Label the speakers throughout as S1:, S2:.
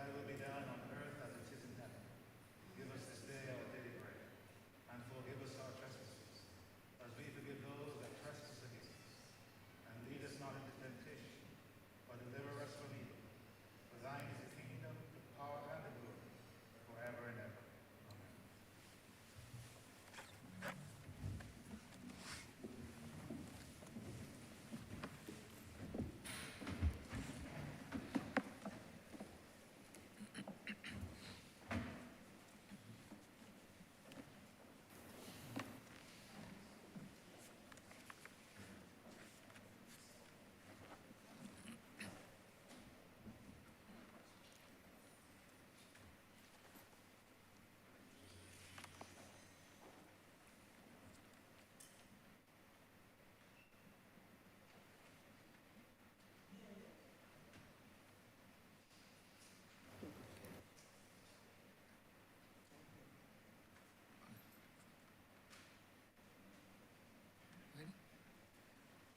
S1: thy will be done on earth as it is in heaven. Give us this day our daily bread, and forgive us our trespasses, as we forgive those that trespass against us. And lead us not into temptation, but deliver us from evil. For thine is the kingdom, the power, and the glory, forever and ever. Amen.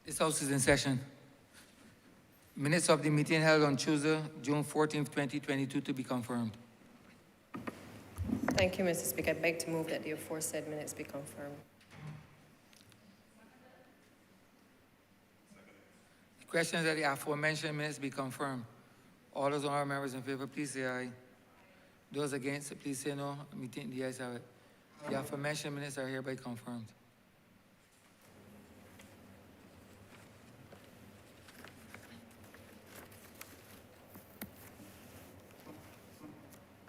S2: This House is in session. Minutes of the meeting held on Tuesday, June 14th, 2022 to be confirmed.
S3: Thank you, Mr. Speaker. I beg to move that the aforesaid minutes be confirmed.
S2: The question is that the aforementioned minutes be confirmed. All those honorable members in favor, please say aye. Those against, please say no. Meeting, the ayes have it. The aforementioned minutes are hereby confirmed.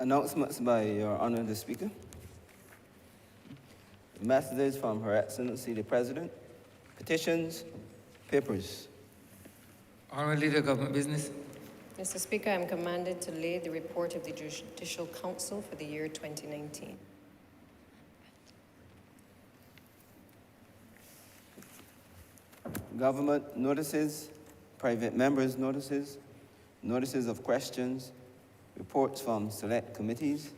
S4: Announcements by Your Honor the Speaker. Messages from Her Excellency the President. Petitions, papers.
S2: Honorable Leader of Government Business.
S3: Mr. Speaker, I am commanded to lay the report of the Judicial Council for the year 2019.
S4: Government notices, private members' notices, notices of questions, reports from select committees,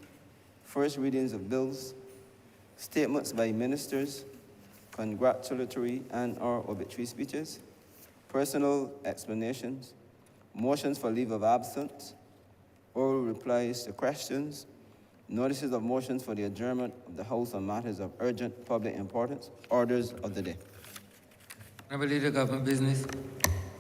S4: first readings of bills, statements by ministers, congratulatory and/or obituary speeches, personal explanations, motions for leave of absence, oral replies to questions, notices of motions for the adjournment of the House on matters of urgent public importance, orders of the day.
S2: Honorable Leader of Government Business.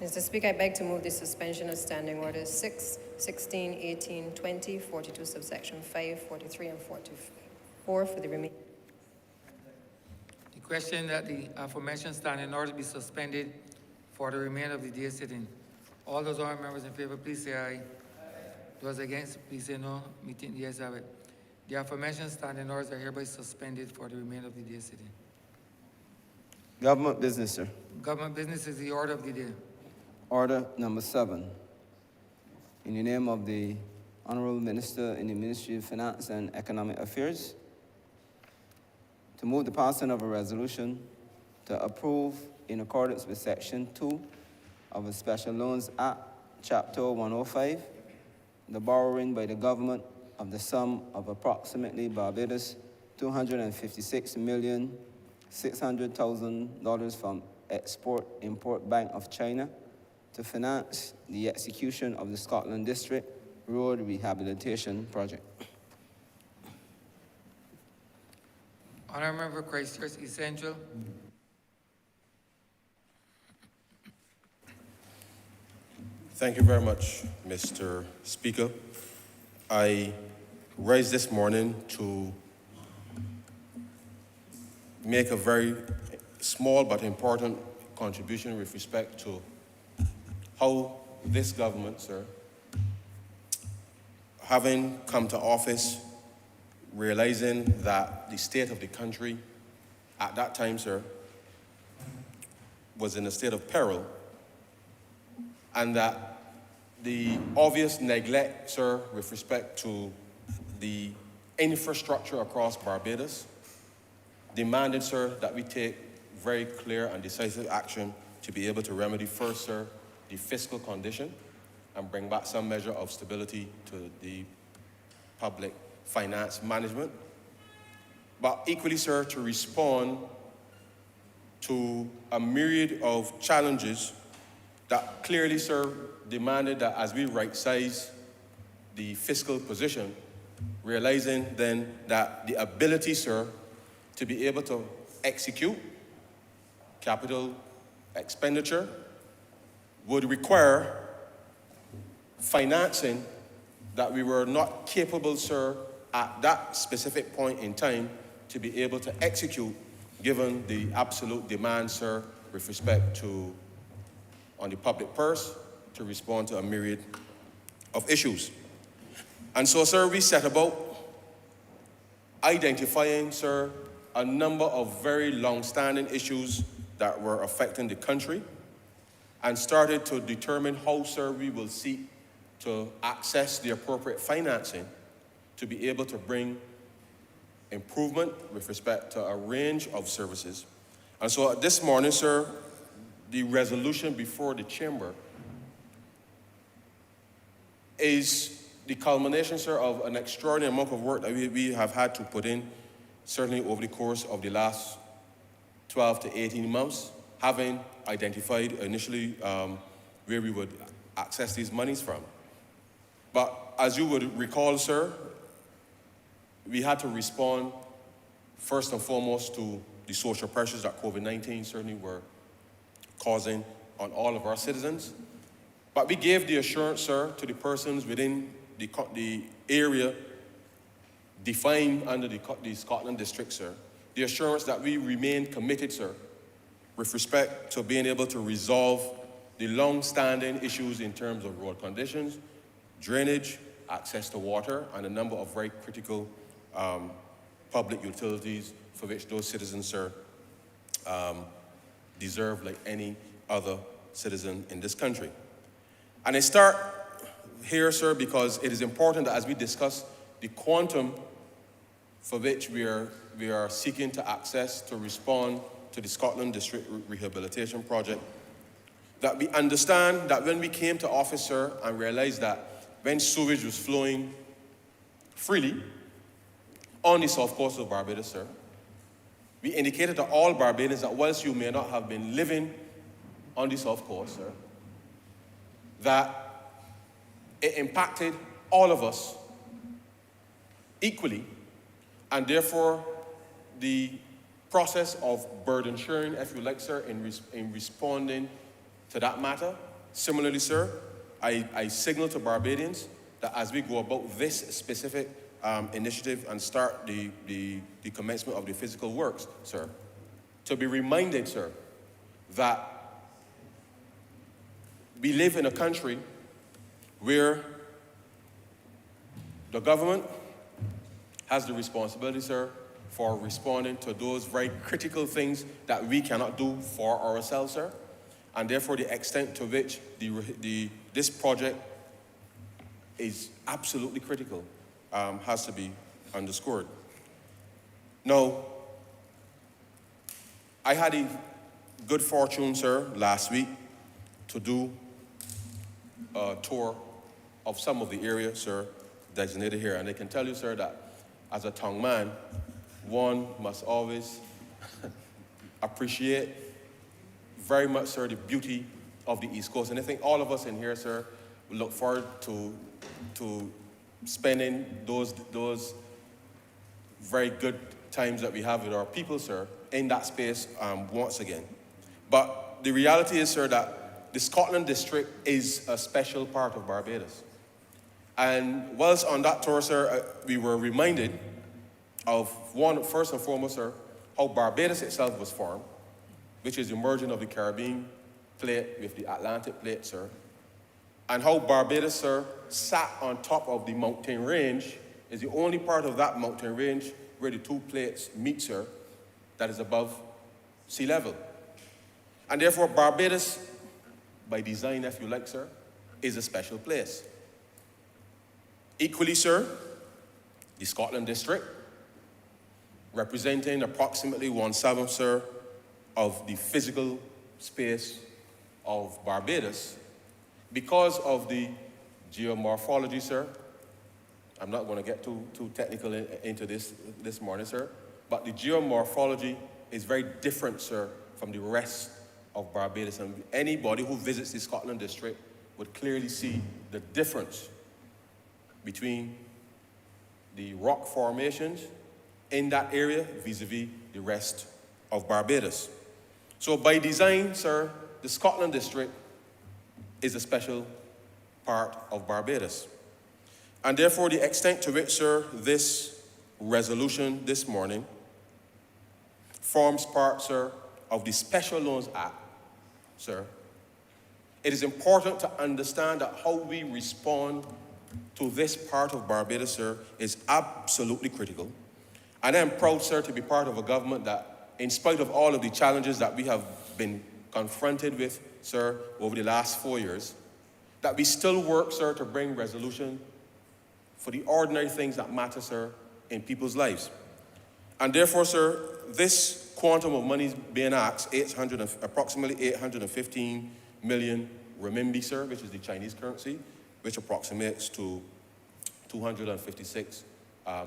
S3: Mr. Speaker, I beg to move the suspension of Standing Orders 6, 16, 18, 20, 42, subsection 5, 43, and 44 for the remaining.
S2: The question that the aforementioned standing order be suspended for the remainder of the day sitting. All those honorable members in favor, please say aye. Those against, please say no. Meeting, the ayes have it. The aforementioned standing orders are hereby suspended for the remainder of the day sitting.
S4: Government business, sir.
S2: Government business is the order of the day.
S4: Order number 7. In the name of the Honourable Minister in the Ministry of Finance and Economic Affairs, to move the passing of a resolution to approve, in accordance with Section 2 of the Special Loans Act, Chapter 105, the borrowing by the government of the sum of approximately Barbados $256,600,000 from Export-Import Bank of China to finance the execution of the Scotland District Road Rehabilitation Project.
S2: Honorable Member Christchurch East Central.
S5: Thank you very much, Mr. Speaker. I rise this morning to make a very small but important contribution with respect to how this government, sir, having come to office, realizing that the state of the country at that time, sir, was in a state of peril, and that the obvious neglect, sir, with respect to the infrastructure across Barbados demanded, sir, that we take very clear and decisive action to be able to remedy first, sir, the fiscal condition and bring back some measure of stability to the public finance management. But equally, sir, to respond to a myriad of challenges that clearly, sir, demanded that as we right-size the fiscal position, realizing then that the ability, sir, to be able to execute capital expenditure would require financing that we were not capable, sir, at that specific point in time to be able to execute, given the absolute demand, sir, with respect to on the public purse to respond to a myriad of issues. And so, sir, we set about identifying, sir, a number of very long-standing issues that were affecting the country and started to determine how, sir, we will seek to access the appropriate financing to be able to bring improvement with respect to a range of services. And so this morning, sir, the resolution before the chamber is the culmination, sir, of an extraordinary amount of work that we have had to put in, certainly over the course of the last 12 to 18 months, having identified initially where we would access these monies from. But as you would recall, sir, we had to respond first and foremost to the social pressures that COVID-19 certainly were causing on all of our citizens. But we gave the assurance, sir, to the persons within the area defined under the Scotland District, sir, the assurance that we remain committed, sir, with respect to being able to resolve the long-standing issues in terms of road conditions, drainage, access to water, and a number of very critical public utilities for which those citizens, sir, deserve like any other citizen in this country. And I start here, sir, because it is important that as we discuss the quantum for which we are seeking to access to respond to the Scotland District Rehabilitation Project, that we understand that when we came to office, sir, and realized that when sewage was flowing freely on the south coast of Barbados, sir, we indicated to all Barbadians that whilst you may not have been living on the south coast, sir, that it impacted all of us equally, and therefore the process of burden sharing, if you like, sir, in responding to that matter. Similarly, sir, I signal to Barbadians that as we go about this specific initiative and start the commencement of the physical works, sir, to be reminded, sir, that we live in a country where the government has the responsibility, sir, for responding to those very critical things that we cannot do for ourselves, sir. And therefore, the extent to which this project is absolutely critical has to be underscored. Now, I had a good fortune, sir, last week to do a tour of some of the areas, sir, designated here. And I can tell you, sir, that as a tongue man, one must always appreciate very much, sir, the beauty of the East Coast. And I think all of us in here, sir, we look forward to spending those very good times that we have with our people, sir, in that space once again. But the reality is, sir, that the Scotland District is a special part of Barbados. And whilst on that tour, sir, we were reminded of one, first and foremost, sir, how Barbados itself was formed, which is the merging of the Caribbean plate with the Atlantic plate, sir, and how Barbados, sir, sat on top of the mountain range, is the only part of that mountain range where the two plates meet, sir, that is above sea level. And therefore, Barbados, by design, if you like, sir, is a special place. Equally, sir, the Scotland District, representing approximately 1/7, sir, of the physical space of Barbados, because of the geomorphology, sir. I'm not going to get too technical into this morning, sir, but the geomorphology is very different, sir, from the rest of Barbados. And anybody who visits the Scotland District would clearly see the difference between the rock formations in that area vis-a-vis the rest of Barbados. So by design, sir, the Scotland District is a special part of Barbados. And therefore, the extent to which, sir, this resolution this morning forms part, sir, of the Special Loans Act, sir, it is important to understand that how we respond to this part of Barbados, sir, is absolutely critical. And I'm proud, sir, to be part of a government that, in spite of all of the challenges that we have been confronted with, sir, over the last 4 years, that we still work, sir, to bring resolution for the ordinary things that matter, sir, in people's lives. And therefore, sir, this quantum of money being asked, approximately 815 million renminbi, sir, which is the Chinese currency, which approximates to $256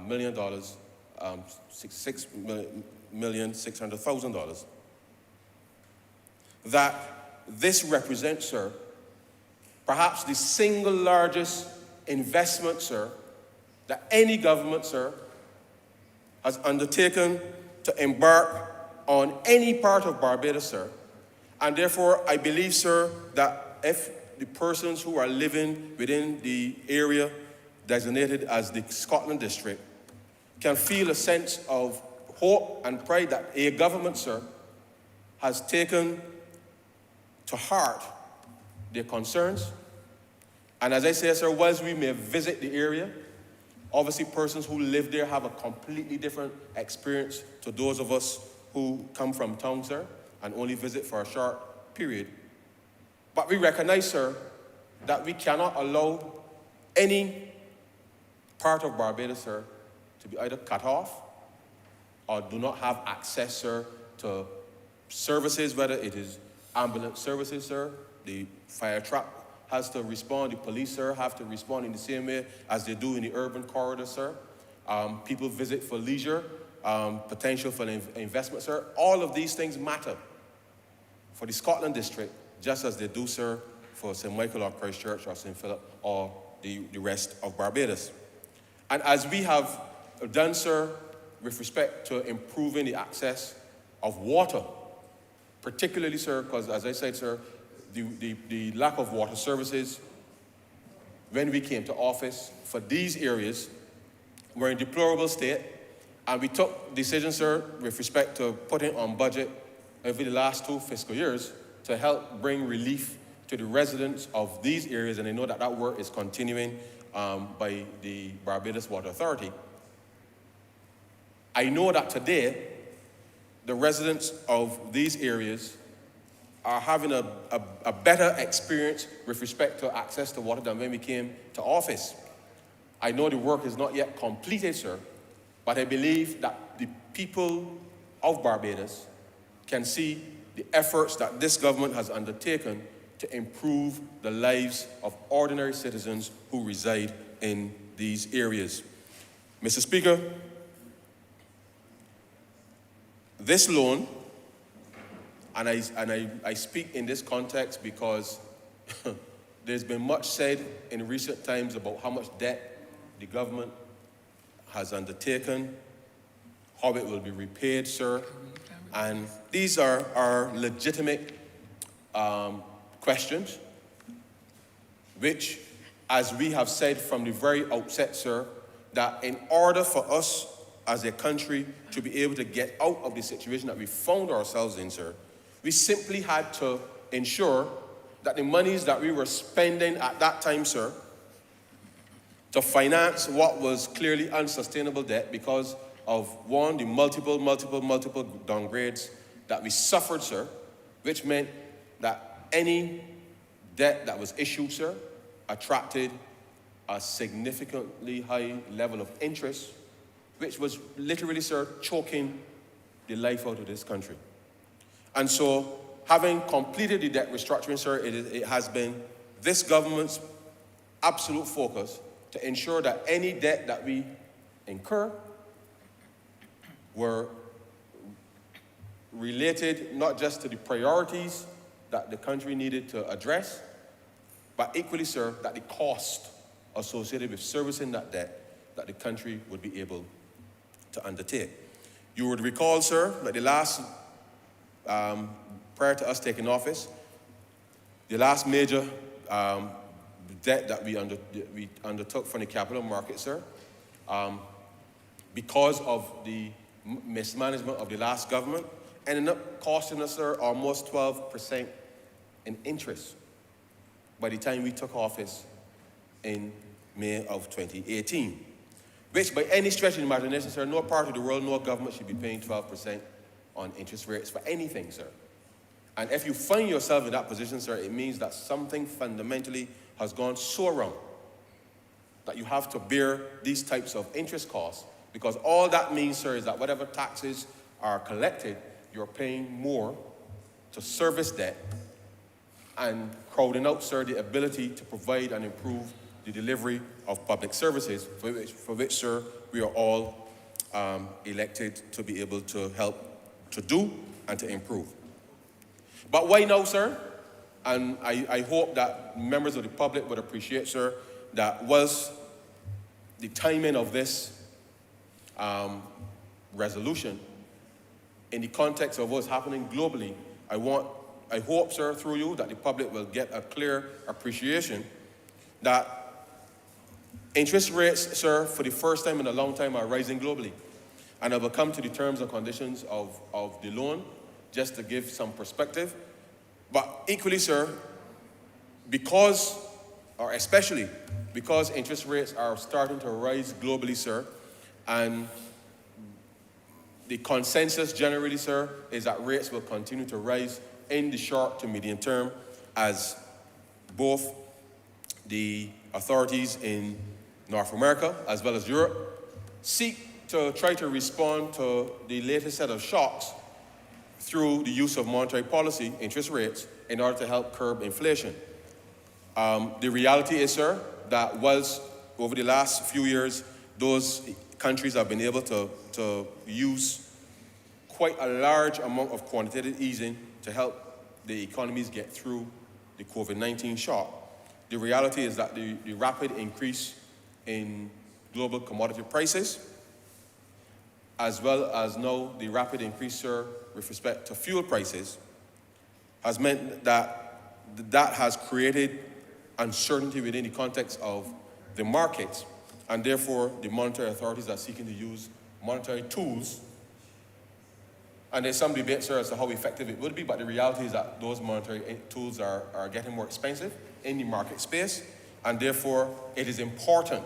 S5: million, $6,600,000, that this represents, sir, perhaps the single largest investment, sir, that any government, sir, has undertaken to embark on any part of Barbados, sir. And therefore, I believe, sir, that if the persons who are living within the area designated as the Scotland District can feel a sense of hope and pride that a government, sir, has taken to heart their concerns. And as I say, sir, whilst we may visit the area, obviously persons who live there have a completely different experience to those of us who come from town, sir, and only visit for a short period. But we recognize, sir, that we cannot allow any part of Barbados, sir, to be either cut off or do not have access, sir, to services, whether it is ambulance services, sir, the fire truck has to respond, the police, sir, have to respond in the same way as they do in the urban corridor, sir. People visit for leisure, potential for investment, sir. All of these things matter for the Scotland District, just as they do, sir, for St. Michael or Christchurch or St. Philip or the rest of Barbados. And as we have done, sir, with respect to improving the access of water, particularly, sir, because as I said, sir, the lack of water services when we came to office for these areas were in deplorable state, and we took decisions, sir, with respect to putting on budget over the last 2 fiscal years to help bring relief to the residents of these areas, and I know that that work is continuing by the Barbados Water Authority. I know that today, the residents of these areas are having a better experience with respect to access to water than when we came to office. I know the work is not yet completed, sir, but I believe that the people of Barbados can see the efforts that this government has undertaken to improve the lives of ordinary citizens who reside in these areas. Mr. Speaker, this loan, and I speak in this context because there's been much said in recent times about how much debt the government has undertaken, how it will be repaid, sir. And these are legitimate questions, which, as we have said from the very outset, sir, that in order for us as a country to be able to get out of the situation that we found ourselves in, sir, we simply had to ensure that the monies that we were spending at that time, sir, to finance what was clearly unsustainable debt because of, one, the multiple downgrades that we suffered, sir, which meant that any debt that was issued, sir, attracted a significantly high level of interest, which was literally, sir, choking the life out of this country. And so, having completed the debt restructuring, sir, it has been this government's absolute focus to ensure that any debt that we incur were related not just to the priorities that the country needed to address, but equally, sir, that the cost associated with servicing that debt that the country would be able to undertake. You would recall, sir, that the last, prior to us taking office, the last major debt that we undertook from the capital market, sir, because of the mismanagement of the last government, ended up costing us, sir, almost 12% in interest by the time we took office in May of 2018. Which, by any stretch of the imagination, sir, no part of the world, no government should be paying 12% on interest rates for anything, sir. And if you find yourself in that position, sir, it means that something fundamentally has gone so wrong that you have to bear these types of interest costs, because all that means, sir, is that whatever taxes are collected, you're paying more to service debt and crowding out, sir, the ability to provide and improve the delivery of public services, for which, sir, we are all elected to be able to help to do and to improve. But why now, sir? And I hope that members of the public would appreciate, sir, that was the timing of this resolution in the context of what's happening globally. I hope, sir, through you, that the public will get a clear appreciation that interest rates, sir, for the first time in a long time are rising globally. And I will come to the terms and conditions of the loan, just to give some perspective. But equally, sir, because, or especially because interest rates are starting to rise globally, sir, and the consensus generally, sir, is that rates will continue to rise in the short to medium term as both the authorities in North America as well as Europe seek to try to respond to the latest set of shocks through the use of monetary policy, interest rates, in order to help curb inflation. The reality is, sir, that whilst over the last few years, those countries have been able to use quite a large amount of quantitative easing to help the economies get through the COVID-19 shock. The reality is that the rapid increase in global commodity prices, as well as now the rapid increase, sir, with respect to fuel prices, has meant that has created uncertainty within the context of the markets, and therefore the monetary authorities are seeking to use monetary tools. And there's some debate, sir, as to how effective it would be, but the reality is that those monetary tools are getting more expensive in the market space, and therefore it is important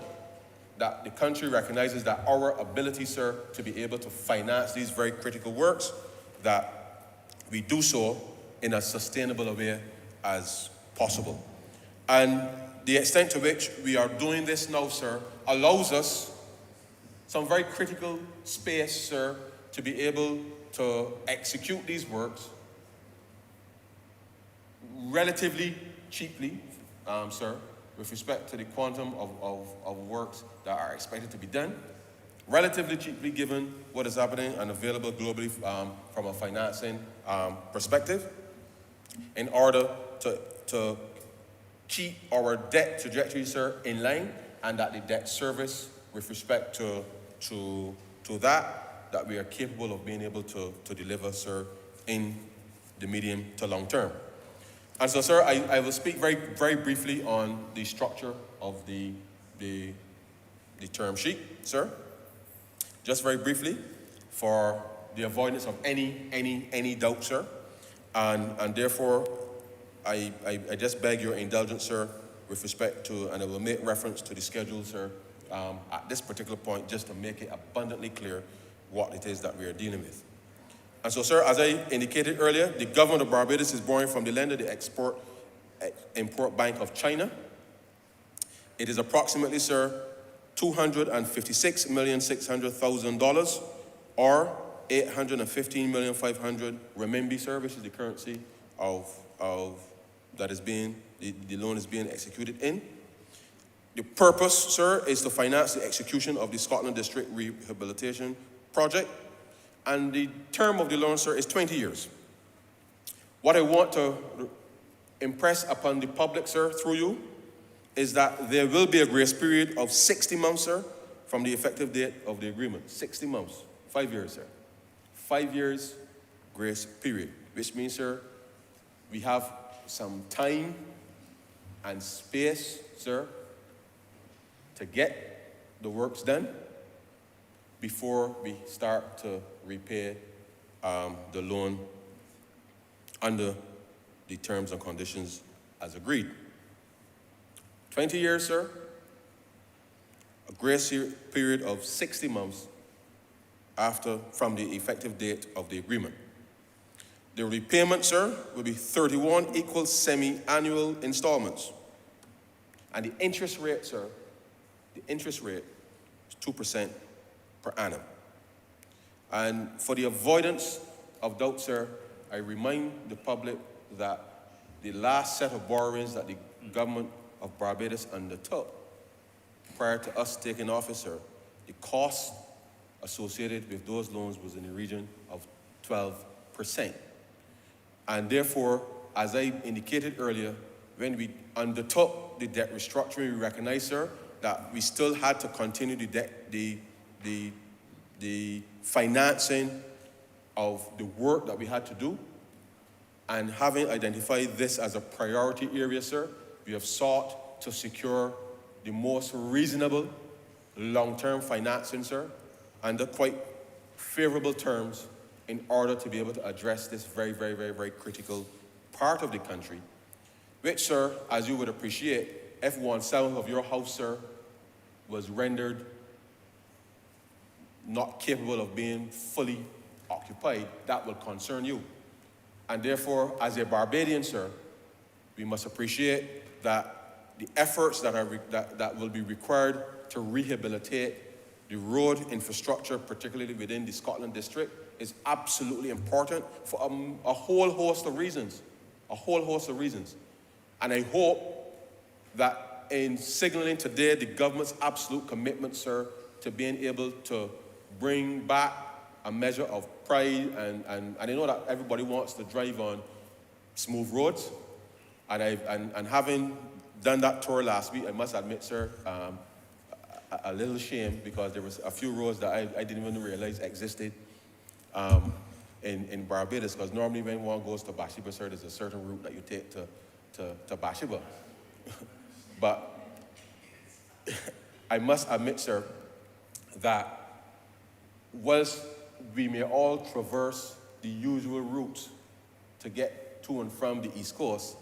S5: that the country recognizes that our ability, sir, to be able to finance these very critical works, that we do so in as sustainable a way as possible. And the extent to which we are doing this now, sir, allows us some very critical space, sir, to be able to execute these works relatively cheaply, sir, with respect to the quantum of works that are expected to be done, relatively cheaply given what is happening and available globally from a financing perspective, in order to keep our debt trajectory, sir, in line, and that the debt service with respect to that we are capable of being able to deliver, sir, in the medium to long term. And so, sir, I will speak very, very briefly on the structure of the term sheet, sir. Just very briefly, for the avoidance of any doubt, sir. And therefore, I just beg your indulgence, sir, with respect to, and I will make reference to the schedule, sir, at this particular point, just to make it abundantly clear what it is that we are dealing with. And so, sir, as I indicated earlier, the government of Barbados is borrowing from the lender, the Export-Import Bank of China. It is approximately, sir, $256,600,000 or $815,500,000 renminbi, sir, which is the currency that is being, the loan is being executed in. The purpose, sir, is to finance the execution of the Scotland District Rehabilitation Project, and the term of the loan, sir, is 20 years. What I want to impress upon the public, sir, through you, is that there will be a grace period of 60 months, sir, from the effective date of the agreement. 60 months, 5 years, sir. 5 years grace period, which means, sir, we have some time and space, sir, to get the works done before we start to repay the loan under the terms and conditions as agreed. 20 years, sir, a grace period of 60 months from the effective date of the agreement. The repayment, sir, will be 31 equal semi-annual installments. And the interest rate, sir, the interest rate is 2% per annum. And for the avoidance of doubt, sir, I remind the public that the last set of borrowings that the government of Barbados undertook prior to us taking office, sir, the cost associated with those loans was in the region of 12%. And therefore, as I indicated earlier, when we undertook the debt restructuring, we recognized, sir, that we still had to continue the financing of the work that we had to do. And having identified this as a priority area, sir, we have sought to secure the most reasonable long-term financing, sir, under quite favorable terms in order to be able to address this very, very, very, very critical part of the country, which, sir, as you would appreciate, if 1/7 of your house, sir, was rendered not capable of being fully occupied, that will concern you. And therefore, as a Barbadian, sir, we must appreciate that the efforts that will be required to rehabilitate the road infrastructure, particularly within the Scotland district, is absolutely important for a whole host of reasons. A whole host of reasons. And I hope that in signaling today the government's absolute commitment, sir, to being able to bring back a measure of pride, and I know that everybody wants to drive on smooth roads, and having done that tour last week, I must admit, sir, a little shame, because there was a few roads that I didn't even realize existed in Barbados, because normally when one goes to Bathsheba, sir, there's a certain route that you take to Bathsheba. But I must admit, sir, that whilst we may all traverse the usual routes to get to and from the East Coast,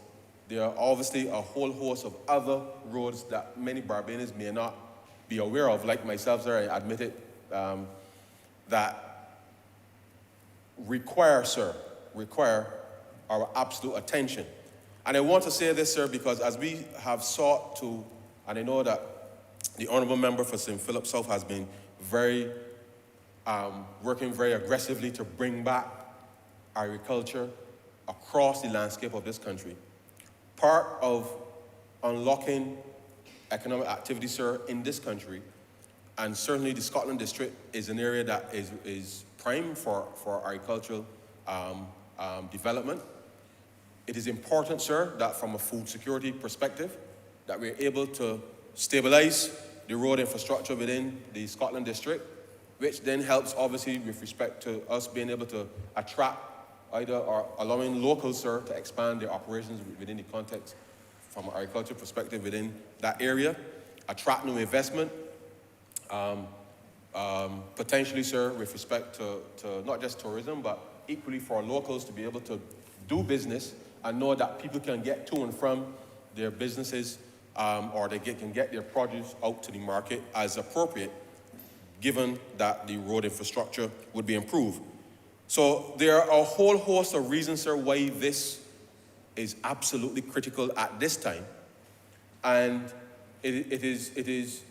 S5: there are obviously a whole host of other roads that many Barbadians may not be aware of, like myself, sir, I admit it, that require our absolute attention. And I want to say this, sir, because as we have sought to, and I know that the Honourable Member for St. Philip South has been working very aggressively to bring back agriculture across the landscape of this country. Part of unlocking economic activity, sir, in this country, and certainly the Scotland district is an area that is prime for agricultural development. It is important, sir, that from a food security perspective, that we're able to stabilize the road infrastructure within the Scotland district, which then helps, obviously, with respect to us being able to attract either or allowing locals, sir, to expand their operations within the context from an agriculture perspective within that area, attract new investment, potentially, sir, with respect to not just tourism, but equally for locals to be able to do business and know that people can get to and from their businesses, or they can get their produce out to the market as appropriate, given that the road infrastructure would be improved. So there are a whole host of reasons, sir, why this is absolutely critical at this time. And it is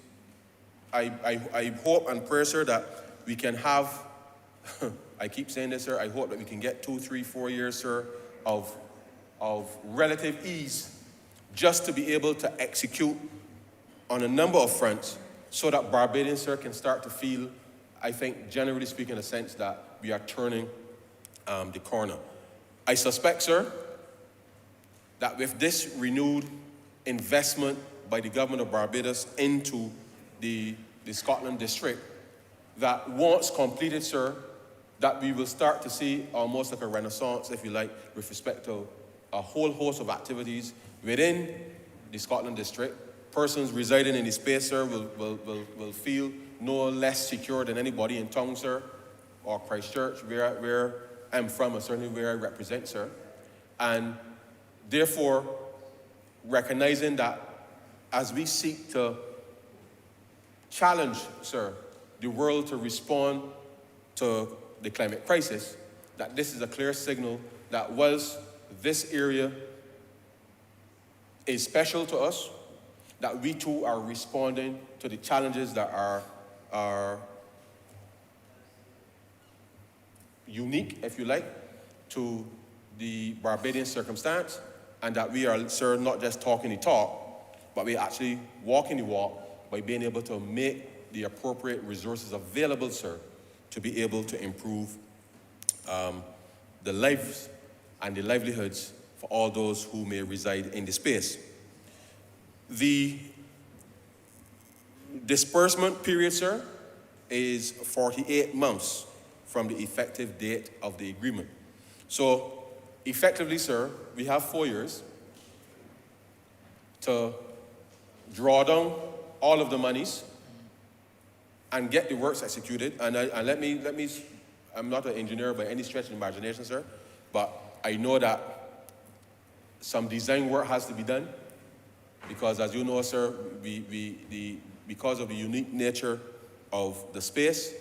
S5: I hope and pray, sir, that we can have, I keep saying this, sir, I hope that we can get 2, 3, 4 years, sir, of relative ease just to be able to execute on a number of fronts so that Barbadians, sir, can start to feel, I think, generally speaking, a sense that we are turning the corner. I suspect, sir, that with this renewed investment by the government of Barbados into the Scotland district, that once completed, sir, that we will start to see almost like a renaissance, if you like, with respect to a whole host of activities within the Scotland district. Persons residing in the space, sir, will feel no less secure than anybody in town, sir, or Christchurch, where I'm from, and certainly where I represent, sir. And therefore, recognizing that as we seek to challenge, sir, the world to respond to the climate crisis, that this is a clear signal that whilst this area is special to us, that we too are responding to the challenges that are unique, if you like, to the Barbadian circumstance, and that we are, sir, not just talking the talk, but we actually walking the walk by being able to make the appropriate resources available, sir, to be able to improve the lives and the livelihoods for all those who may reside in the space. The disbursement period, sir, is 48 months from the effective date of the agreement. So, effectively, sir, we have 4 years to draw down all of the monies and get the works executed. And let me, I'm not an engineer by any stretch of the imagination, sir, but I know that some design work has to be done because, as you know, sir, because of the unique nature of the space,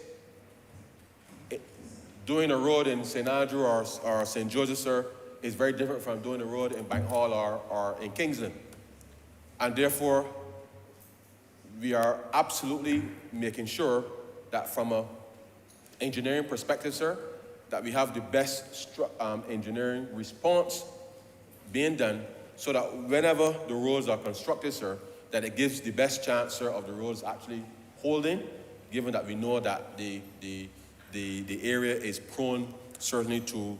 S5: doing a road in St. Andrew or St. Joseph, sir, is very different from doing a road in Bank Hall or in Kingsland. And therefore, we are absolutely making sure that from an engineering perspective, sir, that we have the best engineering response being done so that whenever the roads are constructed, sir, that it gives the best chance, sir, of the roads actually holding, given that we know that the area is prone certainly to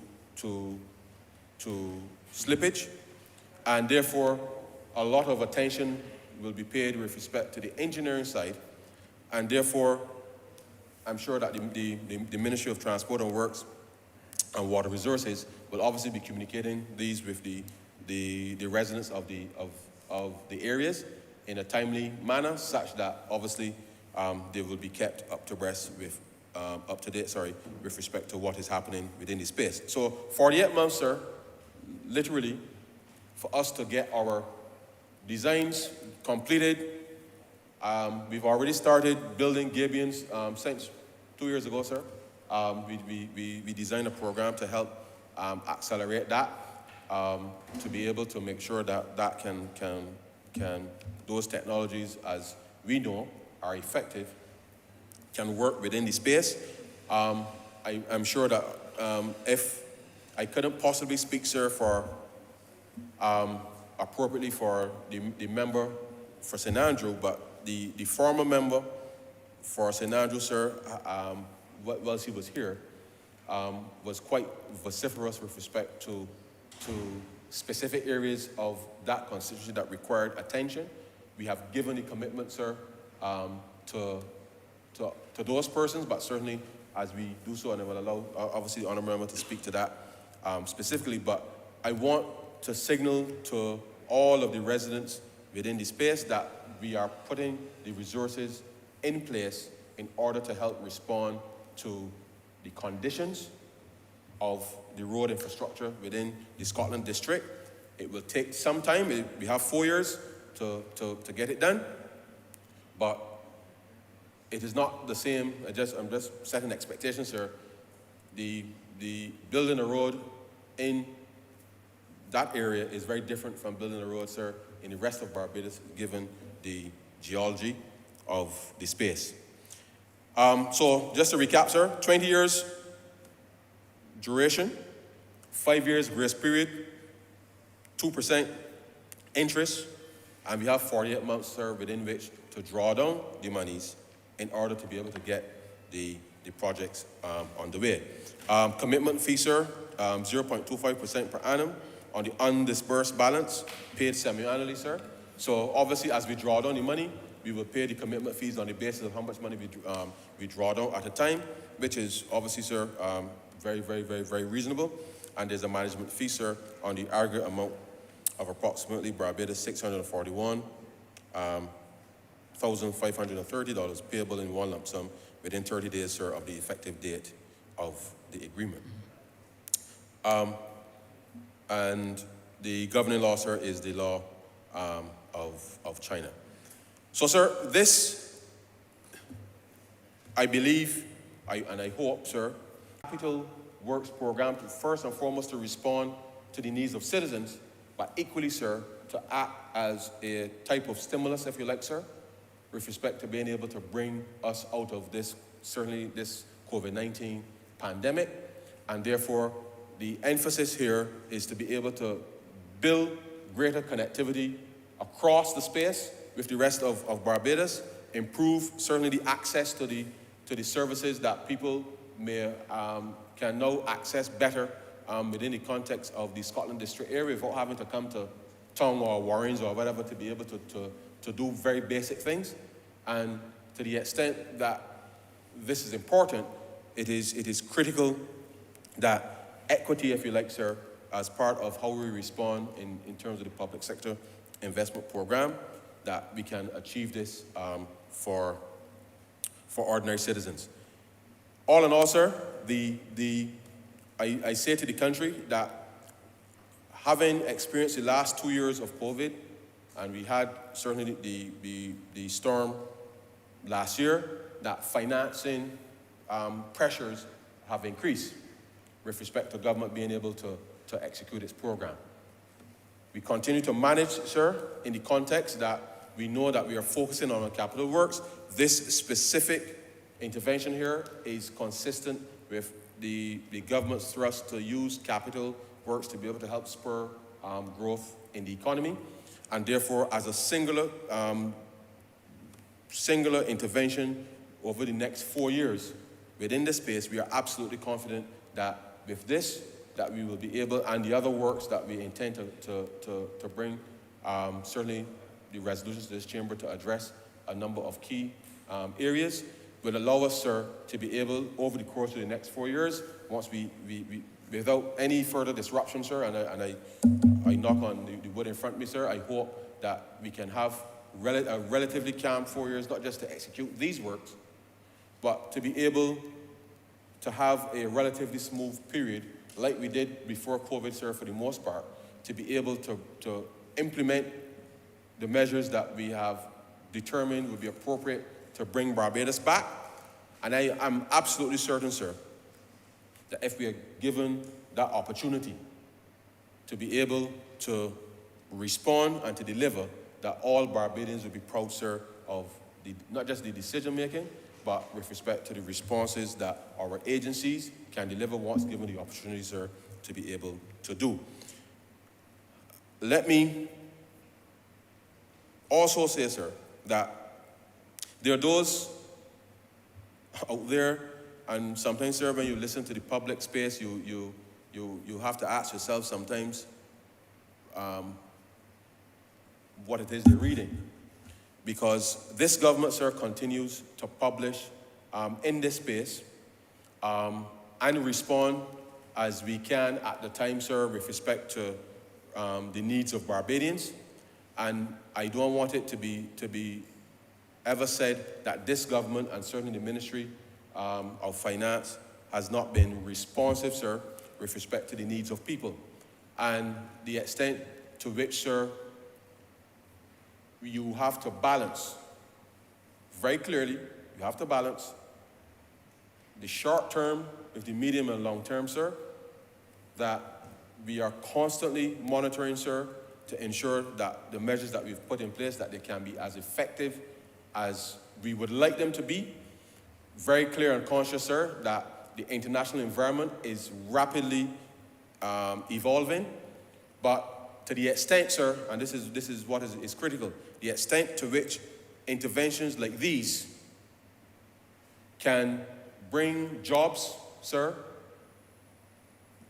S5: slippage, and therefore a lot of attention will be paid with respect to the engineering side, and therefore I'm sure that the Ministry of Transport and Works and Water Resources will obviously be communicating these with the residents of the areas in a timely manner, such that obviously they will be kept up to date with respect to what is happening within the space. So 48 months, sir, literally, for us to get our designs completed. We've already started building gabions since 2 years ago, sir. We designed a program to help accelerate that, to be able to make sure that those technologies, as we know, are effective, can work within the space. I'm sure that if I couldn't possibly speak, sir, for appropriately for the member for St. Andrew, but the former member for St. Andrew, sir, whilst he was here, was quite vociferous with respect to specific areas of that constitution that required attention. We have given the commitment, sir, to those persons, but certainly as we do so, and I will allow, obviously, the Honourable Member to speak to that specifically, but I want to signal to all of the residents within the space that we are putting the resources in place in order to help respond to the conditions of the road infrastructure within the Scotland district. It will take some time. We have 4 years to get it done, but it is not the same. I'm just setting expectations, sir. The building a road in that area is very different from building a road, sir, in the rest of Barbados, given the geology of the space. So just to recap, sir, 20 years duration, 5 years grace period, 2% interest, and we have 48 months, sir, within which to draw down the monies in order to be able to get the projects on the way. Commitment fee, sir, 0.25% per annum on the undisbursed balance, paid semi-annually, sir. So obviously, as we draw down the money, we will pay the commitment fees on the basis of how much money we draw down at a time, which is obviously, sir, very, very, very, very reasonable. And there's a management fee, sir, on the aggregate amount of approximately Barbados $641,530 payable in one lump sum within 30 days, sir, of the effective date of the agreement. And the governing law, sir, is the law of China. So, sir, this, I believe, and I hope, sir, capital works program, first and foremost to respond to the needs of citizens, but equally, sir, to act as a type of stimulus, if you like, sir, with respect to being able to bring us out of this, certainly this COVID-19 pandemic. And therefore, the emphasis here is to be able to build greater connectivity across the space with the rest of Barbados, improve certainly the access to the services that people can now access better within the context of the Scotland District area without having to come to Tongue or Warrens or whatever to be able to do very basic things. And to the extent that this is important, it is critical that equity, if you like, sir, as part of how we respond in terms of the public sector investment program, that we can achieve this for ordinary citizens. All in all, sir, I say to the country that having experienced the last 2 years of COVID, and we had certainly the storm last year, that financing pressures have increased with respect to government being able to execute its program. We continue to manage, sir, in the context that we know that we are focusing on our capital works. This specific intervention here is consistent with the government's thrust to use capital works to be able to help spur growth in the economy. And therefore, as a singular intervention over the next 4 years within this space, we are absolutely confident that with this, that we will be able, and the other works that we intend to bring, certainly the resolutions to this chamber to address a number of key areas, will allow us, sir, to be able, over the course of the next 4 years, once we without any further disruption, sir, and I knock on the wood in front of me, sir, I hope that we can have a relatively calm 4 years, not just to execute these works, but to be able to have a relatively smooth period, like we did before COVID, sir, for the most part, to be able to implement the measures that we have determined would be appropriate to bring Barbados back. And I am absolutely certain, sir, that if we are given that opportunity to be able to respond and to deliver, that all Barbadians will be proud, sir, of not just the decision-making, but with respect to the responses that our agencies can deliver once given the opportunity, sir, to be able to do. Let me also say, sir, that there are those out there, and sometimes, sir, when you listen to the public space, you have to ask yourself sometimes what it is you're reading. Because this government, sir, continues to publish in this space and respond as we can at the time, sir, with respect to the needs of Barbadians. And I don't want it to be ever said that this government, and certainly the Ministry of Finance, has not been responsive, sir, with respect to the needs of people. And the extent to which, sir, you have to balance, very clearly, you have to balance the short term with the medium and long term, sir, that we are constantly monitoring, sir, to ensure that the measures that we've put in place, that they can be as effective as we would like them to be. Very clear and conscious, sir, that the international environment is rapidly evolving, but to the extent, sir, and this is what is critical, the extent to which interventions like these can bring jobs, sir,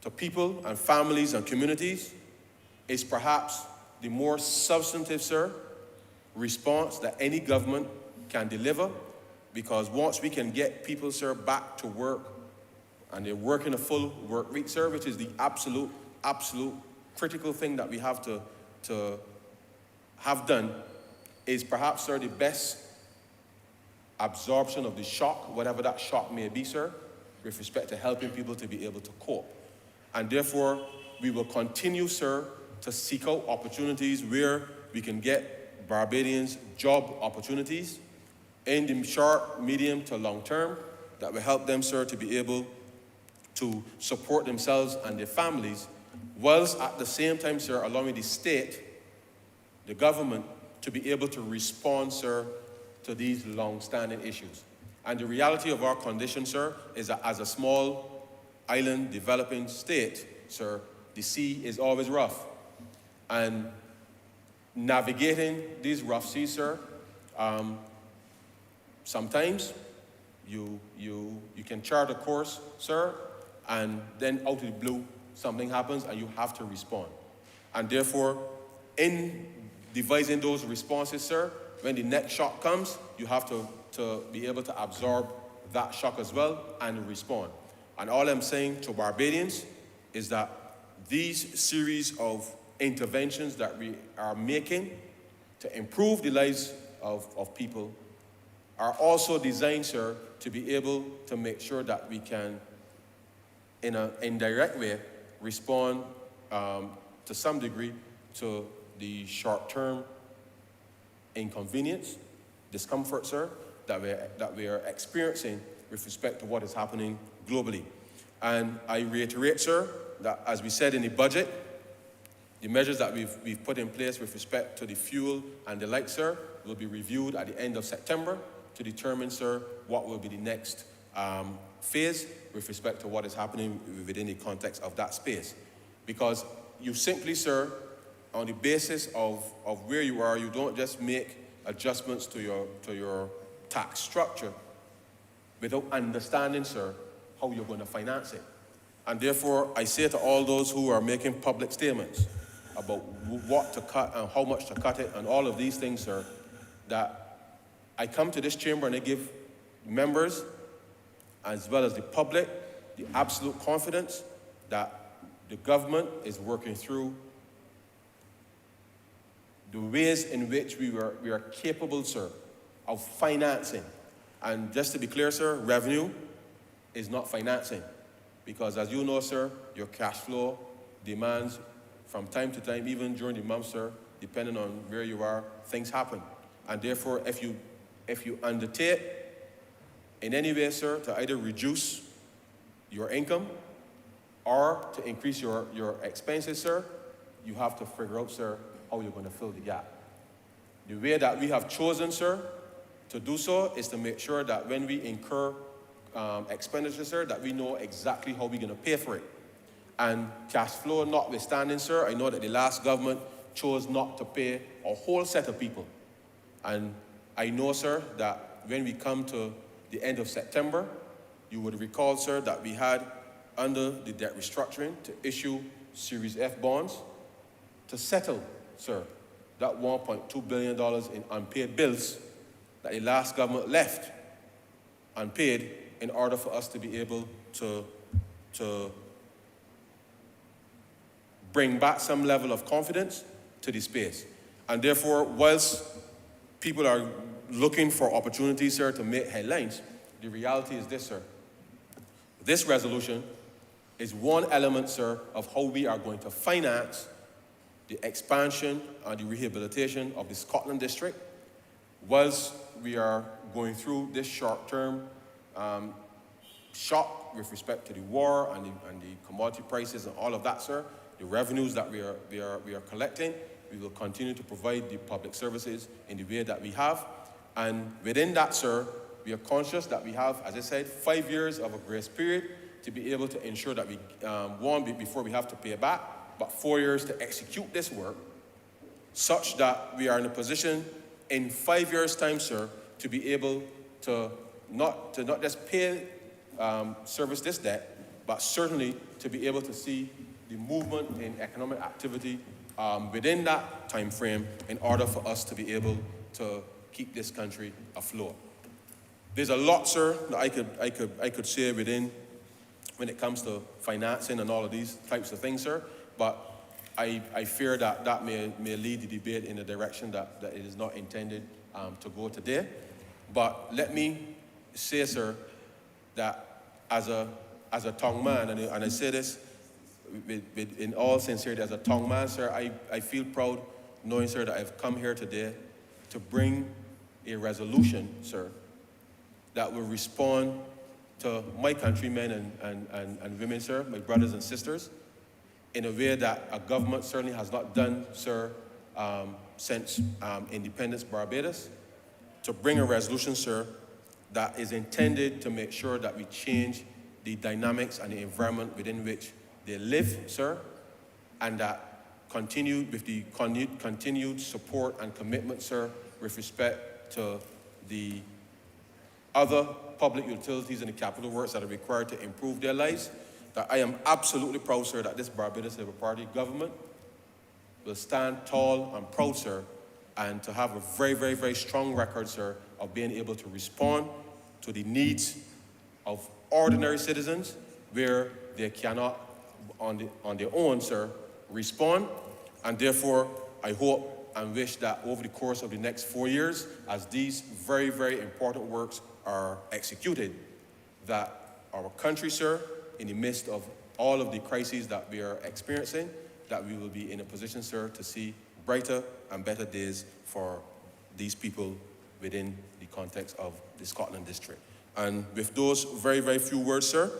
S5: to people and families and communities is perhaps the more substantive, sir, response that any government can deliver, because once we can get people, sir, back to work, and they're working a full work week, sir, which is the absolute critical thing that we have to have done, is perhaps, sir, the best absorption of the shock, whatever that shock may be, sir, with respect to helping people to be able to cope. And therefore, we will continue, sir, to seek out opportunities where we can get Barbadians job opportunities in the short, medium to long term that will help them, sir, to be able to support themselves and their families, whilst at the same time, sir, allowing the state, the government, to be able to respond, sir, to these long-standing issues. And the reality of our condition, sir, is that as a small island developing state, sir, the sea is always rough. And navigating these rough seas, sir, sometimes you can chart a course, sir, and then out of the blue, something happens and you have to respond. And therefore, in devising those responses, sir, when the next shock comes, you have to be able to absorb that shock as well and respond. And all I'm saying to Barbadians is that these series of interventions that we are making to improve the lives of people are also designed, sir, to be able to make sure that we can, in an indirect way, respond to some degree to the short-term inconvenience, discomfort, sir, that we are experiencing with respect to what is happening globally. And I reiterate, sir, that as we said in the budget, the measures that we've put in place with respect to the fuel and the like, sir, will be reviewed at the end of September to determine, sir, what will be the next phase with respect to what is happening within the context of that space. Because you simply, sir, on the basis of where you are, you don't just make adjustments to your tax structure without understanding, sir, how you're going to finance it. And therefore, I say to all those who are making public statements about what to cut and how much to cut it and all of these things, sir, that I come to this chamber and I give members as well as the public the absolute confidence that the government is working through the ways in which we are capable, sir, of financing. And just to be clear, sir, revenue is not financing. Because as you know, sir, your cash flow demands from time to time, even during the month, sir, depending on where you are, things happen. And therefore, if you undertake in any way, sir, to either reduce your income or to increase your expenses, sir, you have to figure out, sir, how you're going to fill the gap. The way that we have chosen, sir, to do so is to make sure that when we incur expenditure, sir, that we know exactly how we're going to pay for it. And cash flow notwithstanding, sir, I know that the last government chose not to pay a whole set of people. And I know, sir, that when we come to the end of September, you would recall, sir, that we had, under the debt restructuring, to issue Series F bonds to settle, sir, that $1.2 billion in unpaid bills that the last government left unpaid in order for us to be able to bring back some level of confidence to the space. And therefore, whilst people are looking for opportunities, sir, to make headlines, the reality is this, sir. This resolution is one element, sir, of how we are going to finance the expansion and the rehabilitation of the Scotland district, whilst we are going through this short-term shock with respect to the war and the commodity prices and all of that, sir. The revenues that we are collecting, we will continue to provide the public services in the way that we have. And within that, sir, we are conscious that we have, as I said, 5 years of a grace period to be able to ensure that we, before we have to pay back, but 4 years to execute this work, such that we are in a position in 5 years' time, sir, to be able to not just pay, service this debt, but certainly to be able to see the movement in economic activity within that time frame in order for us to be able to keep this country afloat. There's a lot, sir, that I could say when it comes to financing and all of these types of things, sir, but I fear that may lead the debate in a direction that it is not intended to go today. But let me say, sir, that as a tongue man, and I say this in all sincerity, as a tongue man, sir, I feel proud knowing, sir, that I've come here today to bring a resolution, sir, that will respond to my countrymen and women, sir, my brothers and sisters, in a way that a government certainly has not done, sir, since independence Barbados, to bring a resolution, sir, that is intended to make sure that we change the dynamics and the environment within which they live, sir, and that continue with the continued support and commitment, sir, with respect to the other public utilities and the capital works that are required to improve their lives, that I am absolutely proud, sir, that this Barbados Labour Party government will stand tall and proud, sir, and to have a very, very, very strong record, sir, of being able to respond to the needs of ordinary citizens where they cannot, on their own, sir, respond. And therefore, I hope and wish that over the course of the next 4 years, as these very, very important works are executed, that our country, sir, in the midst of all of the crises that we are experiencing, that we will be in a position, sir, to see brighter and better days for these people within the context of the Scotland District. And with those very, very few words, sir,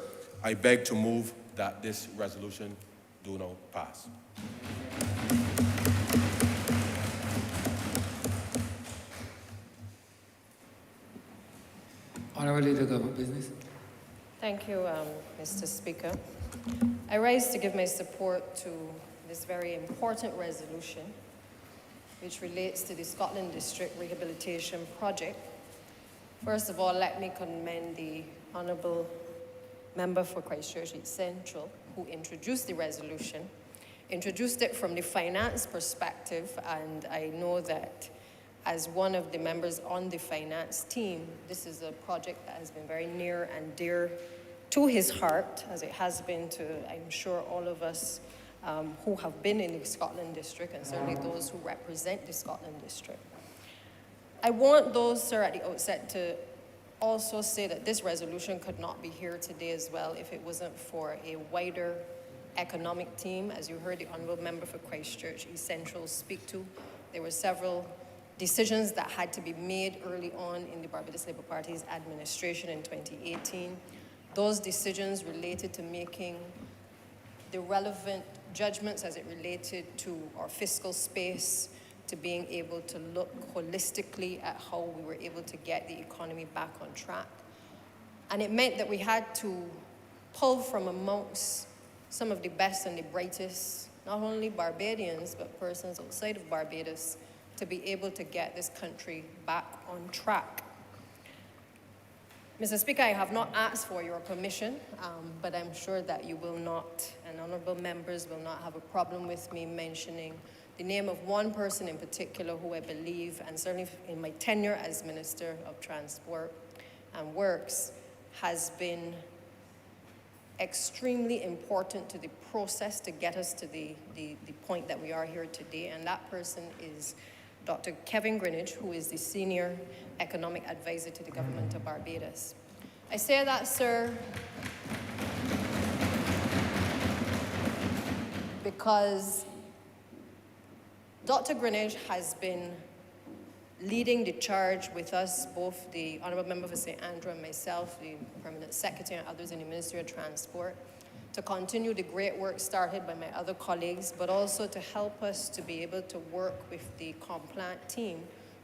S5: I beg to move that this resolution do now pass.
S2: Honourable Leader, Government Business.
S3: Thank you, Mr. Speaker. I rise to give my support to this very important resolution, which relates to the Scotland District Rehabilitation Project. First of all, let me commend the Honourable Member for Christchurch East Central, who introduced the resolution, introduced it from the finance perspective, and I know that as one of the members on the finance team, this is a project that has been very near and dear to his heart, as it has been to, I'm sure, all of us who have been in the Scotland District, and certainly those who represent the Scotland District. I want those, sir, at the outset to also say that this resolution could not be here today as well if it wasn't for a wider economic team. As you heard the Honourable Member for Christchurch East Central speak to, there were several decisions that had to be made early on in the Barbados Labour Party's administration in 2018. Those decisions related to making the relevant judgments as it related to our fiscal space, to being able to look holistically at how we were able to get the economy back on track. And it meant that we had to pull from amongst some of the best and the brightest, not only Barbadians, but persons outside of Barbados, to be able to get this country back on track. Mr. Speaker, I have not asked for your permission, but I'm sure that you will not, and honourable members will not have a problem with me mentioning the name of one person in particular who I believe, and certainly in my tenure as Minister of Transport and Works, has been extremely important to the process to get us to the point that we are here today, and that person is Dr. Kevin Greenidge, who is the Senior Economic Advisor to the Government of Barbados. I say that, sir, because Dr. Greenidge has been leading the charge with us, both the Honourable Member for St. Andrew and myself, the Permanent Secretary and others in the Ministry of Transport, to continue the great work started by my other colleagues, but also to help us to be able to work with the Complant team,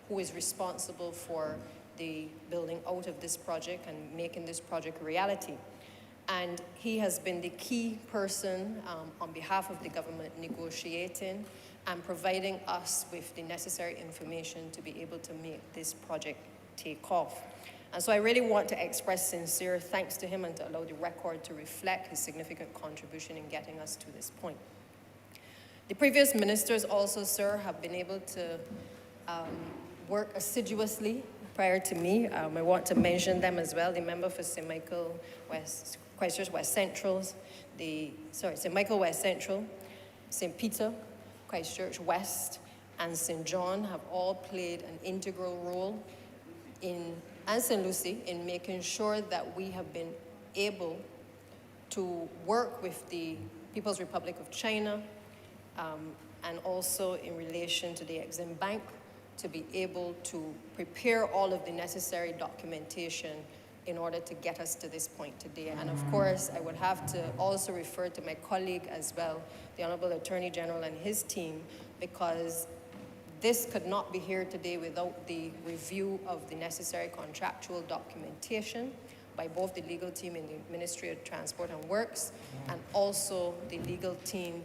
S3: who is responsible for the building out of this project and making this project a reality. And he has been the key person on behalf of the government negotiating and providing us with the necessary information to be able to make this project take off. And so I really want to express sincere thanks to him and to allow the record to reflect his significant contribution in getting us to this point. The previous ministers also, sir, have been able to worked assiduously prior to me. I want to mention them as well. The member for St. Michael West, Christchurch West Central, St. Michael West Central, St. Peter, Christchurch West, and St. John have all played an integral role and St. Lucie, in making sure that we have been able to work with the People's Republic of China, and also in relation to the Exim Bank, to be able to prepare all of the necessary documentation in order to get us to this point today. And of course, I would have to also refer to my colleague as well, the Honourable Attorney General and his team, because this could not be here today without the review of the necessary contractual documentation by both the legal team in the Ministry of Transport and Works and also the legal team,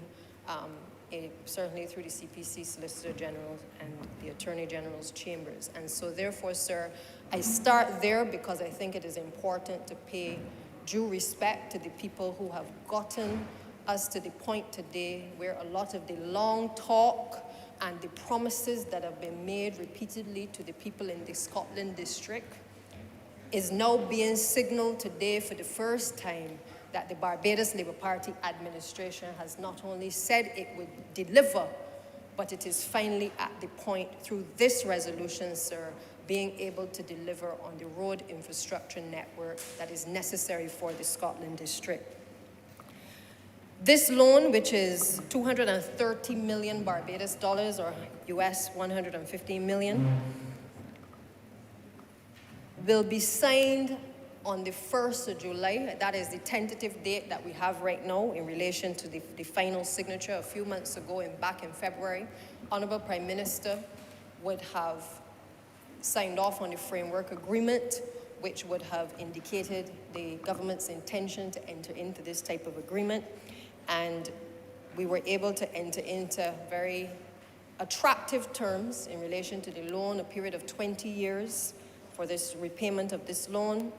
S3: certainly through the CPC Solicitor General and the Attorney General's chambers. And so therefore, sir, I start there because I think it is important to pay due respect to the people who have gotten us to the point today where a lot of the long talk and the promises that have been made repeatedly to the people in the Scotland district is now being signaled today for the first time that the Barbados Labour Party administration has not only said it would deliver, but it is finally at the point through this resolution, sir, being able to deliver on the road infrastructure network that is necessary for the Scotland district. This loan, which is 230 million Barbados dollars or US 115 million, will be signed on the 1st of July. That is the tentative date that we have right now in relation to the final signature. A few months ago, back in February, Honourable Prime Minister would have signed off on the framework agreement, which would have indicated the government's intention to enter into this type of agreement. And we were able to enter into very attractive terms in relation to the loan, a period of 20 years for this repayment of this loan.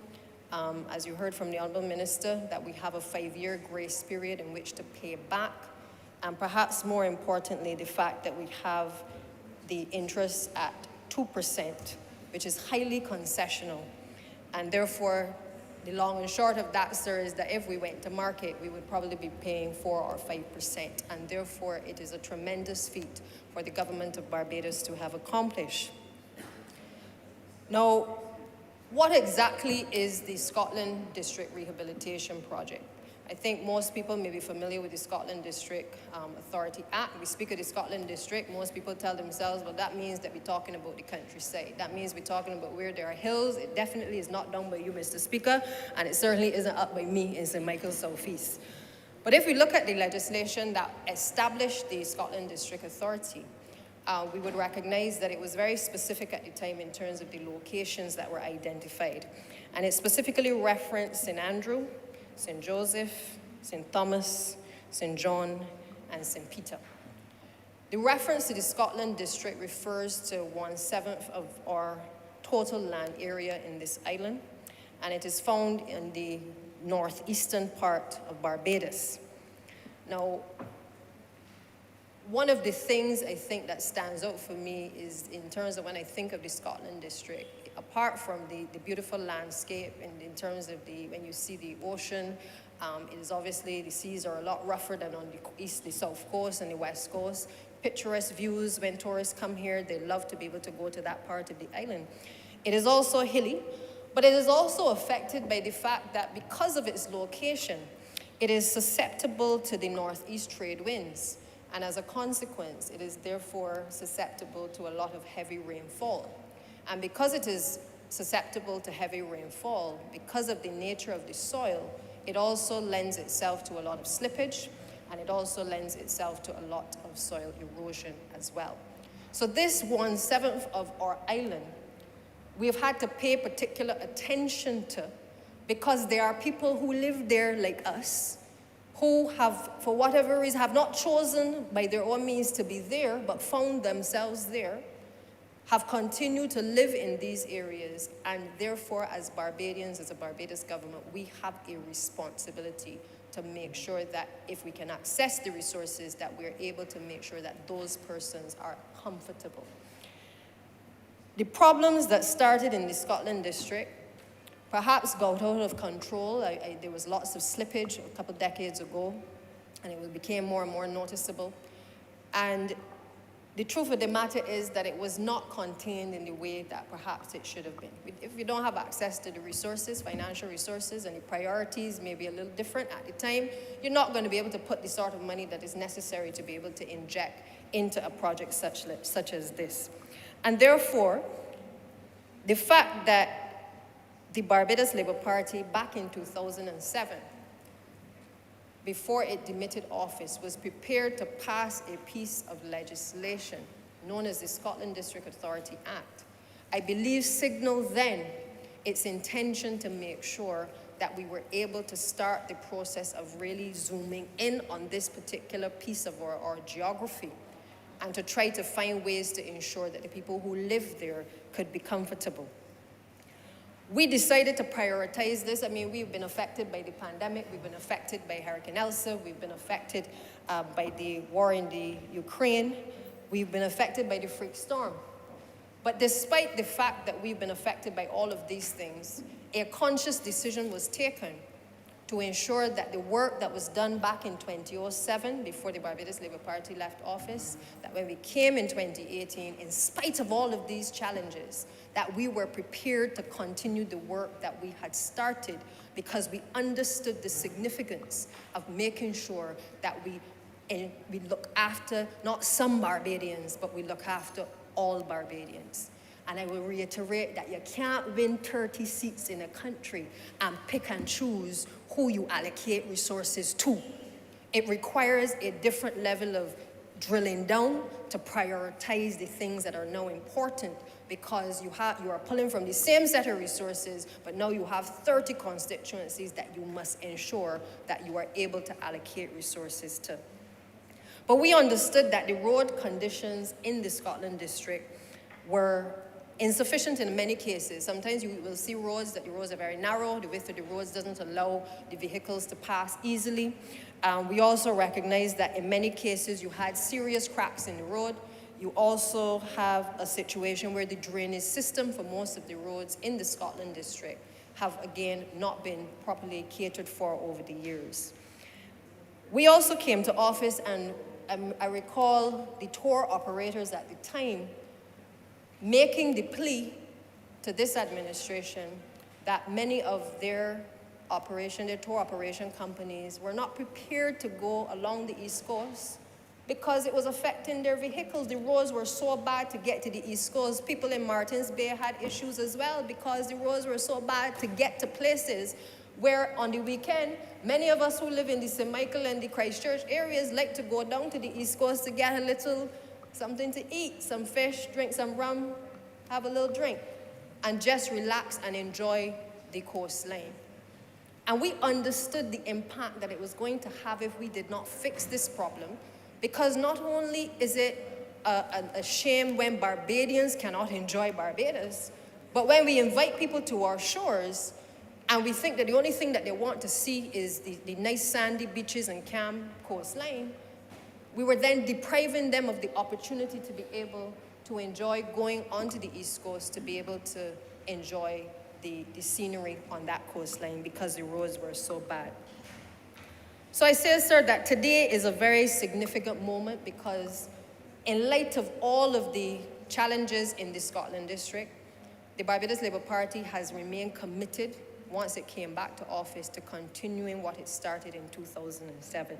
S3: As you heard from the Honourable Minister, that we have a 5-year grace period in which to pay back. And perhaps more importantly, the fact that we have the interest at 2%, which is highly concessional. And therefore, the long and short of that, sir, is that if we went to market, we would probably be paying 4 or 5%. And therefore, it is a tremendous feat for the government of Barbados to have accomplished. Now, what exactly is the Scotland District Rehabilitation Project? I think most people may be familiar with the Scotland District Authority Act. We speak of the Scotland District, most people tell themselves, well, that means that we're talking about the countryside. That means we're talking about where there are hills. It definitely is not done by you, Mr. Speaker, and it certainly isn't up by me in St. Michael's Southeast. But if we look at the legislation that established the Scotland District Authority, we would recognize that it was very specific at the time in terms of the locations that were identified. And it specifically referenced St. Andrew, St. Joseph, St. Thomas, St. John, and St. Peter. The reference to the Scotland District refers to 1/7 of our total land area in this island, and it is found in the northeastern part of Barbados. Now, one of the things I think that stands out for me is in terms of when I think of the Scotland District, apart from the beautiful landscape and in terms of when you see the ocean, it is obviously the seas are a lot rougher than on the south coast and the west coast. Picturesque views when tourists come here, they love to be able to go to that part of the island. It is also hilly, but it is also affected by the fact that because of its location, it is susceptible to the northeast trade winds. And as a consequence, it is therefore susceptible to a lot of heavy rainfall. And because it is susceptible to heavy rainfall, because of the nature of the soil, it also lends itself to a lot of slippage, and it also lends itself to a lot of soil erosion as well. So this 1/7 of our island, we've had to pay particular attention to because there are people who live there like us, who have, for whatever reason, have not chosen by their own means to be there, but found themselves there, have continued to live in these areas, and therefore, as Barbadians, as a Barbados government, we have a responsibility to make sure that if we can access the resources, that we're able to make sure that those persons are comfortable. The problems that started in the Scotland district perhaps got out of control. There was lots of slippage a couple decades ago, and it became more and more noticeable. And the truth of the matter is that it was not contained in the way that perhaps it should have been. If you don't have access to the resources, financial resources, and the priorities may be a little different at the time, you're not going to be able to put the sort of money that is necessary to be able to inject into a project such as this. And therefore, the fact that the Barbados Labour Party back in 2007, before it demitted office, was prepared to pass a piece of legislation known as the Scotland District Authority Act, I believe signaled then its intention to make sure that we were able to start the process of really zooming in on this particular piece of our geography, and to try to find ways to ensure that the people who live there could be comfortable. We decided to prioritize this. I mean, we've been affected by the pandemic, we've been affected by Hurricane Elsa, we've been affected by the war in the Ukraine, we've been affected by the freak storm. But despite the fact that we've been affected by all of these things, a conscious decision was taken to ensure that the work that was done back in 2007, before the Barbados Labour Party left office, that when we came in 2018, in spite of all of these challenges, that we were prepared to continue the work that we had started, because we understood the significance of making sure that we look after not some Barbadians, but we look after all Barbadians. And I will reiterate that you can't win 30 seats in a country and pick and choose who you allocate resources to. It requires a different level of drilling down to prioritize the things that are now important, because you are pulling from the same set of resources, but now you have 30 constituencies that you must ensure that you are able to allocate resources to. But we understood that the road conditions in the Scotland district were insufficient in many cases. Sometimes you will see roads that the roads are very narrow, the width of the roads doesn't allow the vehicles to pass easily. We also recognize that in many cases you had serious cracks in the road. You also have a situation where the drainage system for most of the roads in the Scotland district have again not been properly catered for over the years. We also came to office, and I recall the tour operators at the time making the plea to this administration that many of their tour operation companies were not prepared to go along the East Coast because it was affecting their vehicles. The roads were so bad to get to the East Coast. People in Martins Bay had issues as well because the roads were so bad to get to places where on the weekend, many of us who live in the St. Michael and the Christchurch areas like to go down to the East Coast to get a little something to eat, some fish, drink some rum, have a little drink, and just relax and enjoy the coastline. And we understood the impact that it was going to have if we did not fix this problem, because not only is it a shame when Barbadians cannot enjoy Barbados, but when we invite people to our shores and we think that the only thing that they want to see is the nice sandy beaches and calm coastline, we were then depriving them of the opportunity to be able to enjoy going onto the East Coast, to be able to enjoy the scenery on that coastline because the roads were so bad. So I say, sir, that today is a very significant moment because in light of all of the challenges in the Scotland district, the Barbados Labour Party has remained committed once it came back to office to continuing what it started in 2007.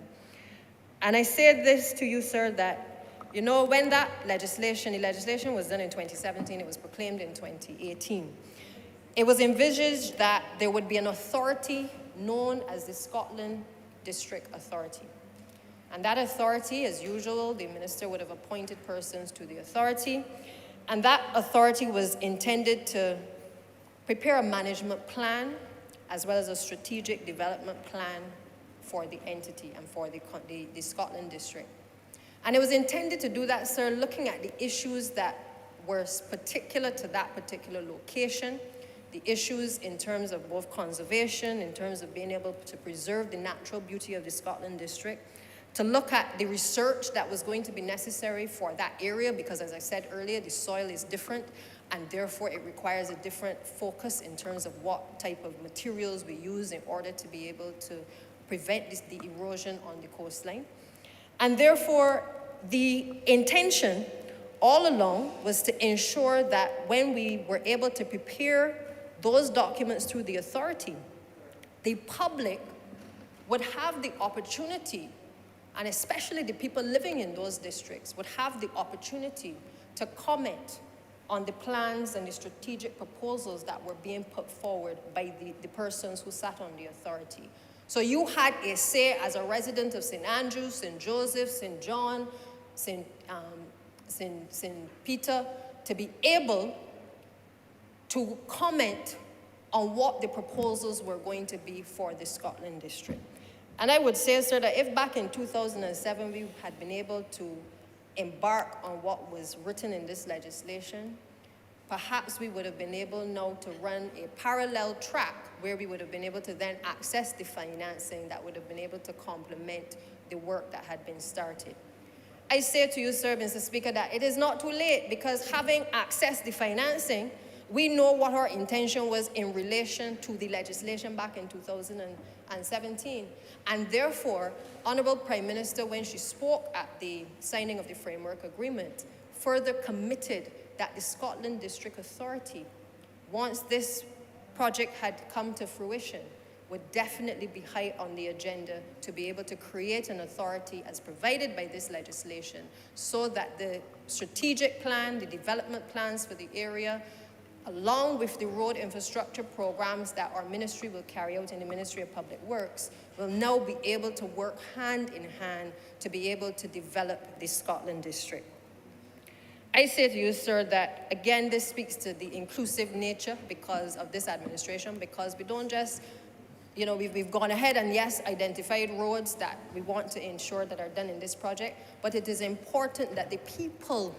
S3: And I say this to you, sir, that, you know, when the legislation was done in 2017, it was proclaimed in 2018. It was envisaged that there would be an authority known as the Scotland District Authority. And that authority, as usual, the minister would have appointed persons to the authority. And that authority was intended to prepare a management plan as well as a strategic development plan for the entity and for the Scotland district. And it was intended to do that, sir, looking at the issues that were particular to that particular location, the issues in terms of both conservation, in terms of being able to preserve the natural beauty of the Scotland district, to look at the research that was going to be necessary for that area, because as I said earlier, the soil is different, and therefore it requires a different focus in terms of what type of materials we use in order to be able to prevent the erosion on the coastline. And therefore, the intention all along was to ensure that when we were able to prepare those documents through the authority, the public would have the opportunity, and especially the people living in those districts, would have the opportunity to comment on the plans and the strategic proposals that were being put forward by the persons who sat on the authority. So you had a say as a resident of St. Andrews, St. Joseph, St. John, St. Peter, to be able to comment on what the proposals were going to be for the Scotland district. And I would say, sir, that if back in 2007 we had been able to embark on what was written in this legislation, perhaps we would have been able now to run a parallel track where we would have been able to then access the financing that would have been able to complement the work that had been started. I say to you, sir, Mr. Speaker, that it is not too late, because having accessed the financing, we know what our intention was in relation to the legislation back in 2017. And therefore, Honourable Prime Minister, when she spoke at the signing of the framework agreement, further committed that the Scotland District Authority, once this project had come to fruition, would definitely be high on the agenda to be able to create an authority as provided by this legislation, so that the strategic plan, the development plans for the area, along with the road infrastructure programs that our ministry will carry out in the Ministry of Public Works, will now be able to work hand in hand to be able to develop the Scotland district. I say to you, sir, that again, this speaks to the inclusive nature because of this administration, because we don't just, we've gone ahead and yes, identified roads that we want to ensure that are done in this project, but it is important that the people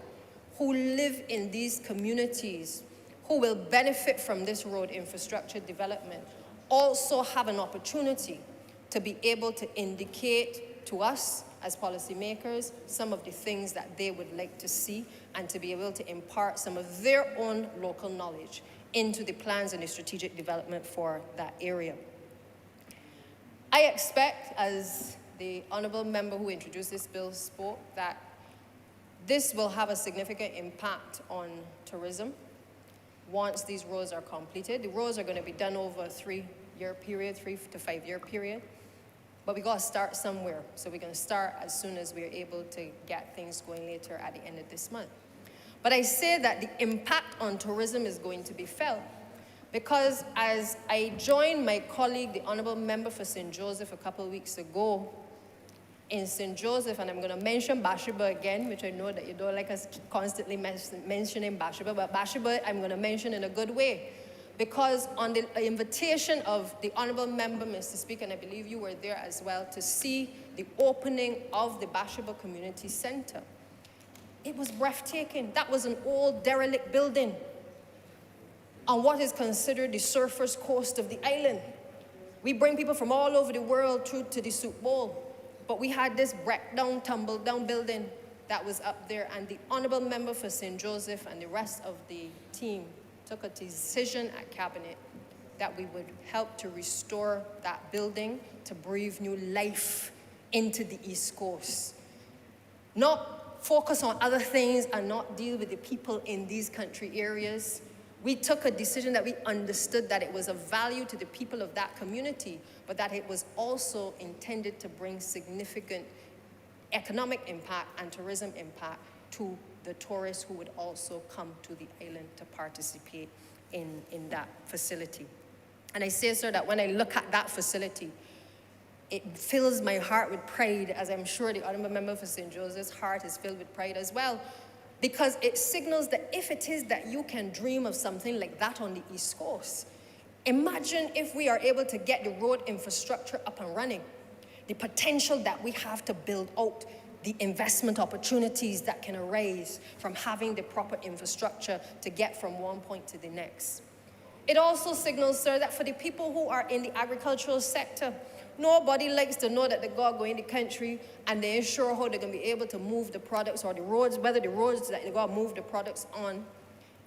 S3: who live in these communities who will benefit from this road infrastructure development also have an opportunity to be able to indicate to us as policymakers some of the things that they would like to see, and to be able to impart some of their own local knowledge into the plans and the strategic development for that area. I expect, as the Honourable Member who introduced this bill spoke, that this will have a significant impact on tourism once these roads are completed. The roads are going to be done over a 3-year period, 3 to 5 year period. But we got to start somewhere. So we're going to start as soon as we're able to get things going later at the end of this month. But I say that the impact on tourism is going to be felt, because as I joined my colleague, the Honourable Member for St. Joseph, a couple of weeks ago, in St. Joseph, and I'm going to mention Bathsheba again, which I know that you don't like us constantly mentioning Bathsheba, but Bathsheba I'm going to mention in a good way. Because on the invitation of the Honourable Member, Mr. Speaker, and I believe you were there as well, to see the opening of the Bathsheba Community Centre, it was breathtaking. That was an old derelict building on what is considered the surface coast of the island. We bring people from all over the world through to the Soup Bowl, but we had this breakdown, tumbled down building that was up there, and the Honourable Member for St. Joseph and the rest of the team took a decision at Cabinet that we would help to restore that building, to breathe new life into the East Coast. Not focus on other things and not deal with the people in these country areas. We took a decision that we understood that it was of value to the people of that community, but that it was also intended to bring significant economic impact and tourism impact to the tourists who would also come to the island to participate in that facility. And I say, sir, that when I look at that facility, it fills my heart with pride, as I'm sure the Honourable Member for St. Joseph's heart is filled with pride as well, because it signals that if it is that you can dream of something like that on the East Coast, imagine if we are able to get the road infrastructure up and running, the potential that we have to build out, the investment opportunities that can arise from having the proper infrastructure to get from one point to the next. It also signals, sir, that for the people who are in the agricultural sector, Nobody likes to know that they go in the country and they ensure how they're going to be able to move the products or the roads, whether the roads that they go move the products on,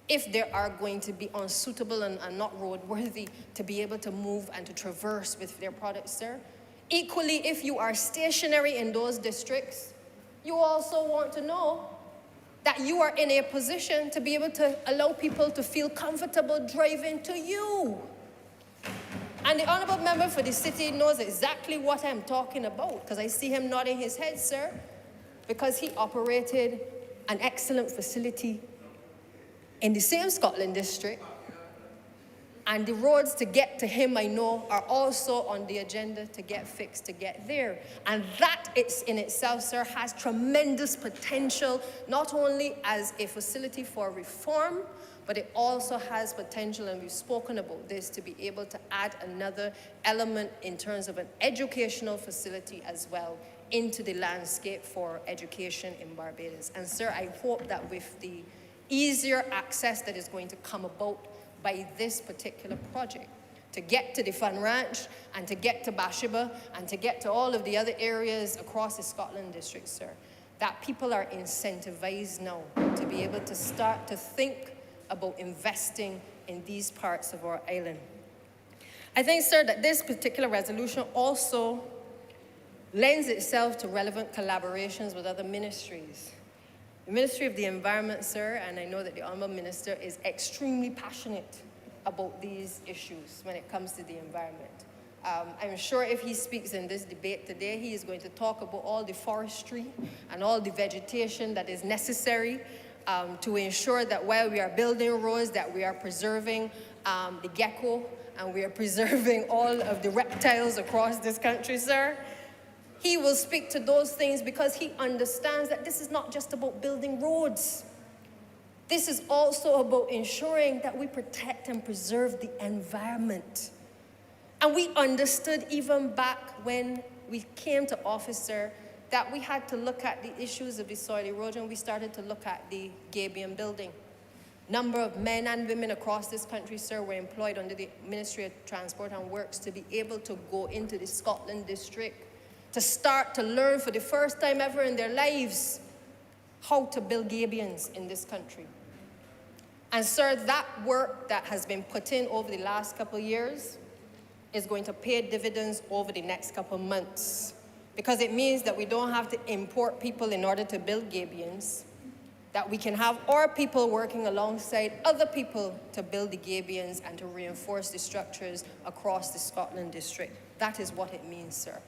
S3: if they are going to be unsuitable and not roadworthy to be able to move and to traverse with their products, sir. Equally, if you are stationary in those districts, you also want to know that you are in a position to be able to allow people to feel comfortable driving to you. And the honourable member for the city knows exactly what I'm talking about, because I see him nodding his head, sir, because he operated an excellent facility in the same Scotland district. And the roads to get to him, I know, are also on the agenda to get fixed, to get there. And that in itself, sir, has tremendous potential, not only as a facility for reform, but it also has potential, and we've spoken about this, to be able to add another element in terms of an educational facility as well into the landscape for education in Barbados. And sir, I hope that with the easier access that is going to come about by this particular project, to get to the Fun Ranch and to get to Bathsheba and to get to all of the other areas across the Scotland district, sir, that people are incentivized now to be able to start to think about investing in these parts of our island. I think, sir, that this particular resolution also lends itself to relevant collaborations with other ministries. The Ministry of the Environment, sir, and I know that the Honourable Minister is extremely passionate about these issues when it comes to the environment. I'm sure if he speaks in this debate today, he is going to talk about all the forestry and all the vegetation that is necessary to ensure that while we are building roads, that we are preserving the gecko and we are preserving all of the reptiles across this country, sir. He will speak to those things because he understands that this is not just about building roads. This is also about ensuring that we protect and preserve the environment. And we understood even back when we came to office, sir, that we had to look at the issues of the soil erosion. We started to look at the Gabion building. Number of men and women across this country, sir, were employed under the Ministry of Transport and Works to be able to go into the Scotland district to start to learn for the first time ever in their lives how to build gabions in this country. And sir, that work that has been put in over the last couple of years is going to pay dividends over the next couple of months, because it means that we don't have to import people in order to build gabions, that we can have our people working alongside other people to build the gabions and to reinforce the structures across the Scotland district. That is what it means, sir.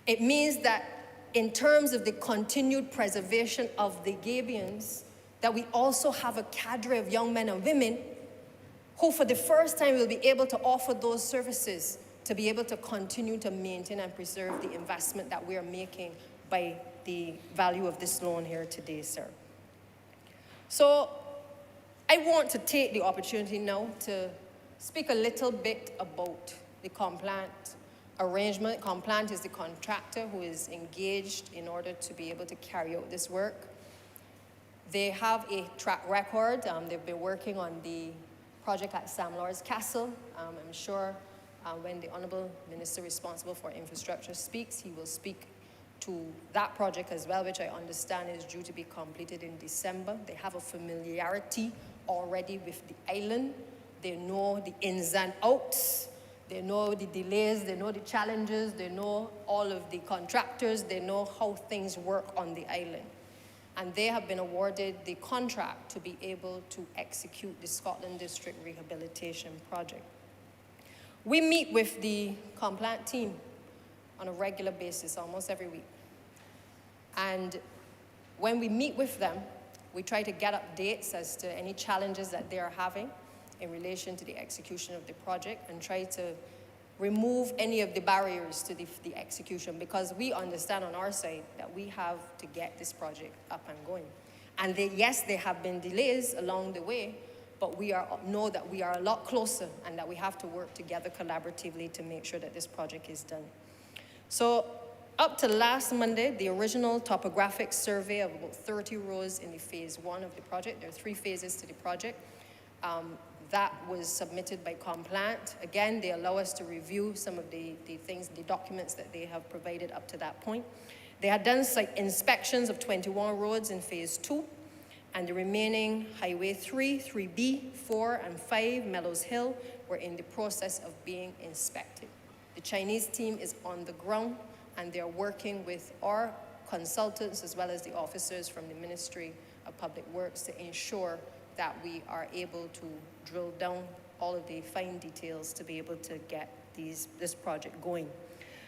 S3: It means that in terms of the continued preservation of the gabions, that we also have a cadre of young men and women who for the first time will be able to offer those services to be able to continue to maintain and preserve the investment that we are making by the value of this loan here today, sir. So I want to take the opportunity now to speak a little bit about the compliant arrangement. Compliant is the contractor who is engaged in order to be able to carry out this work. They have a track record. They've been working on the project at Sam Lord's Castle. I'm sure when the Honourable Minister responsible for infrastructure speaks, he will speak to that project as well, which I understand is due to be completed in December. They have a familiarity already with the island. They know the ins and outs. They know the delays, they know the challenges, they know all of the contractors, they know how things work on the island. And they have been awarded the contract to be able to execute the Scotland District Rehabilitation Project. We meet with the compliant team on a regular basis, almost every week. And when we meet with them, we try to get updates as to any challenges that they are having in relation to the execution of the project and try to remove any of the barriers to the execution, because we understand on our side that we have to get this project up and going. And yes, there have been delays along the way, but we know that we are a lot closer and that we have to work together collaboratively to make sure that this project is done. So up to last Monday, the original topographic survey of about 30 rows in the phase 1 of the project, there are 3 phases to the project. That was submitted by Complant. Again, they allow us to review some of the things, the documents that they have provided up to that point. They had done site inspections of 21 roads in phase 2, and the remaining Highway 3, 3B, 4, and 5, Mellows Hill, were in the process of being inspected. The Chinese team is on the ground, and they're working with our consultants as well as the officers from the Ministry of Public Works to ensure that we are able to drill down all of the fine details to be able to get this project going.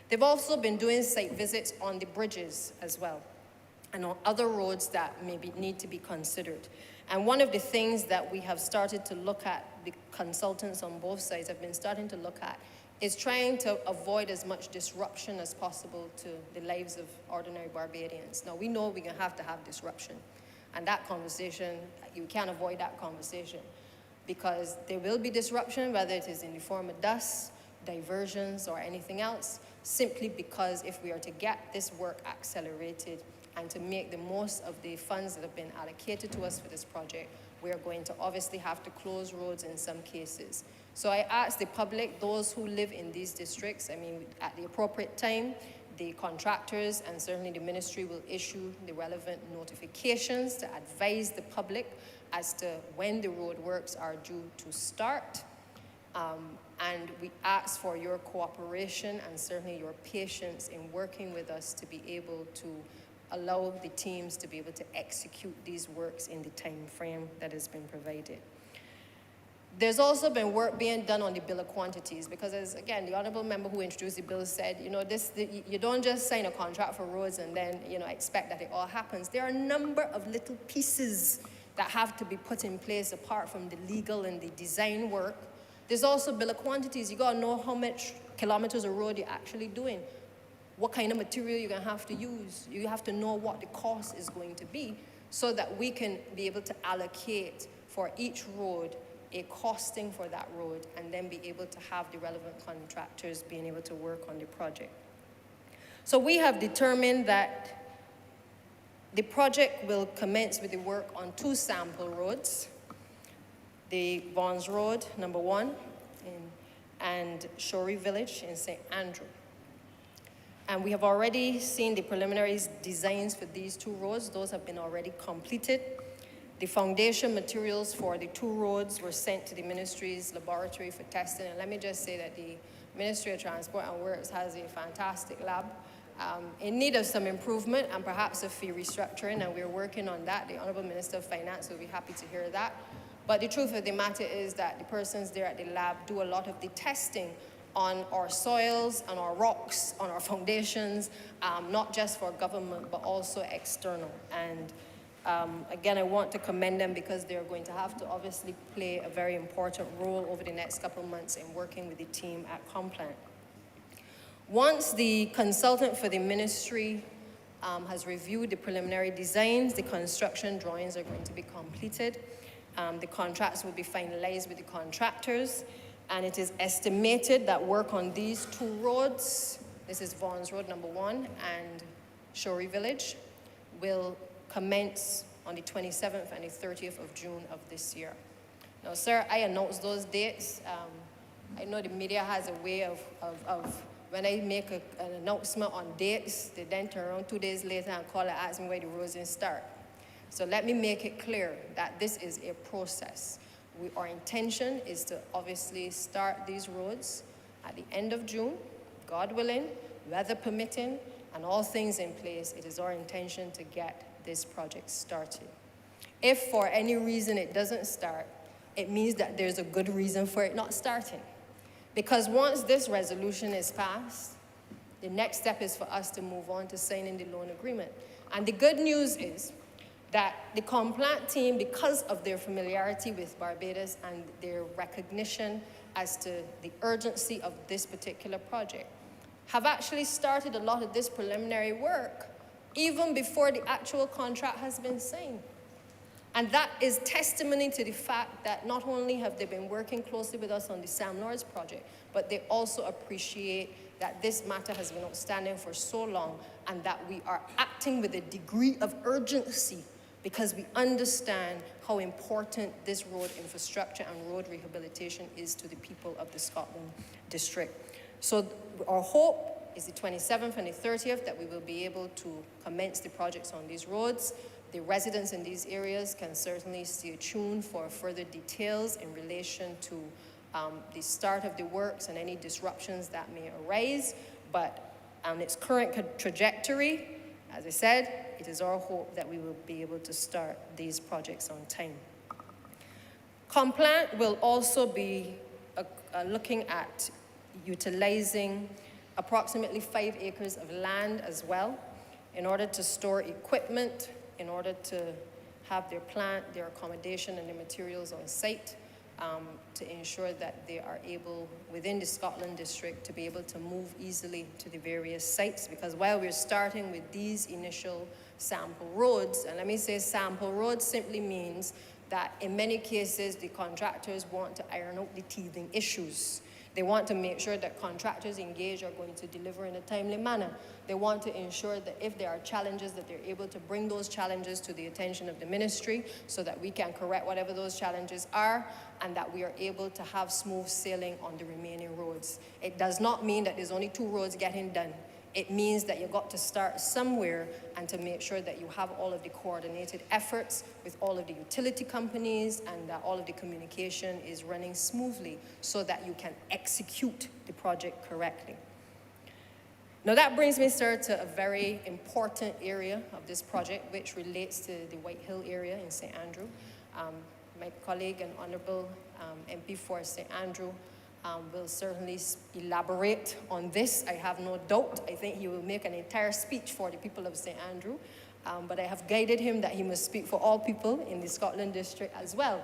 S3: They've also been doing site visits on the bridges as well, and on other roads that maybe need to be considered. And one of the things that we have started to look at, the consultants on both sides have been starting to look at, is trying to avoid as much disruption as possible to the lives of ordinary Barbadians. Now, we know we're going to have disruption. And that conversation, you can't avoid that conversation, because there will be disruption, whether it is in the form of dust, diversions, or anything else, simply because if we are to get this work accelerated and to make the most of the funds that have been allocated to us for this project, we are going to obviously have to close roads in some cases. So I ask the public, those who live in these districts, I mean, at the appropriate time, the contractors and certainly the ministry will issue the relevant notifications to advise the public as to when the road works are due to start. And we ask for your cooperation and certainly your patience in working with us to be able to allow the teams to be able to execute these works in the time frame that has been provided. There's also been work being done on the bill of quantities, because as, again, the honourable member who introduced the bill said, you know, you don't just sign a contract for roads and then, you know, expect that it all happens. There are a number of little pieces that have to be put in place apart from the legal and the design work. There's also bill of quantities. You got to know how much kilometers of road you're actually doing, what kind of material you're going to have to use. You have to know what the cost is going to be so that we can be able to allocate for each road a costing for that road, and then be able to have the relevant contractors being able to work on the project. So we have determined that the project will commence with the work on 2 sample roads, the Vaughan's Road, number 1, and Shorey Village in St. Andrew. And we have already seen the preliminary designs for these 2 roads. Those have been already completed. The foundation materials for the 2 roads were sent to the ministry's laboratory for testing. And let me just say that the Ministry of Transport and Works has a fantastic lab in need of some improvement and perhaps a fee restructuring, and we're working on that. The Honourable Minister of Finance will be happy to hear that. But the truth of the matter is that the persons there at the lab do a lot of the testing on our soils, on our rocks, on our foundations, not just for government, but also external. And again, I want to commend them because they're going to have to obviously play a very important role over the next couple of months in working with the team at Complant. Once the consultant for the ministry has reviewed the preliminary designs, the construction drawings are going to be completed. The contracts will be finalized with the contractors, and it is estimated that work on these 2 roads, this is Vaughan's Road number 1 and Shorey Village, will commence on the 27th and the 30th of June of this year. Now, sir, I announced those dates. I know the media has a way of when I make an announcement on dates, they then turn around 2 days later and call and ask me why the roads didn't start. So let me make it clear that this is a process. Our intention is to obviously start these roads at the end of June, God willing, weather permitting, and all things in place. It is our intention to get this project started. If for any reason it doesn't start, it means that there's a good reason for it not starting. Because once this resolution is passed, the next step is for us to move on to signing the loan agreement. And the good news is that the Complant team, because of their familiarity with Barbados and their recognition as to the urgency of this particular project, have actually started a lot of this preliminary work even before the actual contract has been signed. And that is testimony to the fact that not only have they been working closely with us on the Sam Lords project, but they also appreciate that this matter has been outstanding for so long and that we are acting with a degree of urgency because we understand how important this road infrastructure and road rehabilitation is to the people of the Scotland district. So our hope is the 27th and the 30th that we will be able to commence the projects on these roads. The residents in these areas can certainly stay tuned for further details in relation to the start of the works and any disruptions that may arise. But on its current trajectory, as I said, it is our hope that we will be able to start these projects on time. Complant will also be looking at utilizing approximately 5 acres of land as well in order to store equipment, in order to have their plant, their accommodation, and their materials on site, to ensure that they are able, within the Scotland district, to be able to move easily to the various sites. Because while we're starting with these initial sample roads, and let me say sample roads simply means that in many cases, the contractors want to iron out the teething issues. They want to make sure that contractors engaged are going to deliver in a timely manner. They want to ensure that if there are challenges, that they're able to bring those challenges to the attention of the ministry so that we can correct whatever those challenges are and that we are able to have smooth sailing on the remaining roads. It does not mean that there's only 2 roads getting done. It means that you've got to start somewhere and to make sure that you have all of the coordinated efforts with all of the utility companies and that all of the communication is running smoothly so that you can execute the project correctly. Now that brings me, sir, to a very important area of this project which relates to the White Hill area in St. Andrew. My colleague and Honourable MP for St. Andrew will certainly elaborate on this. I have no doubt. I think he will make an entire speech for the people of St. Andrew, but I have guided him that he must speak for all people in the Scotland district as well.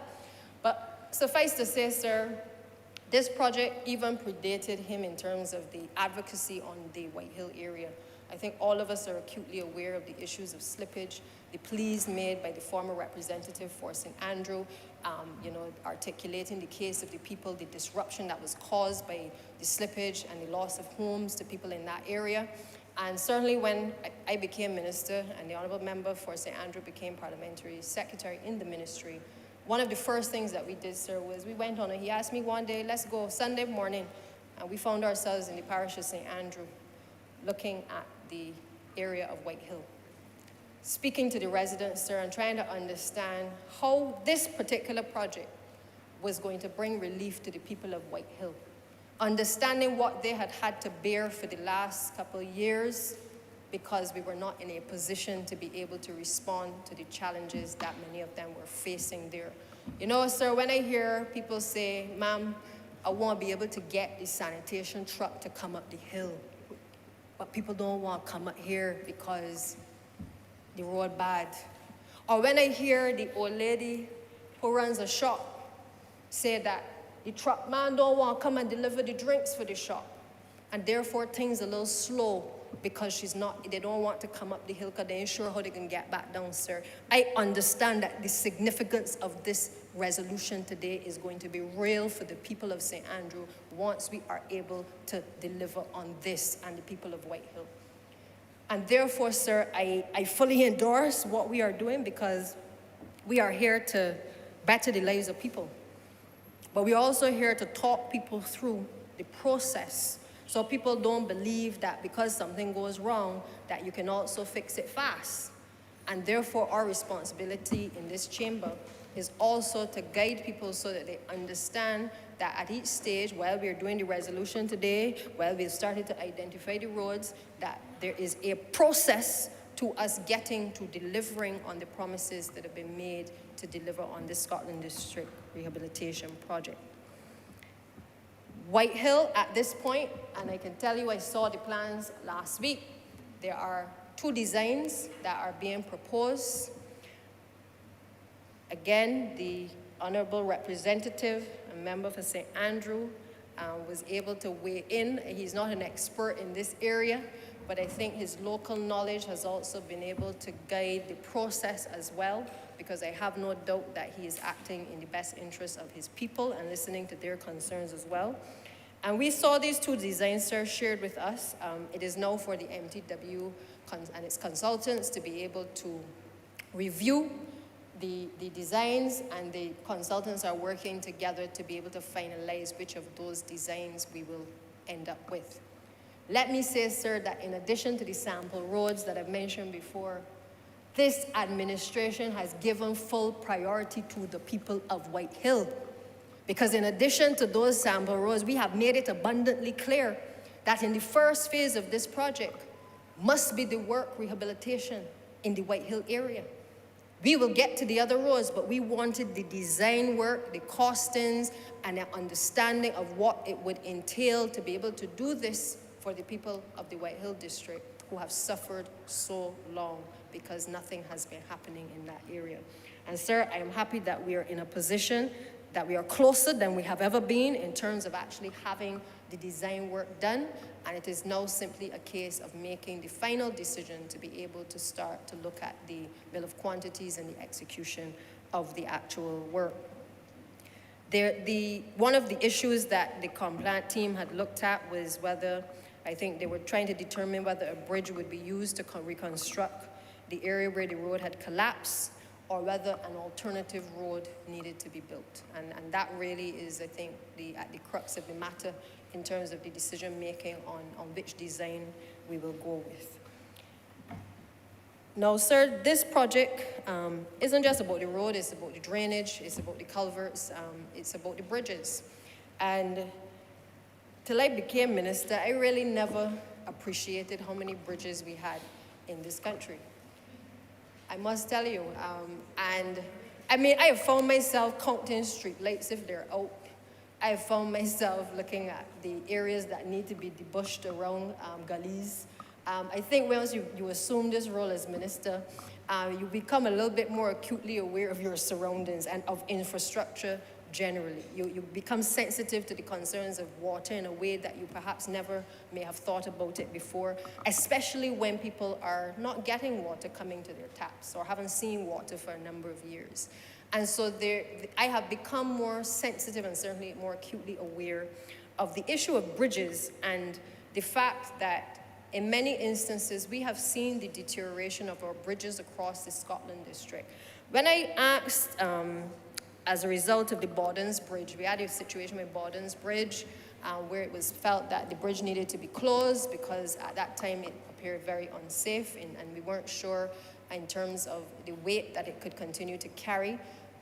S3: But suffice to say, sir, this project even predated him in terms of the advocacy on the White Hill area. I think all of us are acutely aware of the issues of slippage, the pleas made by the former representative for St. Andrew, articulating the case of the people, the disruption that was caused by the slippage and the loss of homes to people in that area. And certainly when I became minister and the Honourable Member for St. Andrew became Parliamentary Secretary in the ministry, one of the first things that we did, sir, was we went on, and he asked me one day, let's go Sunday morning, and we found ourselves in the parish of St. Andrew looking at the area of White Hill, speaking to the residents, sir, and trying to understand how this particular project was going to bring relief to the people of White Hill, understanding what they had had to bear for the last couple of years because we were not in a position to be able to respond to the challenges that many of them were facing there. You know, sir, when I hear people say, ma'am, I want to be able to get the sanitation truck to come up the hill, but people don't want to come up here because the road bad. Or when I hear the old lady who runs a shop say that the truck man don't want to come and deliver the drinks for the shop, and therefore things a little slow because they don't want to come up the hill because they ain't sure how they can get back down, sir. I understand that the significance of this resolution today is going to be real for the people of St. Andrew once we are able to deliver on this and the people of White Hill. And therefore, sir, I fully endorse what we are doing because we are here to better the lives of people. But we're also here to talk people through the process so people don't believe that because something goes wrong that you can also fix it fast. And therefore, our responsibility in this chamber is also to guide people so that they understand that at each stage, while we're doing the resolution today, while we've started to identify the roads, that there is a process to us getting to delivering on the promises that have been made to deliver on the Scotland District Rehabilitation Project. White Hill at this point, and I can tell you I saw the plans last week, there are 2 designs that are being proposed. Again, the Honourable Representative and Member for St. Andrew was able to weigh in. He's not an expert in this area, but I think his local knowledge has also been able to guide the process as well, because I have no doubt that he is acting in the best interest of his people and listening to their concerns as well. And we saw these 2 designs, sir, shared with us. It is now for the MTW and its consultants to be able to review the designs, and the consultants are working together to be able to finalize which of those designs we will end up with. Let me say, sir, that in addition to the sample roads that I've mentioned before, this administration has given full priority to the people of White Hill. Because in addition to those sample roads, we have made it abundantly clear that in the first phase of this project must be the work rehabilitation in the White Hill area. We will get to the other roads, but we wanted the design work, the costings, and an understanding of what it would entail to be able to do this for the people of the White Hill district who have suffered so long because nothing has been happening in that area. And sir, I am happy that we are in a position that we are closer than we have ever been in terms of actually having the design work done, and it is now simply a case of making the final decision to be able to start to look at the bill of quantities and the execution of the actual work. One of the issues that the compliant team had looked at was whether, I think they were trying to determine whether a bridge would be used to reconstruct the area where the road had collapsed, or whether an alternative road needed to be built. And that really is, I think, at the crux of the matter in terms of the decision making on which design we will go with. Now, sir, this project isn't just about the road, it's about the drainage, it's about the culverts, it's about the bridges. And till I became minister, I really never appreciated how many bridges we had in this country. I must tell you, and I mean, I have found myself counting street lights if they're out. I have found myself looking at the areas that need to be debushed around gullies. I think once you assume this role as minister, you become a little bit more acutely aware of your surroundings and of infrastructure generally. You become sensitive to the concerns of water in a way that you perhaps never may have thought about it before, especially when people are not getting water coming to their taps or haven't seen water for a number of years. And so I have become more sensitive and certainly more acutely aware of the issue of bridges and the fact that in many instances we have seen the deterioration of our bridges across the Scotland district. When I asked, as a result of the Bordens Bridge, we had a situation with Bordens Bridge where it was felt that the bridge needed to be closed because at that time it appeared very unsafe and we weren't sure in terms of the weight that it could continue to carry.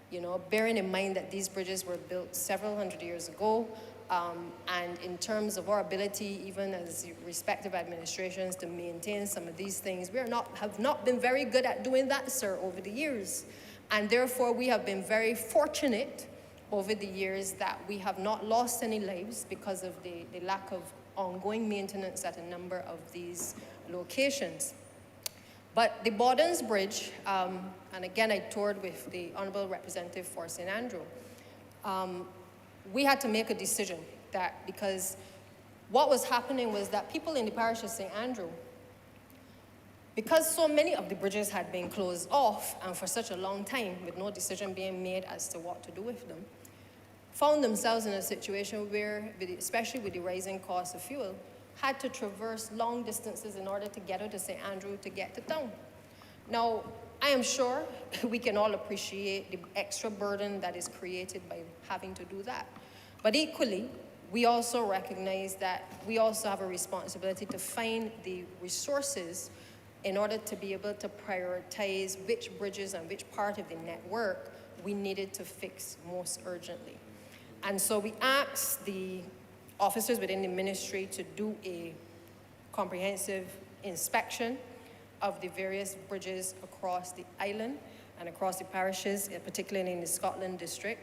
S3: You know, bearing in mind that these bridges were built several hundred years ago, and in terms of our ability, even as respective administrations, to maintain some of these things, have not been very good at doing that, sir, over the years. And therefore, we have been very fortunate over the years that we have not lost any lives because of the lack of ongoing maintenance at a number of these locations. But the Bordens Bridge, and again, I toured with the Honourable Representative for St. Andrew, we had to make a decision that because what was happening was that people in the parish of St. Andrew, because so many of the bridges had been closed off and for such a long time with no decision being made as to what to do with them, found themselves in a situation where, especially with the rising cost of fuel, had to traverse long distances in order to get out to St. Andrew to get to town. Now, I am sure we can all appreciate the extra burden that is created by having to do that. But equally, we also recognize that we also have a responsibility to find the resources in order to be able to prioritize which bridges and which part of the network we needed to fix most urgently. And so we asked the officers within the ministry to do a comprehensive inspection of the various bridges across the island and across the parishes, particularly in the Scotland district.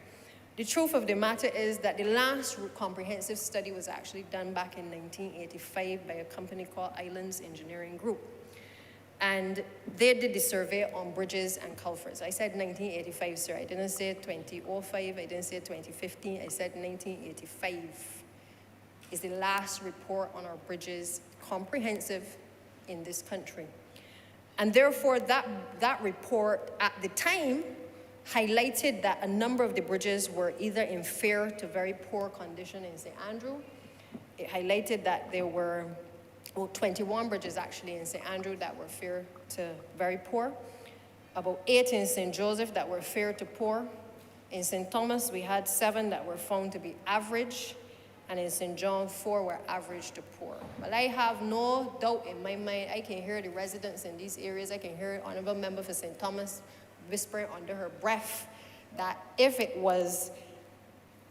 S3: The truth of the matter is that the last comprehensive study was actually done back in 1985 by a company called Islands Engineering Group. And they did the survey on bridges and culverts. I said 1985, sir. I didn't say 2005. I didn't say 2015. I said 1985 is the last report on our bridges, comprehensive in this country. And therefore, that report at the time highlighted that a number of the bridges were either in fair to very poor condition in St. Andrew. It highlighted that there were 21 bridges actually in St. Andrew that were fair to very poor. about 8 in St. Joseph that were fair to poor. In St. Thomas, we had 7 that were found to be average, and in St. John, 4 were average to poor. But I have no doubt in my mind, I can hear the residents in these areas, I can hear Honourable Member for St. Thomas whispering under her breath that if it was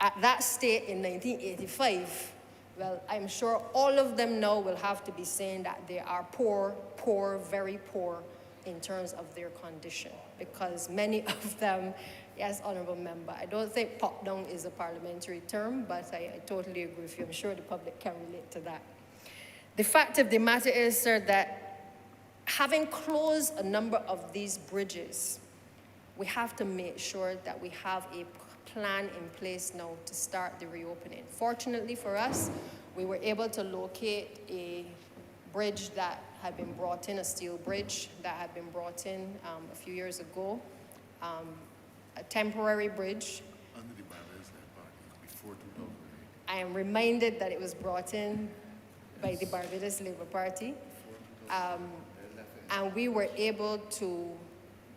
S3: at that state in 1985, well, I'm sure all of them now will have to be saying that they are poor, poor, very poor in terms of their condition, because many of them, yes, Honourable Member, I don't think pop down is a parliamentary term, but I totally agree with you. I'm sure the public can relate to that. The fact of the matter is, sir, that having closed a number of these bridges, we have to make sure that we have a plan in place now to start the reopening. Fortunately for us, we were able to locate a bridge that had been brought in, a steel bridge that had been brought in a few years ago, a temporary bridge.
S6: Under the Barbados Party, before 2008.
S3: I am reminded that it was brought in by the Barbados Labour Party. And we were able to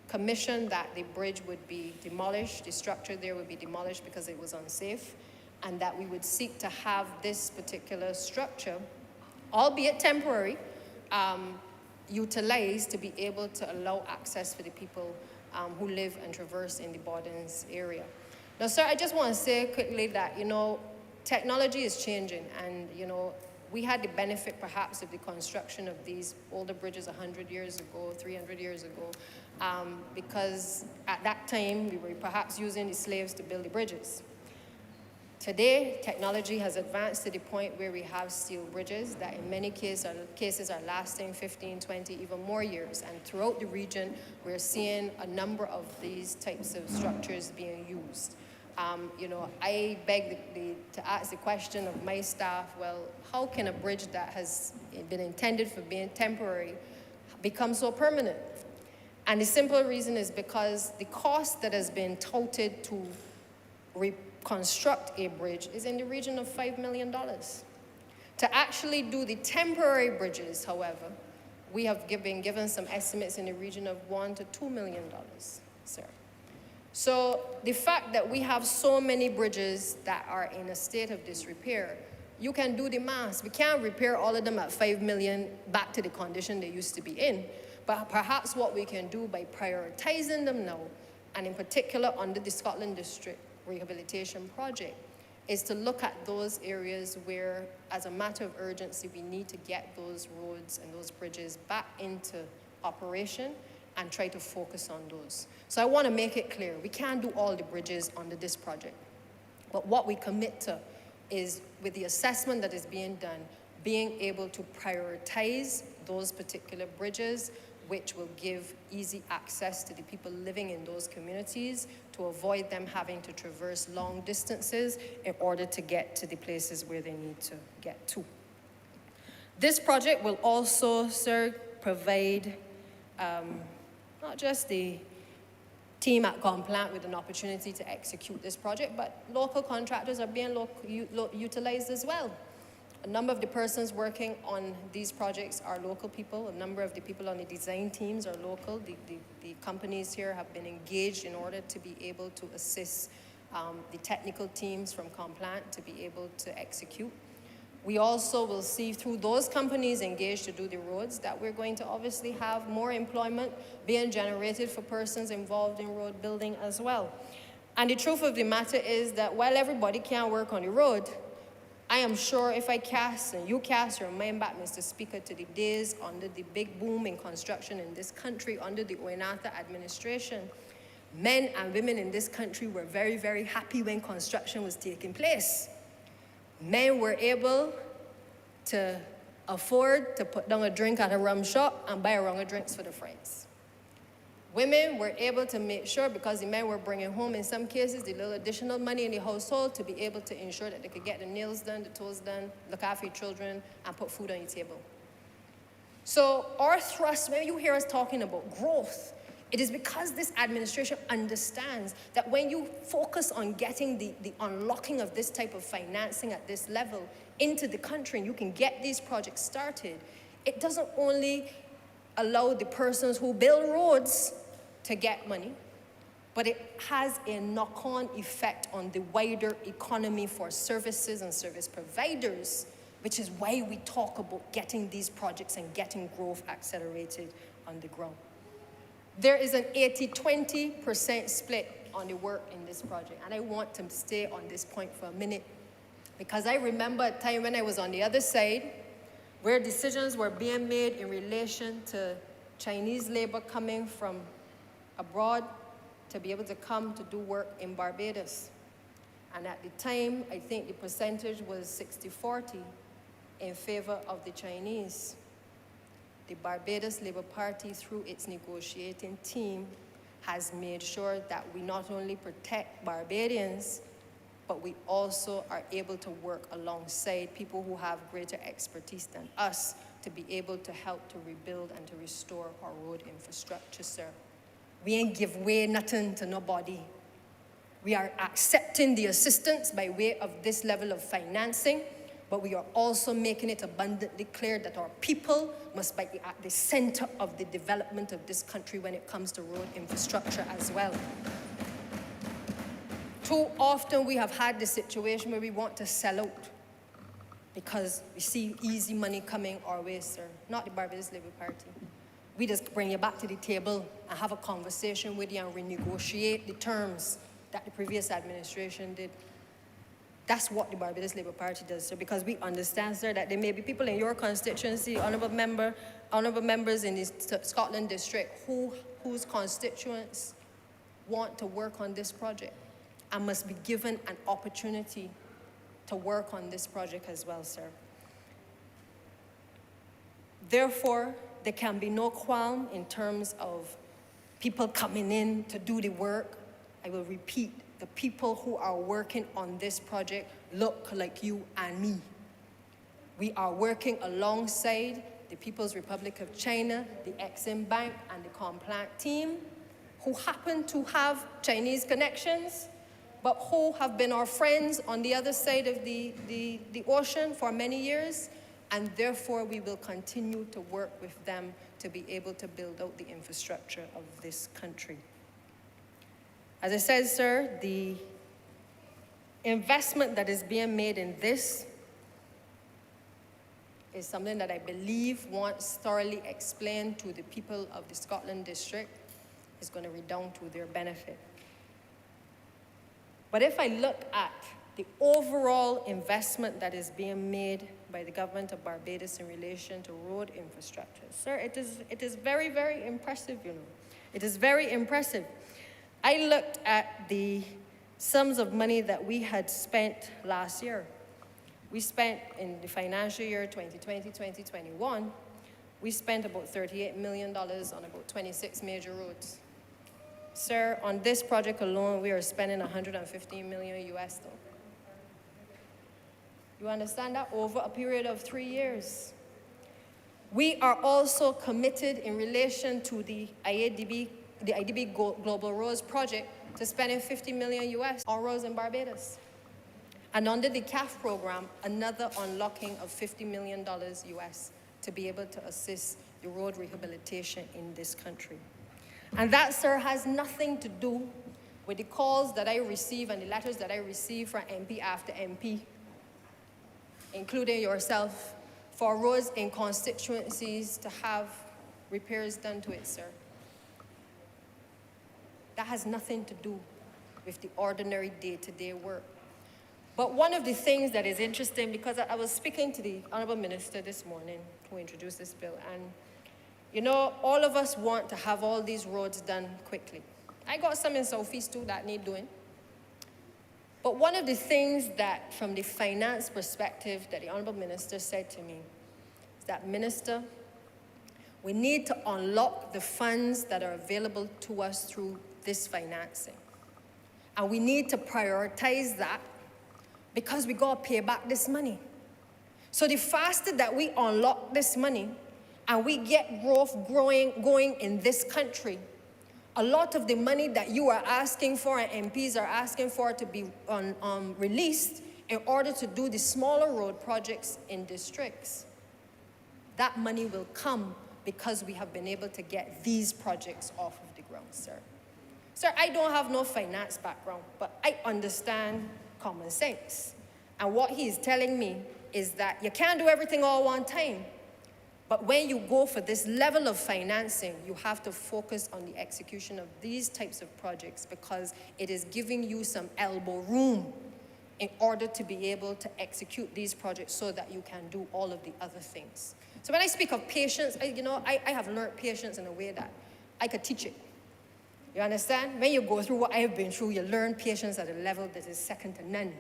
S3: commission that the bridge would be demolished, the structure there would be demolished because it was unsafe, and that we would seek to have this particular structure, albeit temporary, utilized to be able to allow access for the people who live and traverse in the Bordens area. Now, sir, I just want to say quickly that, technology is changing, and, we had the benefit perhaps of the construction of these older bridges 100 years ago, 300 years ago, because at that time we were perhaps using the slaves to build the bridges. Today, technology has advanced to the point where we have steel bridges that in many cases are lasting 15, 20, even more years. And throughout the region, we're seeing a number of these types of structures being used. I beg to ask the question of my staff, well, how can a bridge that has been intended for being temporary become so permanent? And the simple reason is because the cost that has been touted to reconstruct a bridge is in the region of $5 million. To actually do the temporary bridges, however, we have been given some estimates in the region of $1 to $2 million, sir. So the fact that we have so many bridges that are in a state of disrepair, you can do the math. We can't repair all of them at $5 million back to the condition they used to be in. But perhaps what we can do by prioritizing them now, and in particular under the Scotland District Rehabilitation Project, is to look at those areas where, as a matter of urgency, we need to get those roads and those bridges back into operation and try to focus on those. So I want to make it clear, we can't do all the bridges under this project. But what we commit to is, with the assessment that is being done, being able to prioritize those particular bridges, which will give easy access to the people living in those communities to avoid them having to traverse long distances in order to get to the places where they need to get to. This project will also, sir, provide not just the team at Complant with an opportunity to execute this project, but local contractors are being utilized as well. A number of the persons working on these projects are local people. A number of the people on the design teams are local. The companies here have been engaged in order to be able to assist the technical teams from Complant to be able to execute. We also will see through those companies engaged to do the roads that we're going to obviously have more employment being generated for persons involved in road building as well. And the truth of the matter is that while everybody can't work on the road, I am sure if I cast and you cast your mind back, Mr. Speaker, to the days under the big boom in construction in this country under the Oenatha administration, men and women in this country were very, very happy when construction was taking place. Men were able to afford to put down a drink at a rum shop and buy a round of drinks for the friends. Women were able to make sure, because the men were bringing home, in some cases, the little additional money in the household to be able to ensure that they could get the nails done, the toes done, look after your children, and put food on your table. So our thrust, when you hear us talking about growth, it is because this administration understands that when you focus on getting the unlocking of this type of financing at this level into the country, and you can get these projects started, it doesn't only allow the persons who build roads to get money, but it has a knock-on effect on the wider economy for services and service providers, which is why we talk about getting these projects and getting growth accelerated on the ground. There is an 80-20% split on the work in this project, and I want to stay on this point for a minute, because I remember a time when I was on the other side, where decisions were being made in relation to Chinese labor coming from abroad to be able to come to do work in Barbados. And at the time, I think the percentage was 60-40 in favor of the Chinese. The Barbados Labour Party, through its negotiating team, has made sure that we not only protect Barbadians, but we also are able to work alongside people who have greater expertise than us to be able to help to rebuild and to restore our road infrastructure, sir. We ain't give way nothing to nobody. We are accepting the assistance by way of this level of financing, but we are also making it abundantly clear that our people must be at the center of the development of this country when it comes to road infrastructure as well. Too often we have had the situation where we want to sell out because we see easy money coming our way, sir. Not the Barbados Labour Party. We just bring you back to the table and have a conversation with you and renegotiate the terms that the previous administration did. That's what the Barbados Labour Party does, sir, because we understand, sir, that there may be people in your constituency, honourable members in the Scotland district whose constituents want to work on this project and must be given an opportunity to work on this project as well, sir. Therefore, there can be no qualm in terms of people coming in to do the work. I will repeat, the people who are working on this project look like you and me. We are working alongside the People's Republic of China, the Exim Bank, and the Complant team, who happen to have Chinese connections, but who have been our friends on the other side of the ocean for many years, and therefore we will continue to work with them to be able to build out the infrastructure of this country. As I said, sir, the investment that is being made in this is something that I believe, once thoroughly explained to the people of the Scotland district, is going to redound to their benefit. But if I look at the overall investment that is being made by the government of Barbados in relation to road infrastructure, sir, it is very, very impressive, you know. It is very impressive. I looked at the sums of money that we had spent last year. We spent in the financial year 2020-2021, we spent about $38 million on about 26 major roads. Sir, on this project alone, we are spending $115 million US though. You understand that? Over a period of 3 years. We are also committed in relation to the IDB Global Roads project to spending $50 million US on roads in Barbados. And under the CAF program, another unlocking of $50 million US to be able to assist the road rehabilitation in this country. And that, sir, has nothing to do with the calls that I receive and the letters that I receive from MP after MP, including yourself, for roads in constituencies to have repairs done to it, sir. That has nothing to do with the ordinary day-to-day work. But one of the things that is interesting, because I was speaking to the Honourable Minister this morning who introduced this bill, and you know, all of us want to have all these roads done quickly. I got some in Southeast too that need doing. But one of the things that, from the finance perspective, that the Honourable Minister said to me is that, Minister, we need to unlock the funds that are available to us through this financing. And we need to prioritize that because we got to pay back this money. So the faster that we unlock this money and we get growth going in this country, a lot of the money that you are asking for and MPs are asking for to be released in order to do the smaller road projects in districts, that money will come because we have been able to get these projects off of the ground. background, sir. Sir, I don't have no finance background, but I understand common sense. And what he is telling me is that you can't do everything all one time. But when you go for this level of financing, you have to focus on the execution of these types of projects because it is giving you some elbow room in order to be able to execute these projects so that you can do all of the other things. So when I speak of patience, I have learned patience in a way that I could teach it. You understand? When you go through what I have been through, you learn patience at a level that is second to none.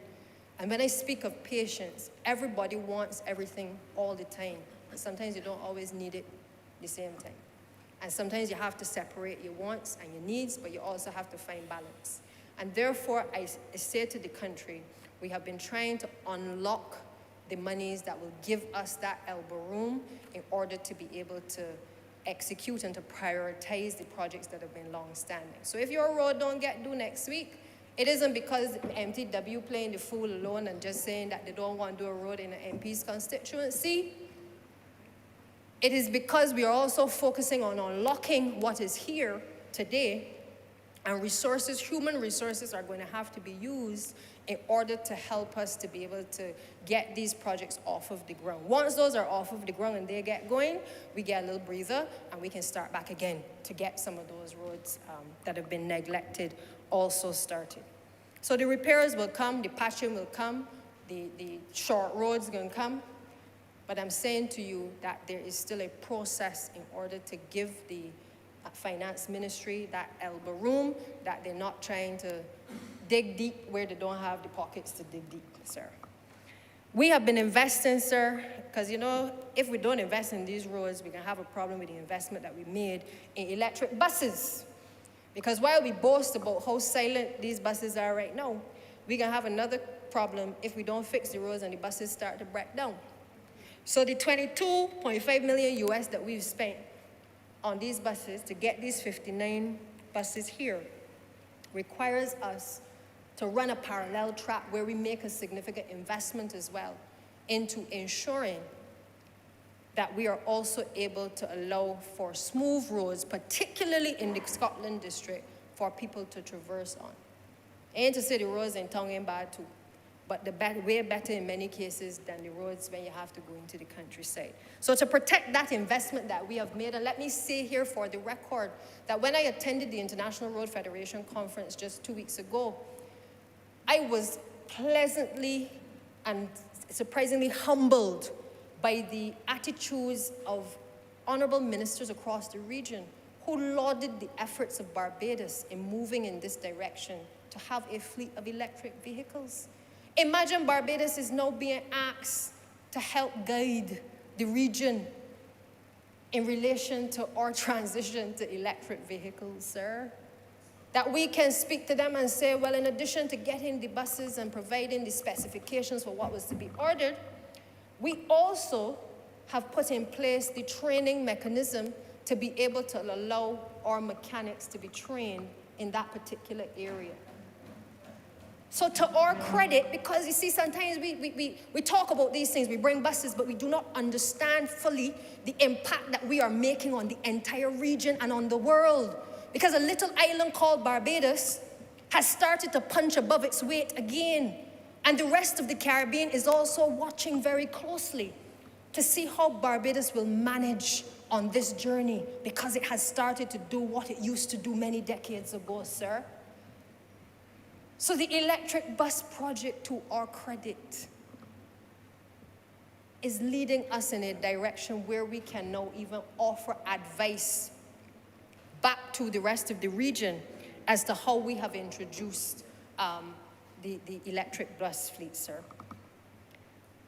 S3: And when I speak of patience, everybody wants everything all the time. And sometimes you don't always need it at the same time. And sometimes you have to separate your wants and your needs, but you also have to find balance. And therefore, I say to the country, we have been trying to unlock the monies that will give us that elbow room in order to be able to execute and to prioritize the projects that have been long-standing. So if your road don't get due next week, it isn't because MTW playing the fool alone and just saying that they don't want to do a road in an MP's constituency. It is because we are also focusing on unlocking what is here today, and resources, human resources, are going to have to be used in order to help us to be able to get these projects off of the ground. Once those are off of the ground and they get going, we get a little breather and we can start back again to get some of those roads that have been neglected also started. So the repairs will come, the patching will come, the short roads are going to come. But I'm saying to you that there is still a process in order to give the finance ministry that elbow room, that they're not trying to dig deep where they don't have the pockets to dig deep, sir. We have been investing, sir, because if we don't invest in these roads, we're going to have a problem with the investment that we made in electric buses. Because while we boast about how silent these buses are right now, we're going to have another problem if we don't fix the roads and the buses start to break down. So the 22.5 million US that we've spent on these buses to get these 59 buses here requires us to run a parallel track where we make a significant investment as well into ensuring that we are also able to allow for smooth roads, particularly in the Scotland district, for people to traverse on. And to say the roads in town ain't bad too, but way better in many cases than the roads when you have to go into the countryside. So to protect that investment that we have made, and let me say here for the record that when I attended the International Road Federation conference just 2 weeks ago, I was pleasantly and surprisingly humbled by the attitudes of honourable ministers across the region who lauded the efforts of Barbados in moving in this direction to have a fleet of electric vehicles. Imagine Barbados is now being asked to help guide the region in relation to our transition to electric vehicles, sir. That we can speak to them and say, well, in addition to getting the buses and providing the specifications for what was to be ordered, we also have put in place the training mechanism to be able to allow our mechanics to be trained in that particular area. So to our credit, because you see, sometimes we talk about these things, we bring buses, but we do not understand fully the impact that we are making on the entire region and on the world. Because a little island called Barbados has started to punch above its weight again. And the rest of the Caribbean is also watching very closely to see how Barbados will manage on this journey, because it has started to do what it used to do many decades ago, sir. So the electric bus project, to our credit, is leading us in a direction where we can now even offer advice back to the rest of the region as to how we have introduced the electric bus fleet, sir.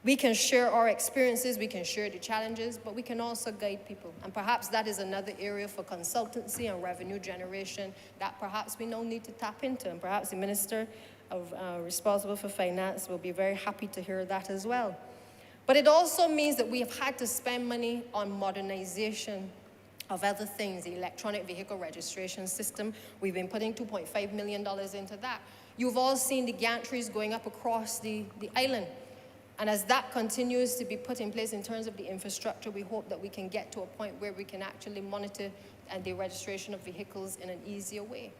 S3: We can share our experiences, we can share the challenges, but we can also guide people. And perhaps that is another area for consultancy and revenue generation that perhaps we now need to tap into. And perhaps the Minister responsible for finance will be very happy to hear that as well. But it also means that we have had to spend money on modernization of other things, the electronic vehicle registration system. We've been putting $2.5 million into that. You've all seen the gantries going up across the island. And as that continues to be put in place in terms of the infrastructure, we hope that we can get to a point where we can actually monitor the registration of vehicles in an easier way.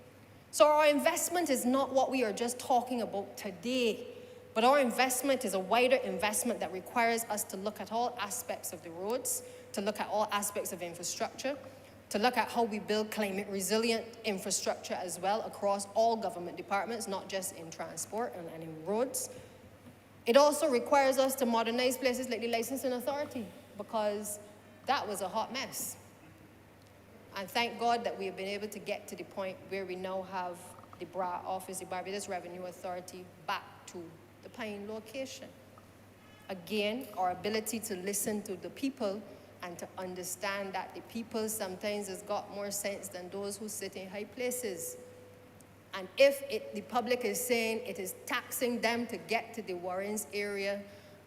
S3: So our investment is not what we are just talking about today, but our investment is a wider investment that requires us to look at all aspects of the roads, to look at all aspects of infrastructure, to look at how we build climate resilient infrastructure as well across all government departments, not just in transport and in roads. It also requires us to modernize places like the licensing authority, because that was a hot mess. And thank God that we have been able to get to the point where we now have the BRA office, the Barbados Revenue Authority, back to the Pine location. Again, our ability to listen to the people and to understand that the people sometimes has got more sense than those who sit in high places. And if the public is saying it is taxing them to get to the Warrens area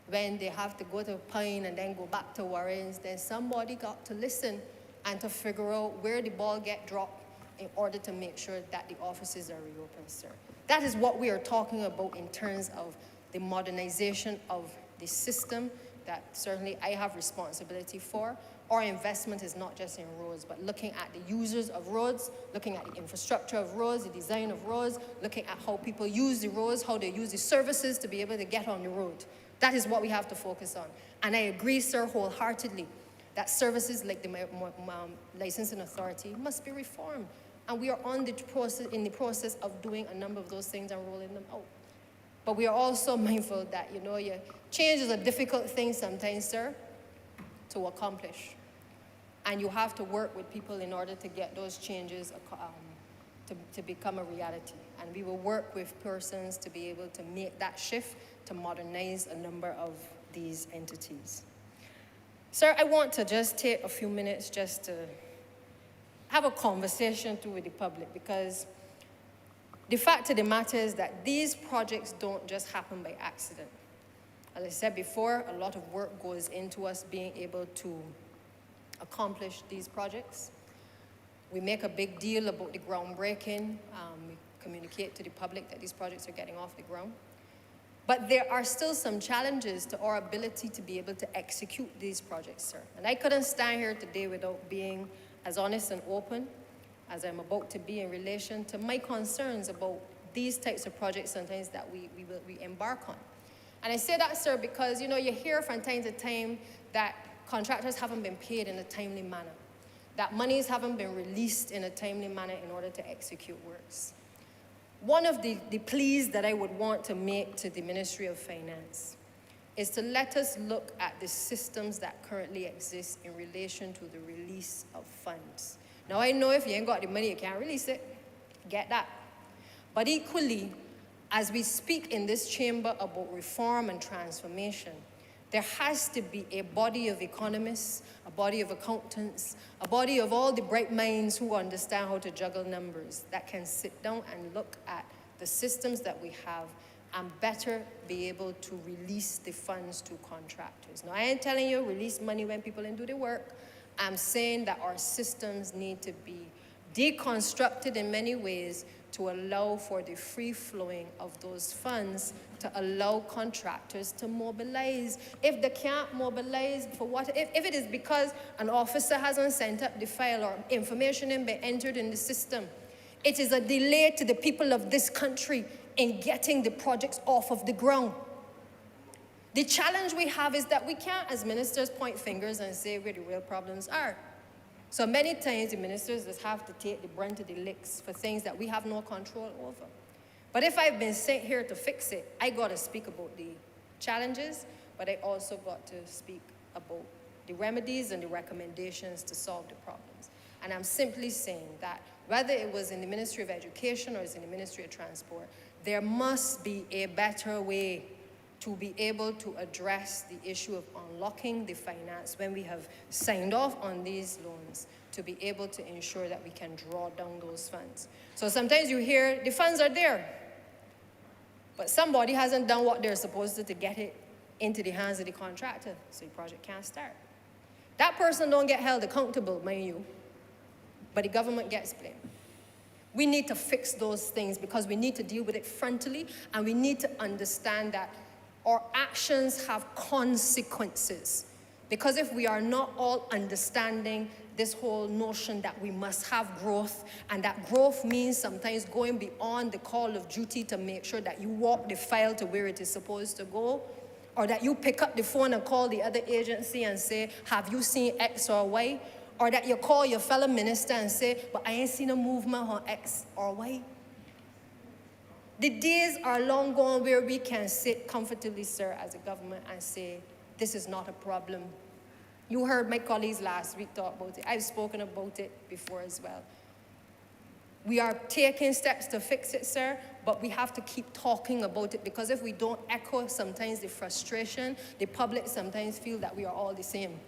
S3: when they have to go to Pine and then go back to Warrens, then somebody got to listen and to figure out where the ball get dropped in order to make sure that the offices are reopened, sir. That is what we are talking about in terms of the modernization of the system that certainly I have responsibility for. Our investment is not just in roads, but looking at the users of roads, looking at the infrastructure of roads, the design of roads, looking at how people use the roads, how they use the services to be able to get on the road. That is what we have to focus on. And I agree, sir, wholeheartedly, that services like the licensing authority must be reformed. And we are in the process of doing a number of those things and rolling them out. But we are also mindful that, change is a difficult thing sometimes, sir, to accomplish. And you have to work with people in order to get those changes to become a reality. And we will work with persons to be able to make that shift to modernize a number of these entities. Sir, I want to just take a few minutes just to have a conversation with the public, because the fact of the matter is that these projects don't just happen by accident. As I said before, a lot of work goes into us being able to accomplish these projects. We make a big deal about the groundbreaking. We communicate to the public that these projects are getting off the ground. But there are still some challenges to our ability to be able to execute these projects, sir. And I couldn't stand here today without being as honest and open as I'm about to be in relation to my concerns about these types of projects sometimes that we embark on. And I say that, sir, because, you hear from time to time that contractors haven't been paid in a timely manner, that monies haven't been released in a timely manner in order to execute works. One of the pleas that I would want to make to the Ministry of Finance is to let us look at the systems that currently exist in relation to the release of funds. Now, I know if you ain't got the money, you can't release it. Get that. But equally, as we speak in this chamber about reform and transformation, there has to be a body of economists, a body of accountants, a body of all the bright minds who understand how to juggle numbers that can sit down and look at the systems that we have and better be able to release the funds to contractors. Now, I ain't telling you release money when people didn't do the work. I'm saying that our systems need to be deconstructed in many ways to allow for the free flowing of those funds, to allow contractors to mobilize. If they can't mobilize for what, if it is because an officer hasn't sent up the file or information ain't been entered in the system, it is a delay to the people of this country in getting the projects off of the ground. The challenge we have is that we can't, as ministers, point fingers and say where the real problems are. So many times the ministers just have to take the brunt of the licks for things that we have no control over. But if I've been sent here to fix it, I got to speak about the challenges, but I also got to speak about the remedies and the recommendations to solve the problems. And I'm simply saying that whether it was in the Ministry of Education or it's in the Ministry of Transport, there must be a better way to be able to address the issue of unlocking the finance when we have signed off on these loans, to be able to ensure that we can draw down those funds. So sometimes you hear the funds are there, but somebody hasn't done what they're supposed to get it into the hands of the contractor, so the project can't start. That person don't get held accountable, mind you, but the government gets blamed. We need to fix those things because we need to deal with it frontally, and we need to understand that our actions have consequences. Because if we are not all understanding this whole notion that we must have growth, and that growth means sometimes going beyond the call of duty to make sure that you walk the file to where it is supposed to go, or that you pick up the phone and call the other agency and say, have you seen X or Y? Or that you call your fellow minister and say, but I ain't seen a movement on X or Y. The days are long gone where we can sit comfortably, sir, as a government and say, this is not a problem. You heard my colleagues last week talk about it. I've spoken about it before as well. We are taking steps to fix it, sir, but we have to keep talking about it, because if we don't echo sometimes the frustration, the public sometimes feel that we are all the same.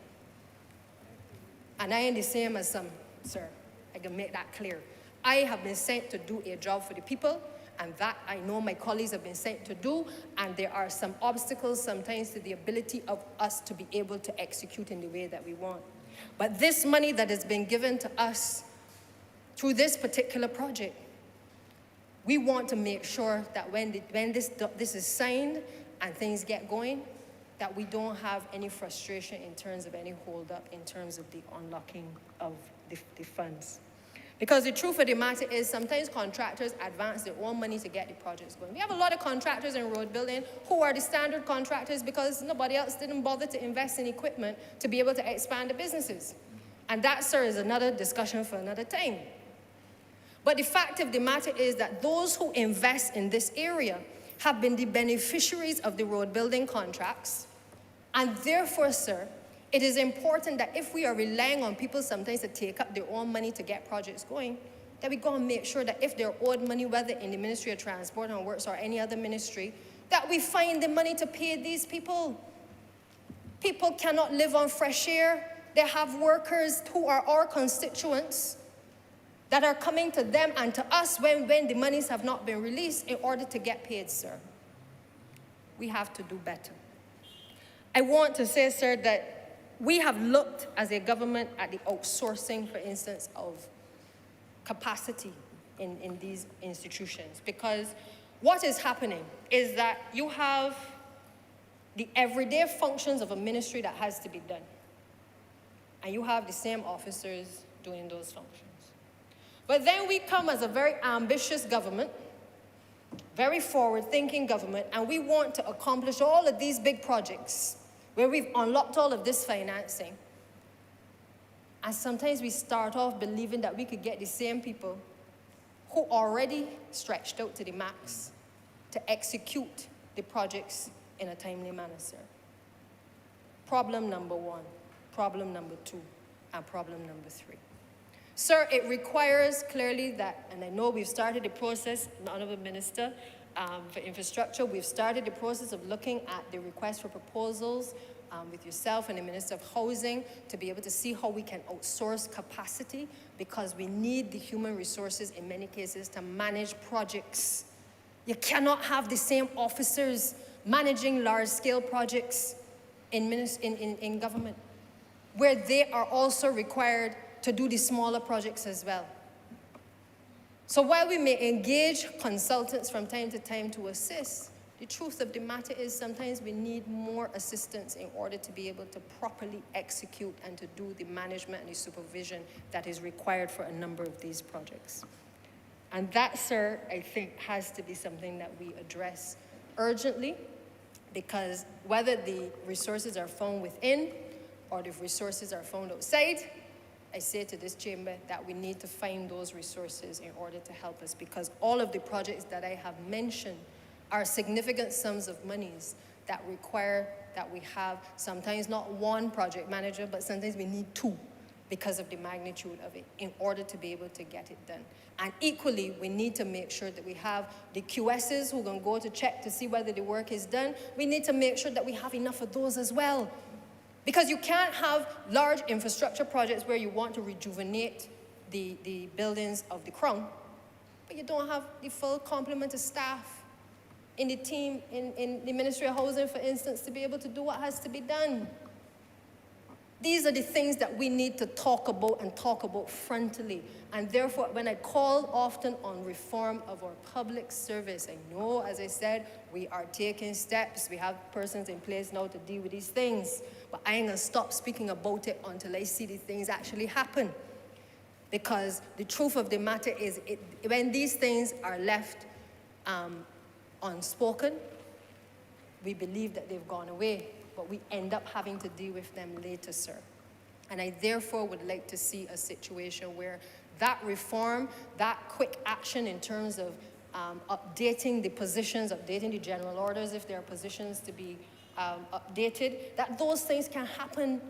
S3: And I ain't the same as some, sir. I can make that clear. I have been sent to do a job for the people, and that I know my colleagues have been sent to do, and there are some obstacles sometimes to the ability of us to be able to execute in the way that we want. But this money that has been given to us through this particular project, we want to make sure that when this is signed and things get going, that we don't have any frustration in terms of any hold-up in terms of the unlocking of the funds. Because the truth of the matter is sometimes contractors advance their own money to get the projects going. We have a lot of contractors in road building who are the standard contractors because nobody else didn't bother to invest in equipment to be able to expand the businesses. And that, sir, is another discussion for another time. But the fact of the matter is that those who invest in this area have been the beneficiaries of the road building contracts. And therefore, sir, it is important that if we are relying on people sometimes to take up their own money to get projects going, that we go and make sure that if they're owed money, whether in the Ministry of Transport and Works or any other ministry, that we find the money to pay these people. People cannot live on fresh air. They have workers who are our constituents that are coming to them and to us when the monies have not been released in order to get paid, sir. We have to do better. I want to say, sir, that we have looked as a government at the outsourcing, for instance, of capacity in these institutions, because what is happening is that you have the everyday functions of a ministry that has to be done, and you have the same officers doing those functions. But then we come as a very ambitious government, very forward-thinking government, and we want to accomplish all of these big projects where we've unlocked all of this financing. And sometimes we start off believing that we could get the same people who already stretched out to the max to execute the projects in a timely manner, sir. Problem number one, problem number two, and problem number three. Sir, it requires clearly that, and I know we've started the process, Honourable Minister for Infrastructure, we've started the process of looking at the request for proposals with yourself and the Minister of Housing to be able to see how we can outsource capacity, because we need the human resources in many cases to manage projects. You cannot have the same officers managing large-scale projects in government, where they are also required to do the smaller projects as well. So while we may engage consultants from time to time to assist, the truth of the matter is sometimes we need more assistance in order to be able to properly execute and to do the management and the supervision that is required for a number of these projects. And that, sir, I think has to be something that we address urgently, because whether the resources are found within or the resources are found outside, I say to this chamber that we need to find those resources in order to help us, because all of the projects that I have mentioned are significant sums of monies that require that we have sometimes not one project manager, but sometimes we need two because of the magnitude of it in order to be able to get it done. And equally, we need to make sure that we have the QSs who can go to check to see whether the work is done. We need to make sure that we have enough of those as well. Because you can't have large infrastructure projects where you want to rejuvenate the buildings of the Crown, but you don't have the full complement of staff in the team, in the Ministry of Housing, for instance, to be able to do what has to be done. These are the things that we need to talk about and talk about frontally. And therefore, when I call often on reform of our public service, I know, as I said, we are taking steps. We have persons in place now to deal with these things. But I ain't gonna stop speaking about it until I see the things actually happen. Because the truth of the matter is, when these things are left unspoken, we believe that they've gone away, but we end up having to deal with them later, sir. And I therefore would like to see a situation where that reform, that quick action in terms of updating the positions, updating the general orders if there are positions to be updated, that those things can happen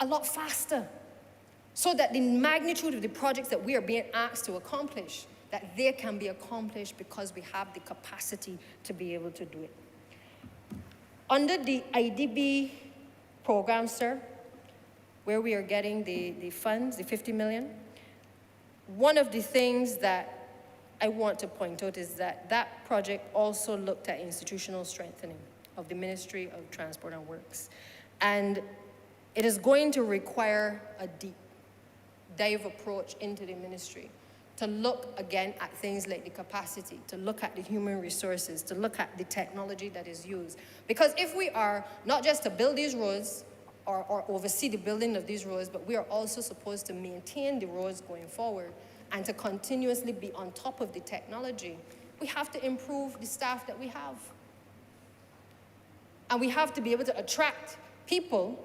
S3: a lot faster, so that the magnitude of the projects that we are being asked to accomplish, that they can be accomplished because we have the capacity to be able to do it. Under the IDB program, sir, where we are getting the funds, the 50 million, one of the things that I want to point out is that that project also looked at institutional strengthening of the Ministry of Transport and Works. And it is going to require a deep dive approach into the ministry to look again at things like the capacity, to look at the human resources, to look at the technology that is used. Because if we are not just to build these roads or oversee the building of these roads, but we are also supposed to maintain the roads going forward and to continuously be on top of the technology, we have to improve the staff that we have. And we have to be able to attract people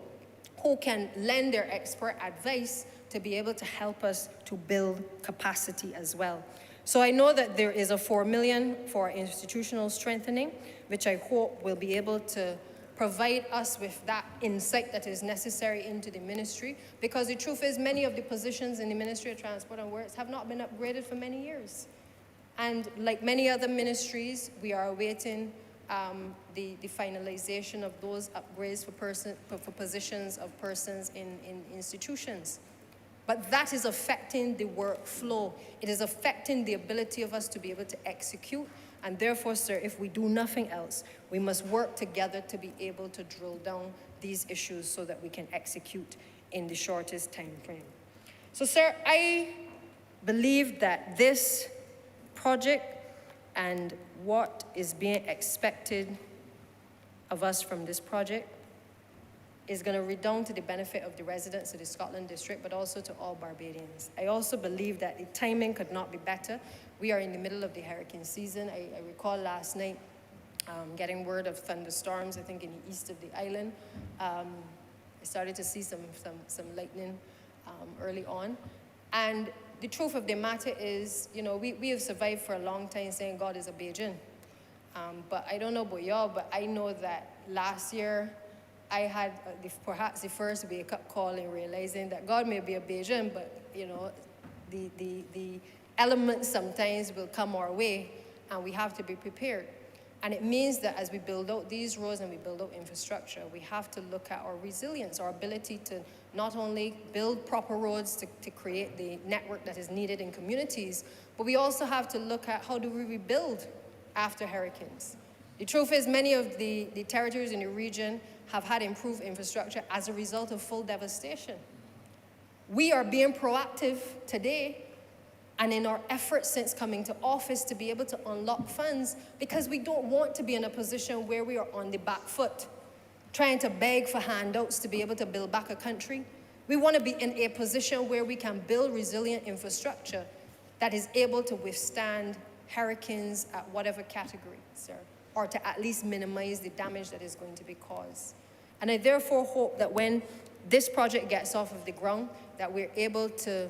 S3: who can lend their expert advice to be able to help us to build capacity as well. So I know that there is a 4 million for institutional strengthening, which I hope will be able to provide us with that insight that is necessary into the ministry, because the truth is many of the positions in the Ministry of Transport and Works have not been upgraded for many years. And like many other ministries, we are awaiting the finalization of those upgrades for positions of persons in institutions. But that is affecting the workflow. It is affecting the ability of us to be able to execute. And therefore, sir, if we do nothing else, we must work together to be able to drill down these issues so that we can execute in the shortest time frame. So, sir, I believe that this project and what is being expected of us from this project is going to redound to the benefit of the residents of the Scotland District, but also to all Barbadians. I also believe that the timing could not be better. We are in the middle of the hurricane season. I recall last night getting word of thunderstorms, I think in the east of the island. I started to see some lightning early on. And the truth of the matter is, you know, we have survived for a long time saying God is a Bajan. But I don't know about y'all, but I know that last year, I had perhaps the first wake-up call in realizing that God may be a Bajan, but, you know, the elements sometimes will come our way, and we have to be prepared. And it means that as we build out these roads and we build out infrastructure, we have to look at our resilience, our ability to not only build proper roads to create the network that is needed in communities, but we also have to look at how do we rebuild after hurricanes. The truth is many of the territories in the region have had improved infrastructure as a result of full devastation. We are being proactive today and in our efforts since coming to office to be able to unlock funds, because we don't want to be in a position where we are on the back foot, trying to beg for handouts to be able to build back a country. We want to be in a position where we can build resilient infrastructure that is able to withstand hurricanes at whatever category, sir, or to at least minimize the damage that is going to be caused. And I therefore hope that when this project gets off of the ground, that we're able to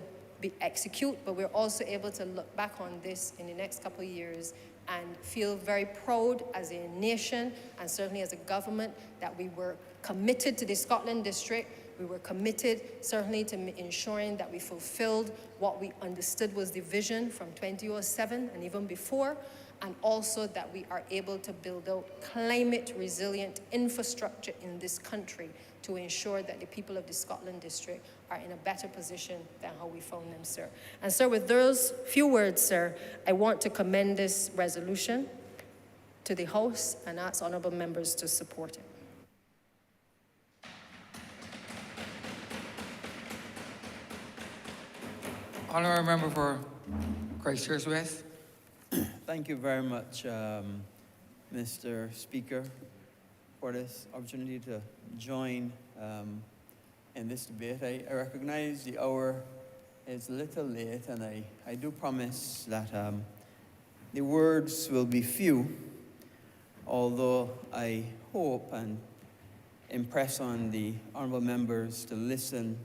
S3: execute, but we're also able to look back on this in the next couple of years and feel very proud as a nation and certainly as a government that we were committed to the Scotland District. We were committed certainly to ensuring that we fulfilled what we understood was the vision from 2007 and even before, and also that we are able to build out climate resilient infrastructure in this country to ensure that the people of the Scotland District are in a better position than how we found them, sir. And so with those few words, sir, I want to commend this resolution to the House and ask honourable members to support it.
S2: Honourable Member for Christchurch West.
S7: Thank you very much, Mr. Speaker, for this opportunity to join in this debate. I recognize the hour is a little late, and I do promise that the words will be few, although I hope and impress on the honourable members to listen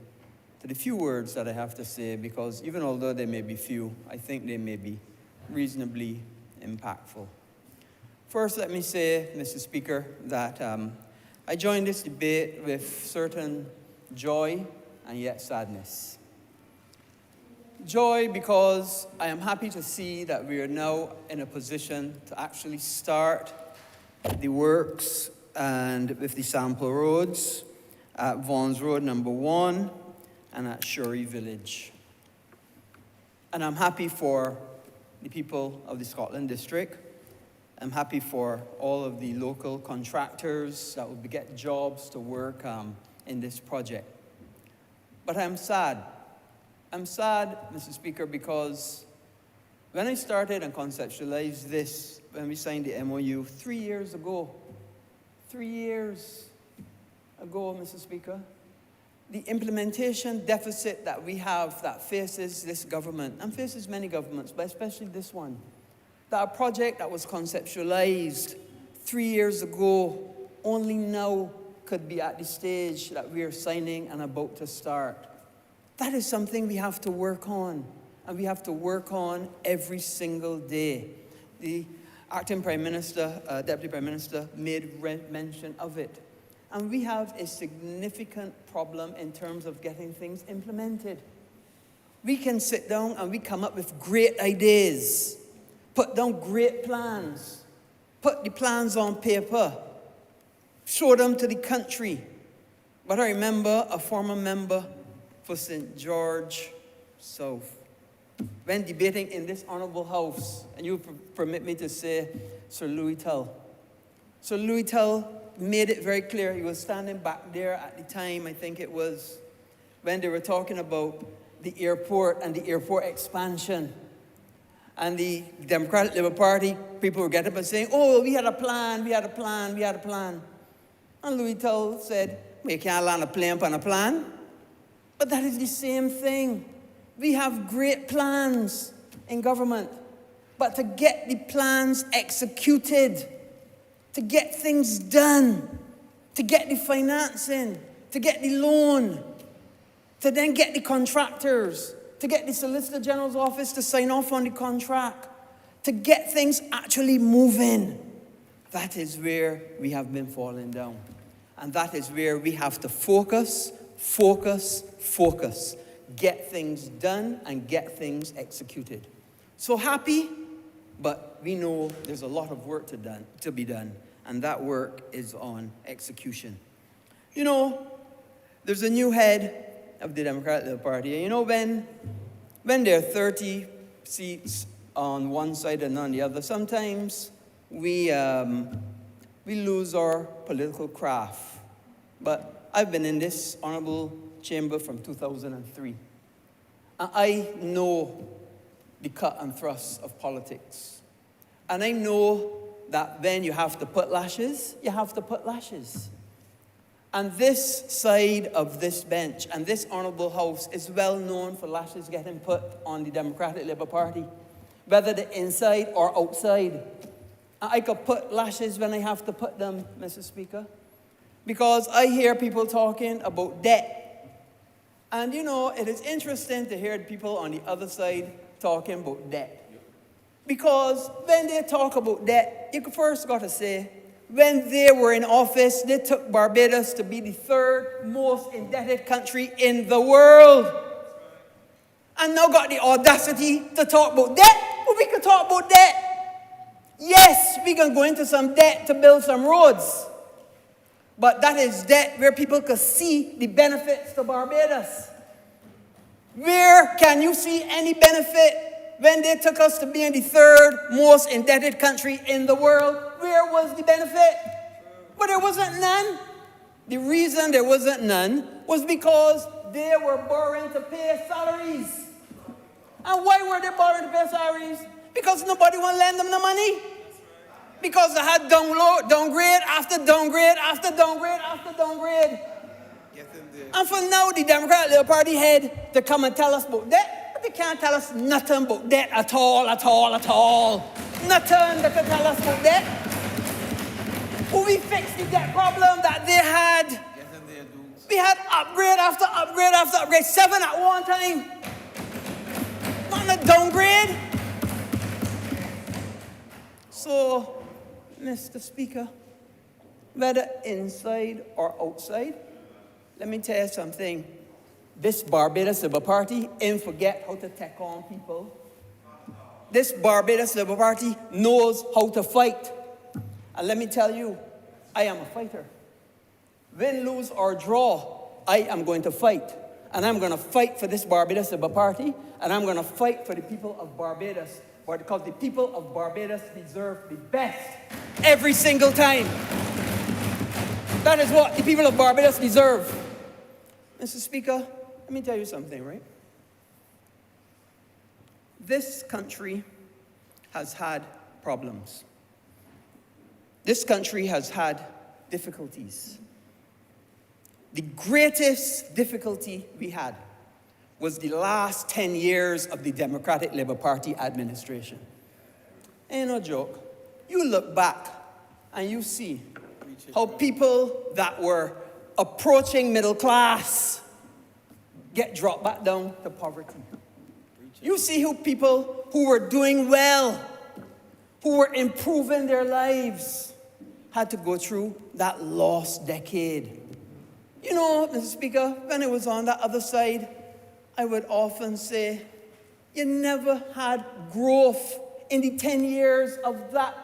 S7: to the few words that I have to say, because even although they may be few, I think they may be reasonably impactful. First, let me say, Mr. Speaker, that I joined this debate with certain joy and yet sadness. Joy because I am happy to see that we are now in a position to actually start the works and with the sample roads at Vaughan's Road number 1 and at Shorey Village. And I'm happy for the people of the Scotland District. I'm happy for all of the local contractors that will get jobs to work in this project. But I'm sad. I'm sad, Mr. Speaker, because when I started and conceptualized this, when we signed the MOU 3 years ago, Mr. Speaker, the implementation deficit that we have that faces this government, and faces many governments, but especially this one, that a project that was conceptualized 3 years ago only now could be at the stage that we are signing and about to start. That is something we have to work on, and we have to work on every single day. The acting Prime Minister, Deputy Prime Minister made mention of it. And we have a significant problem in terms of getting things implemented. We can sit down and we come up with great ideas, put down great plans, put the plans on paper, show them to the country. But I remember a former member for St. George South, when debating in this honourable house, and you permit me to say Sir Louis Tull. Sir Louis Tull made it very clear. He was standing back there at the time, I think it was, when they were talking about the airport and the airport expansion. And the Democratic Labour Party people were getting up and saying, oh, we had a plan. And Louis Tull said, well, you can't land a plane on a plan. But that is the same thing. We have great plans in government, but to get the plans executed, to get things done, to get the financing, to get the loan, to then get the contractors, to get the Solicitor General's office to sign off on the contract, to get things actually moving. That is where we have been falling down. And that is where we have to focus. Get things done and get things executed. So happy, but we know there's a lot of work to be done, and that work is on execution. You know, there's a new head of the Democratic Labour Party, and you know, when there are 30 seats on one side and on the other, sometimes we lose our political craft. But I've been in this honourable chamber from 2003. And I know the cut and thrust of politics. And I know that when you have to put lashes, you have to put lashes. And this side of this bench and this honourable house is well known for lashes getting put on the Democratic Labour Party, whether they're inside or outside. I could put lashes when I have to put them, Mr. Speaker, because I hear people talking about debt. And you know, it is interesting to hear people on the other side talking about debt. Because when they talk about debt, you first got to say, when they were in office, they took Barbados to be the third most indebted country in the world. And now got the audacity to talk about debt? Well, we can talk about debt. Yes, we can go into some debt to build some roads. But that is debt where people could see the benefits to Barbados. Where can you see any benefit when they took us to being the third most indebted country in the world? Where was the benefit? But there wasn't none. The reason there wasn't none was because they were borrowing to pay salaries. And why were they borrowing to pay salaries? Because nobody want to lend them the money. Because they had downgrade after downgrade after downgrade after downgrade. And for now, the Democratic Labour Party head to come and tell us about that, but they can't tell us nothing about that at all, at all, at all. Nothing they can tell us about that. Will we fix the debt problem that they had? We had upgrade after upgrade after upgrade, 7 at one time. Not a downgrade. So, Mr. Speaker, whether inside or outside, let me tell you something. This Barbados Labour Party ain't forget how to take on people. This Barbados Labour Party knows how to fight. And let me tell you, I am a fighter. Win, lose, or draw, I am going to fight. And I'm going to fight for this Barbados Labour Party, and I'm going to fight for the people of Barbados, because the people of Barbados deserve the best every single time. That is what the people of Barbados deserve. Mr. Speaker, let me tell you something, right? This country has had problems. This country has had difficulties. The greatest difficulty we had was the last 10 years of the Democratic Labour Party administration. Ain't no joke. You look back and you see how people that were approaching middle class get dropped back down to poverty. You see who people who were doing well, who were improving their lives, had to go through that lost decade. You know, Mr. Speaker, when I was on that other side, I would often say, you never had growth in the 10 years of that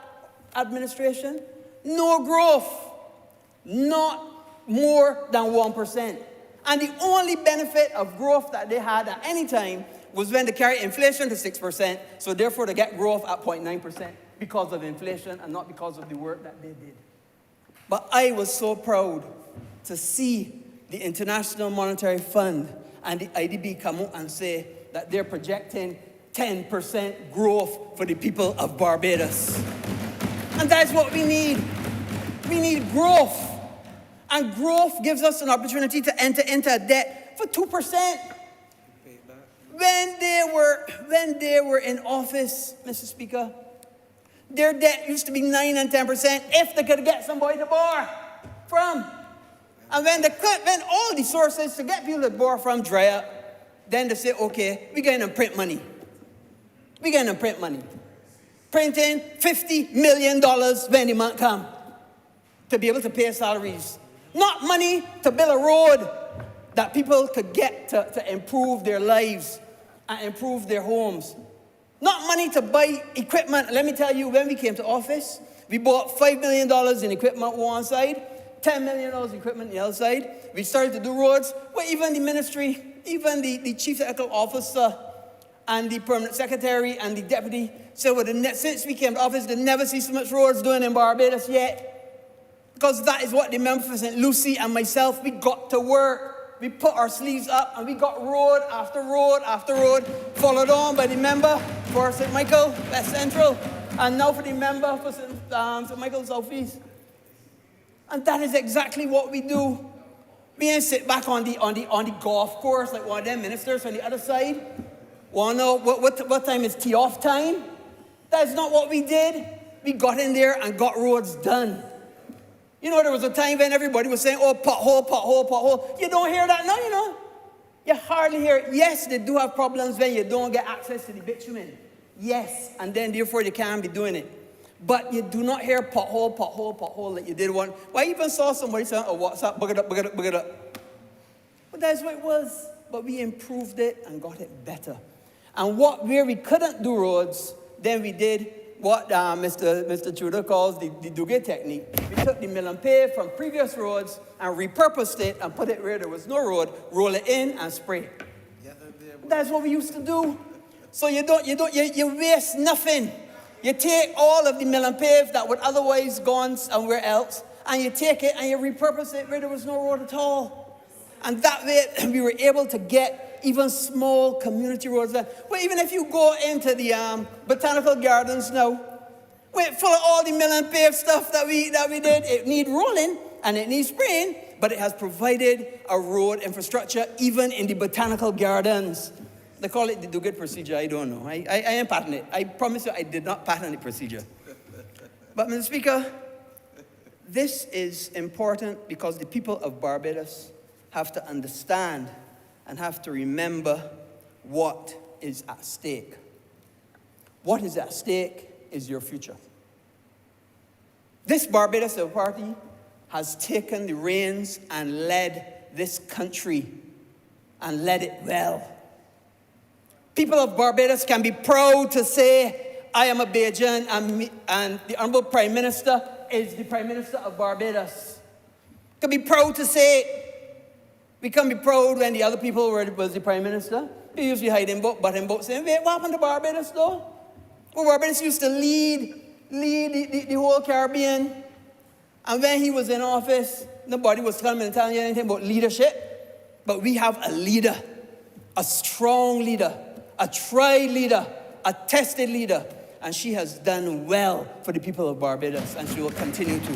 S7: administration. No growth. Not more than 1%. And the only benefit of growth that they had at any time was when they carried inflation to 6%, so therefore they get growth at 0.9% because of inflation and not because of the work that they did. But I was so proud to see the International Monetary Fund and the IDB come out and say that they're projecting 10% growth for the people of Barbados. And that's what we need. We need growth. And growth gives us an opportunity to enter into a debt for 2%. When they were in office, Mr. Speaker, their debt used to be 9 and 10% if they could get somebody to borrow from. And when all the sources to get people to borrow from dry up, then they say, okay, we're going to print money. We're going to print money. Printing $50 million when the month comes to be able to pay salaries. Not money to build a road that people could get to improve their lives and improve their homes. Not money to buy equipment. Let me tell you, when we came to office, we bought $5 million in equipment on one side, $10 million in equipment on the other side. We started to do roads where even the ministry, even the chief technical officer and the permanent secretary and the deputy said, well, since we came to office, they never see so much roads doing in Barbados yet. Because that is what the member for St. Lucie and myself, we got to work. We put our sleeves up and we got road after road after road, followed on by the member for St. Michael, West Central, and now for the member for St. Michael, Southeast. And that is exactly what we do. We ain't sit back on the golf course like one of them ministers on the other side. Want to know what time is tee off time? That's not what we did. We got in there and got roads done. You know, there was a time when everybody was saying, oh, pothole, pothole, pothole. You don't hear that now, you know. You hardly hear it. Yes, they do have problems when you don't get access to the bitumen. Yes, and then therefore you can't be doing it. But you do not hear pothole, pothole, pothole like you did one. Well, I even saw somebody saying, oh, what's up, bug it up, bug it up, bug it up. But that's what it was. But we improved it and got it better. And where we couldn't do roads, then we did what Mr. Trudeau calls the Duguay technique. We took the mill and pave from previous roads and repurposed it and put it where there was no road, roll it in and spray. That's what we used to do. So you waste nothing. You take all of the mill and pave that would otherwise gone somewhere else, and you take it and you repurpose it where there was no road at all. And that way we were able to get even small community roads. Well, even if you go into the botanical gardens now, full of all the mill and pave stuff that we did, it needs rolling and it needs spraying, but it has provided a road infrastructure even in the botanical gardens. They call it the do-good procedure. I don't know. I ain't patent it. I promise you I did not patent the procedure. But, Mr. Speaker, this is important because the people of Barbados have to understand and have to remember what is at stake. What is at stake is your future. This Barbados Party has taken the reins and led this country and led it well. People of Barbados can be proud to say, I am a Bajan, and the Honourable Prime Minister is the Prime Minister of Barbados. Can be proud to say, we can be proud when the other people was the Prime Minister. They usually hide in boat, but in boat saying, wait, what happened to Barbados though? Well, Barbados used to lead the whole Caribbean. And when he was in office, nobody was coming and telling you anything about leadership. But we have a leader, a strong leader, a tried leader, a tested leader. And she has done well for the people of Barbados, and she will continue to.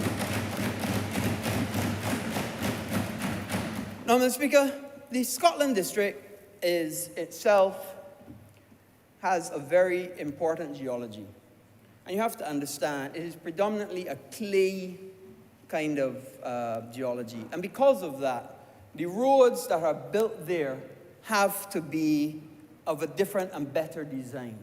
S7: Now, Mr. Speaker, the Scotland District has a very important geology. And you have to understand, it is predominantly a clay kind of geology. And because of that, the roads that are built there have to be of a different and better design.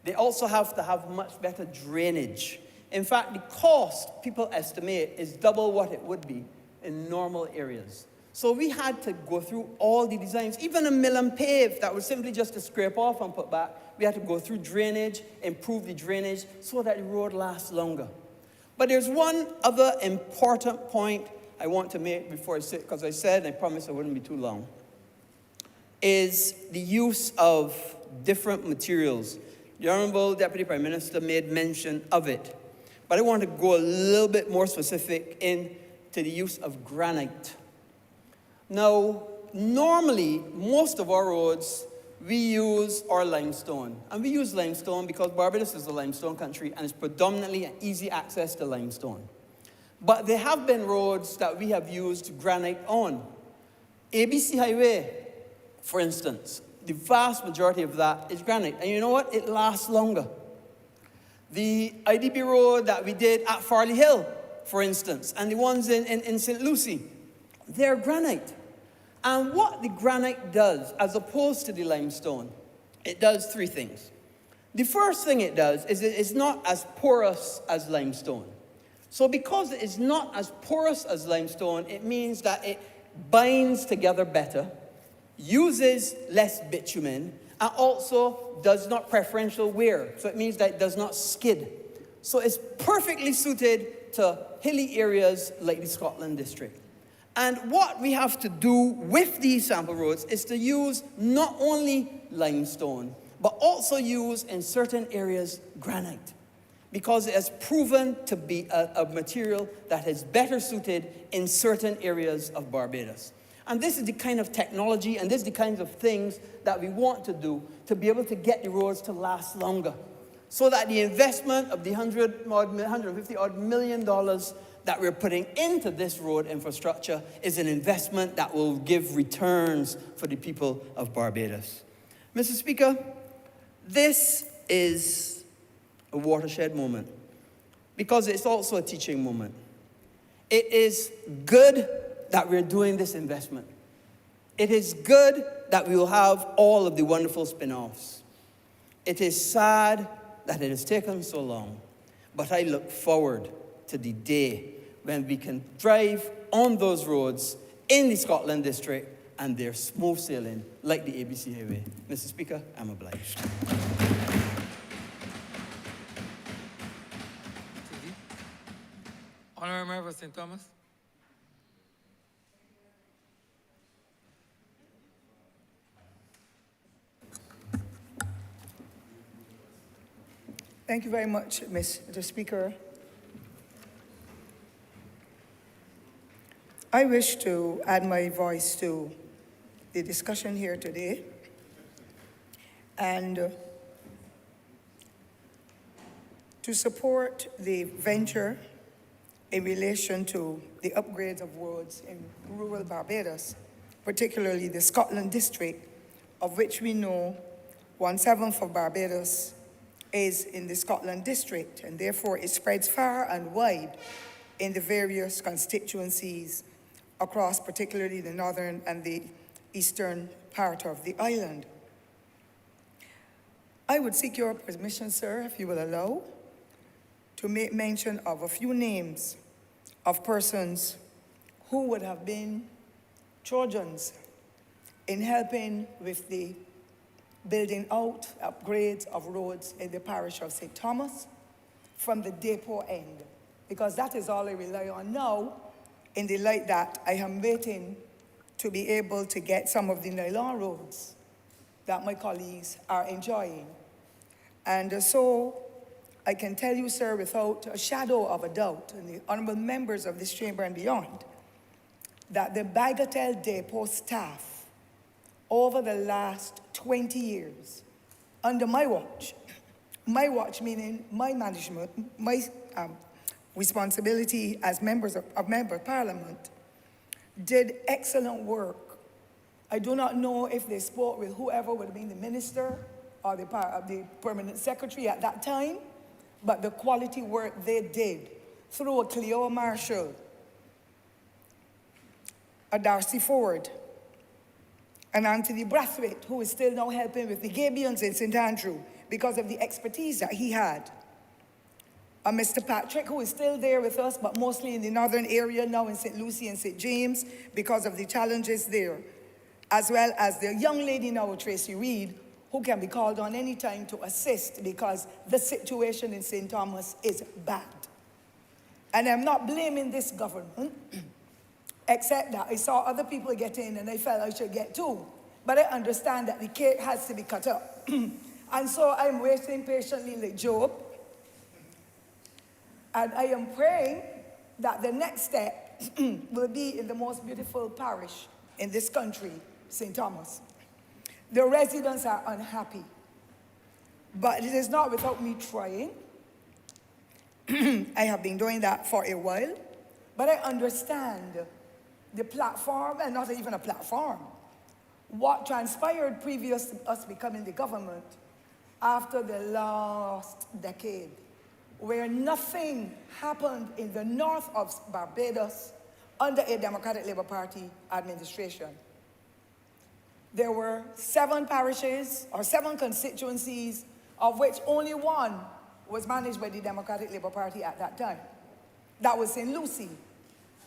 S7: They also have to have much better drainage. In fact, the cost, people estimate, is double what it would be in normal areas. So we had to go through all the designs, even a mill and pave that was simply just to scrape off and put back. We had to go through drainage, improve the drainage, so that the road lasts longer. But there's one other important point I want to make before I sit, because I said, and I promised I wouldn't be too long, is the use of different materials. The Honourable Deputy Prime Minister made mention of it. But I want to go a little bit more specific into the use of granite. Now, normally, most of our roads, we use our limestone. And we use limestone because Barbados is a limestone country and it's predominantly an easy access to limestone. But there have been roads that we have used granite on. ABC Highway, for instance, the vast majority of that is granite. And you know what? It lasts longer. The IDB road that we did at Farley Hill, for instance, and the ones in St. Lucie, they're granite. And what the granite does, as opposed to the limestone, it does three things. The first thing it does is it is not as porous as limestone. So because it is not as porous as limestone, it means that it binds together better, uses less bitumen, and also does not preferential wear. So it means that it does not skid. So it's perfectly suited to hilly areas like the Scotland District. And what we have to do with these sample roads is to use not only limestone, but also use in certain areas granite, because it has proven to be a material that is better suited in certain areas of Barbados. And this is the kind of technology and this is the kinds of things that we want to do to be able to get the roads to last longer, so that the investment of the $150 million that we're putting into this road infrastructure is an investment that will give returns for the people of Barbados. Mr. Speaker, this is a watershed moment because it's also a teaching moment. It is good that we're doing this investment. It is good that we will have all of the wonderful spin-offs. It is sad that it has taken so long, but I look forward to the day when we can drive on those roads in the Scotland District and they're smooth sailing like the ABC Highway. Mr. Speaker, I'm obliged.
S2: Honourable Member St. Thomas.
S8: Thank you very much, Mr. Speaker. I wish to add my voice to the discussion here today and to support the venture in relation to the upgrades of roads in rural Barbados, particularly the Scotland district, of which we know 1/7 of Barbados is in the Scotland district, and therefore it spreads far and wide in the various constituencies across particularly the northern and the eastern part of the island. I would seek your permission, sir, if you will allow, to make mention of a few names of persons who would have been Trojans in helping with the building out upgrades of roads in the parish of St. Thomas from the depot end, because that is all I rely on now, in the light that I am waiting to be able to get some of the nylon roads that my colleagues are enjoying. And so I can tell you, sir, without a shadow of a doubt, and the honourable members of this chamber and beyond, that the Bagatelle Depot staff over the last 20 years, under my watch meaning my management, my responsibility as member of Parliament, did excellent work. I do not know if they spoke with whoever would have been the minister or the permanent secretary at that time, but the quality work they did through a Cleo Marshall, a Darcy Ford, and Anthony Brathwaite, who is still now helping with the Gabions in St. Andrew because of the expertise that he had. Mr. Patrick, who is still there with us, but mostly in the northern area now in St. Lucie and St. James because of the challenges there, as well as the young lady now, Tracy Reed, who can be called on any time to assist because the situation in St. Thomas is bad. And I'm not blaming this government, except that I saw other people get in and I felt I should get too. But I understand that the cake has to be cut up. And so I'm waiting patiently like Job. And I am praying that the next step will be in the most beautiful parish in this country, St. Thomas. The residents are unhappy, but it is not without me trying. I have been doing that for a while, but I understand the platform, and not even a platform, what transpired previous to us becoming the government after the last decade, where nothing happened in the north of Barbados under a Democratic Labour Party administration. There were 7 parishes or 7 constituencies, of which only one was managed by the Democratic Labour Party at that time. That was St. Lucie.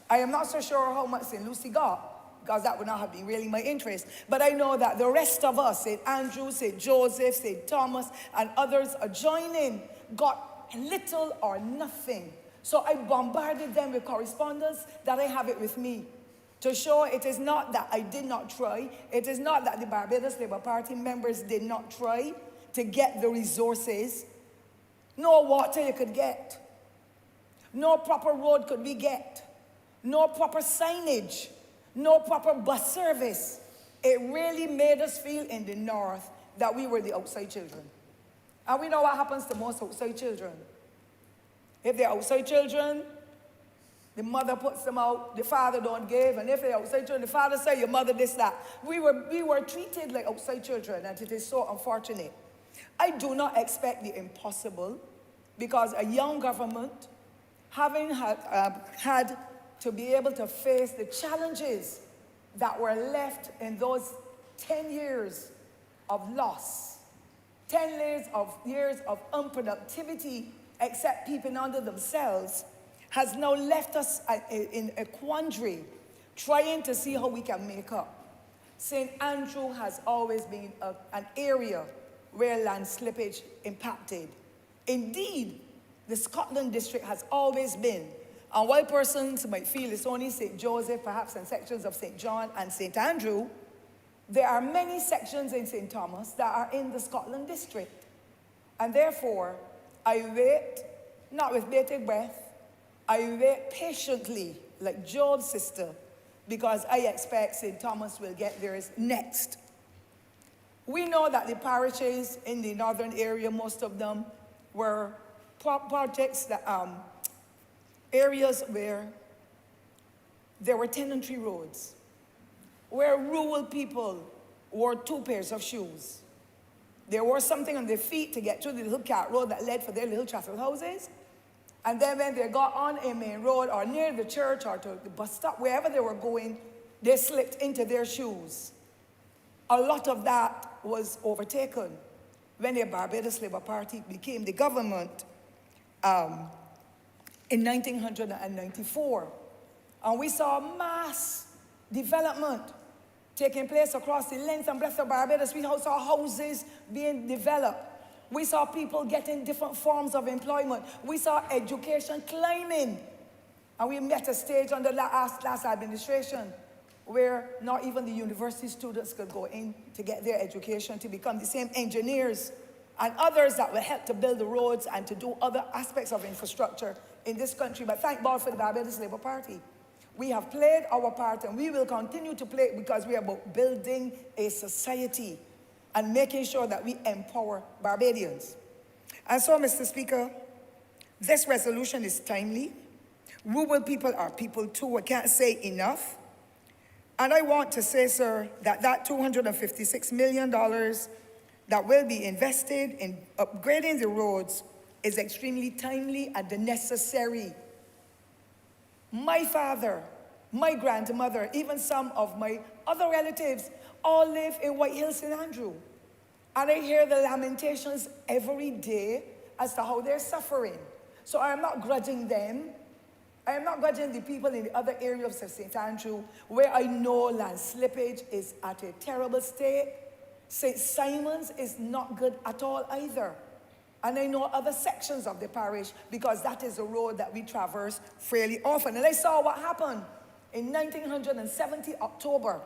S8: I am not so sure how much St. Lucie got, because that would not have been really my interest. But I know that the rest of us, St. Andrew, St. Joseph, St. Thomas, and others adjoining, got little or nothing. So I bombarded them with correspondence that I have it with me, to show it is not that I did not try, it is not that the Barbados Labour Party members did not try to get the resources. No water you could get. No proper road could we get. No proper signage. No proper bus service. It really made us feel in the north that we were the outside children. And we know what happens to most outside children. If they're outside children, the mother puts them out, the father don't give, and if they're outside children, the father says, your mother this, that. We were treated like outside children, and it is so unfortunate. I do not expect the impossible, because a young government, having had to be able to face the challenges that were left in those 10 years of loss, 10 years of unproductivity, except peeping under themselves, has now left us in a quandary, trying to see how we can make up. St. Andrew has always been an area where land slippage impacted. Indeed, the Scotland district has always been, and while persons might feel it's only St. Joseph, perhaps, and sections of St. John and St. Andrew, there are many sections in St. Thomas that are in the Scotland district. And therefore, I wait, not with bated breath, I wait patiently, like Job's sister, because I expect St. Thomas will get theirs next. We know that the parishes in the northern area, most of them were projects that, areas where there were tenantry roads, where rural people wore 2 pairs of shoes. They wore something on their feet to get through the little cat road that led for their little chattel houses. And then when they got on a main road or near the church or to the bus stop, wherever they were going, they slipped into their shoes. A lot of that was overtaken when the Barbados Labour Party became the government in 1994. And we saw mass development taking place across the length and breadth of Barbados. We saw houses being developed. We saw people getting different forms of employment. We saw education climbing. And we met a stage under the last administration where not even the university students could go in to get their education to become the same engineers and others that will help to build the roads and to do other aspects of infrastructure in this country. But thank God for the Barbados Labour Party. We have played our part and we will continue to play it because we are about building a society and making sure that we empower Barbadians. And so, Mr. Speaker, this resolution is timely. Rural people are people too. I can't say enough. And I want to say, sir, that $256 million that will be invested in upgrading the roads is extremely timely and necessary. My father, my grandmother, even some of my other relatives all live in White Hill, St. Andrew. And I hear the lamentations every day as to how they're suffering. So I am not grudging them. I am not grudging the people in the other areas of St. Andrew where I know land slippage is at a terrible state. St. Simon's is not good at all either. And I know other sections of the parish because that is a road that we traverse fairly often. And I saw what happened in 1970 October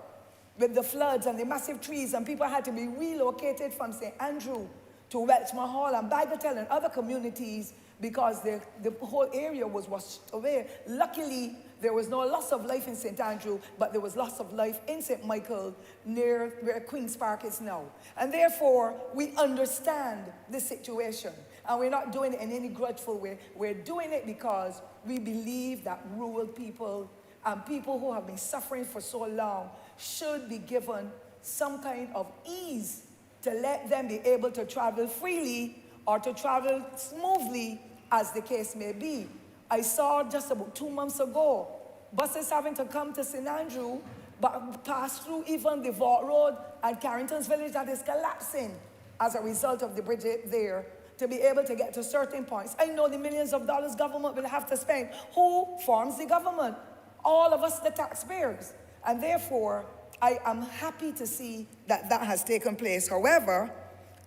S8: with the floods and the massive trees, and people had to be relocated from St. Andrew to Welchmore Hall and Bagatelle and other communities because the whole area was washed away. Luckily, there was no loss of life in St. Andrew, but there was loss of life in St. Michael near where Queen's Park is now. And therefore, we understand the situation. And we're not doing it in any grudgeful way. We're doing it because we believe that rural people and people who have been suffering for so long should be given some kind of ease to let them be able to travel freely or to travel smoothly as the case may be. I saw just about 2 months ago, buses having to come to St. Andrew, but pass through even the Vault Road and Carrington's Village that is collapsing as a result of the bridge there to be able to get to certain points. I know the millions of dollars government will have to spend. Who forms the government? All of us, the taxpayers. And therefore, I am happy to see that that has taken place. However,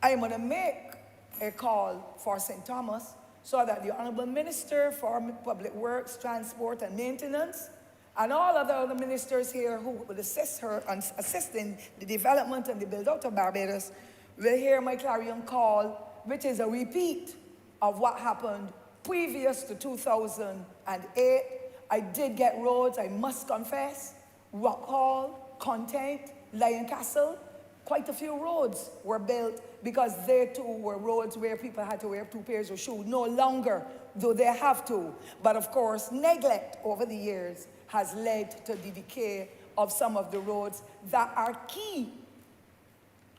S8: I am going to make a call for St. Thomas so that the Honourable Minister for Public Works, Transport and Maintenance and all other ministers here who will assist her and assist in the development and the build-out of Barbados will hear my clarion call, which is a repeat of what happened previous to 2008. I did get roads, I must confess. Rock Hall, Content, Lion Castle, quite a few roads were built because they too were roads where people had to wear 2 pairs of shoes. No longer do they have to. But of course, neglect over the years has led to the decay of some of the roads that are key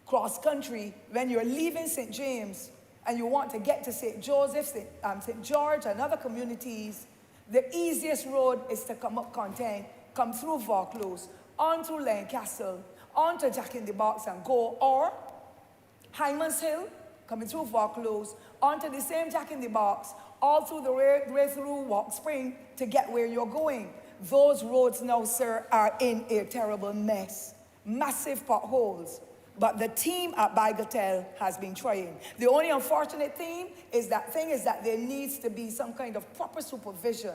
S8: cross-country when you're leaving St. James and you want to get to St. Joseph, St. George and other communities. The easiest road is to come up Content, come through Vaucluse, on through Lion Castle, on to Jack in the Box and go, or Hyman's Hill, coming through Vaucluse, onto the same Jack in the Box, all through the way through Walk Spring to get where you're going. Those roads now, sir, are in a terrible mess. Massive potholes. But the team at Bagatelle has been trying. The only unfortunate thing is that there needs to be some kind of proper supervision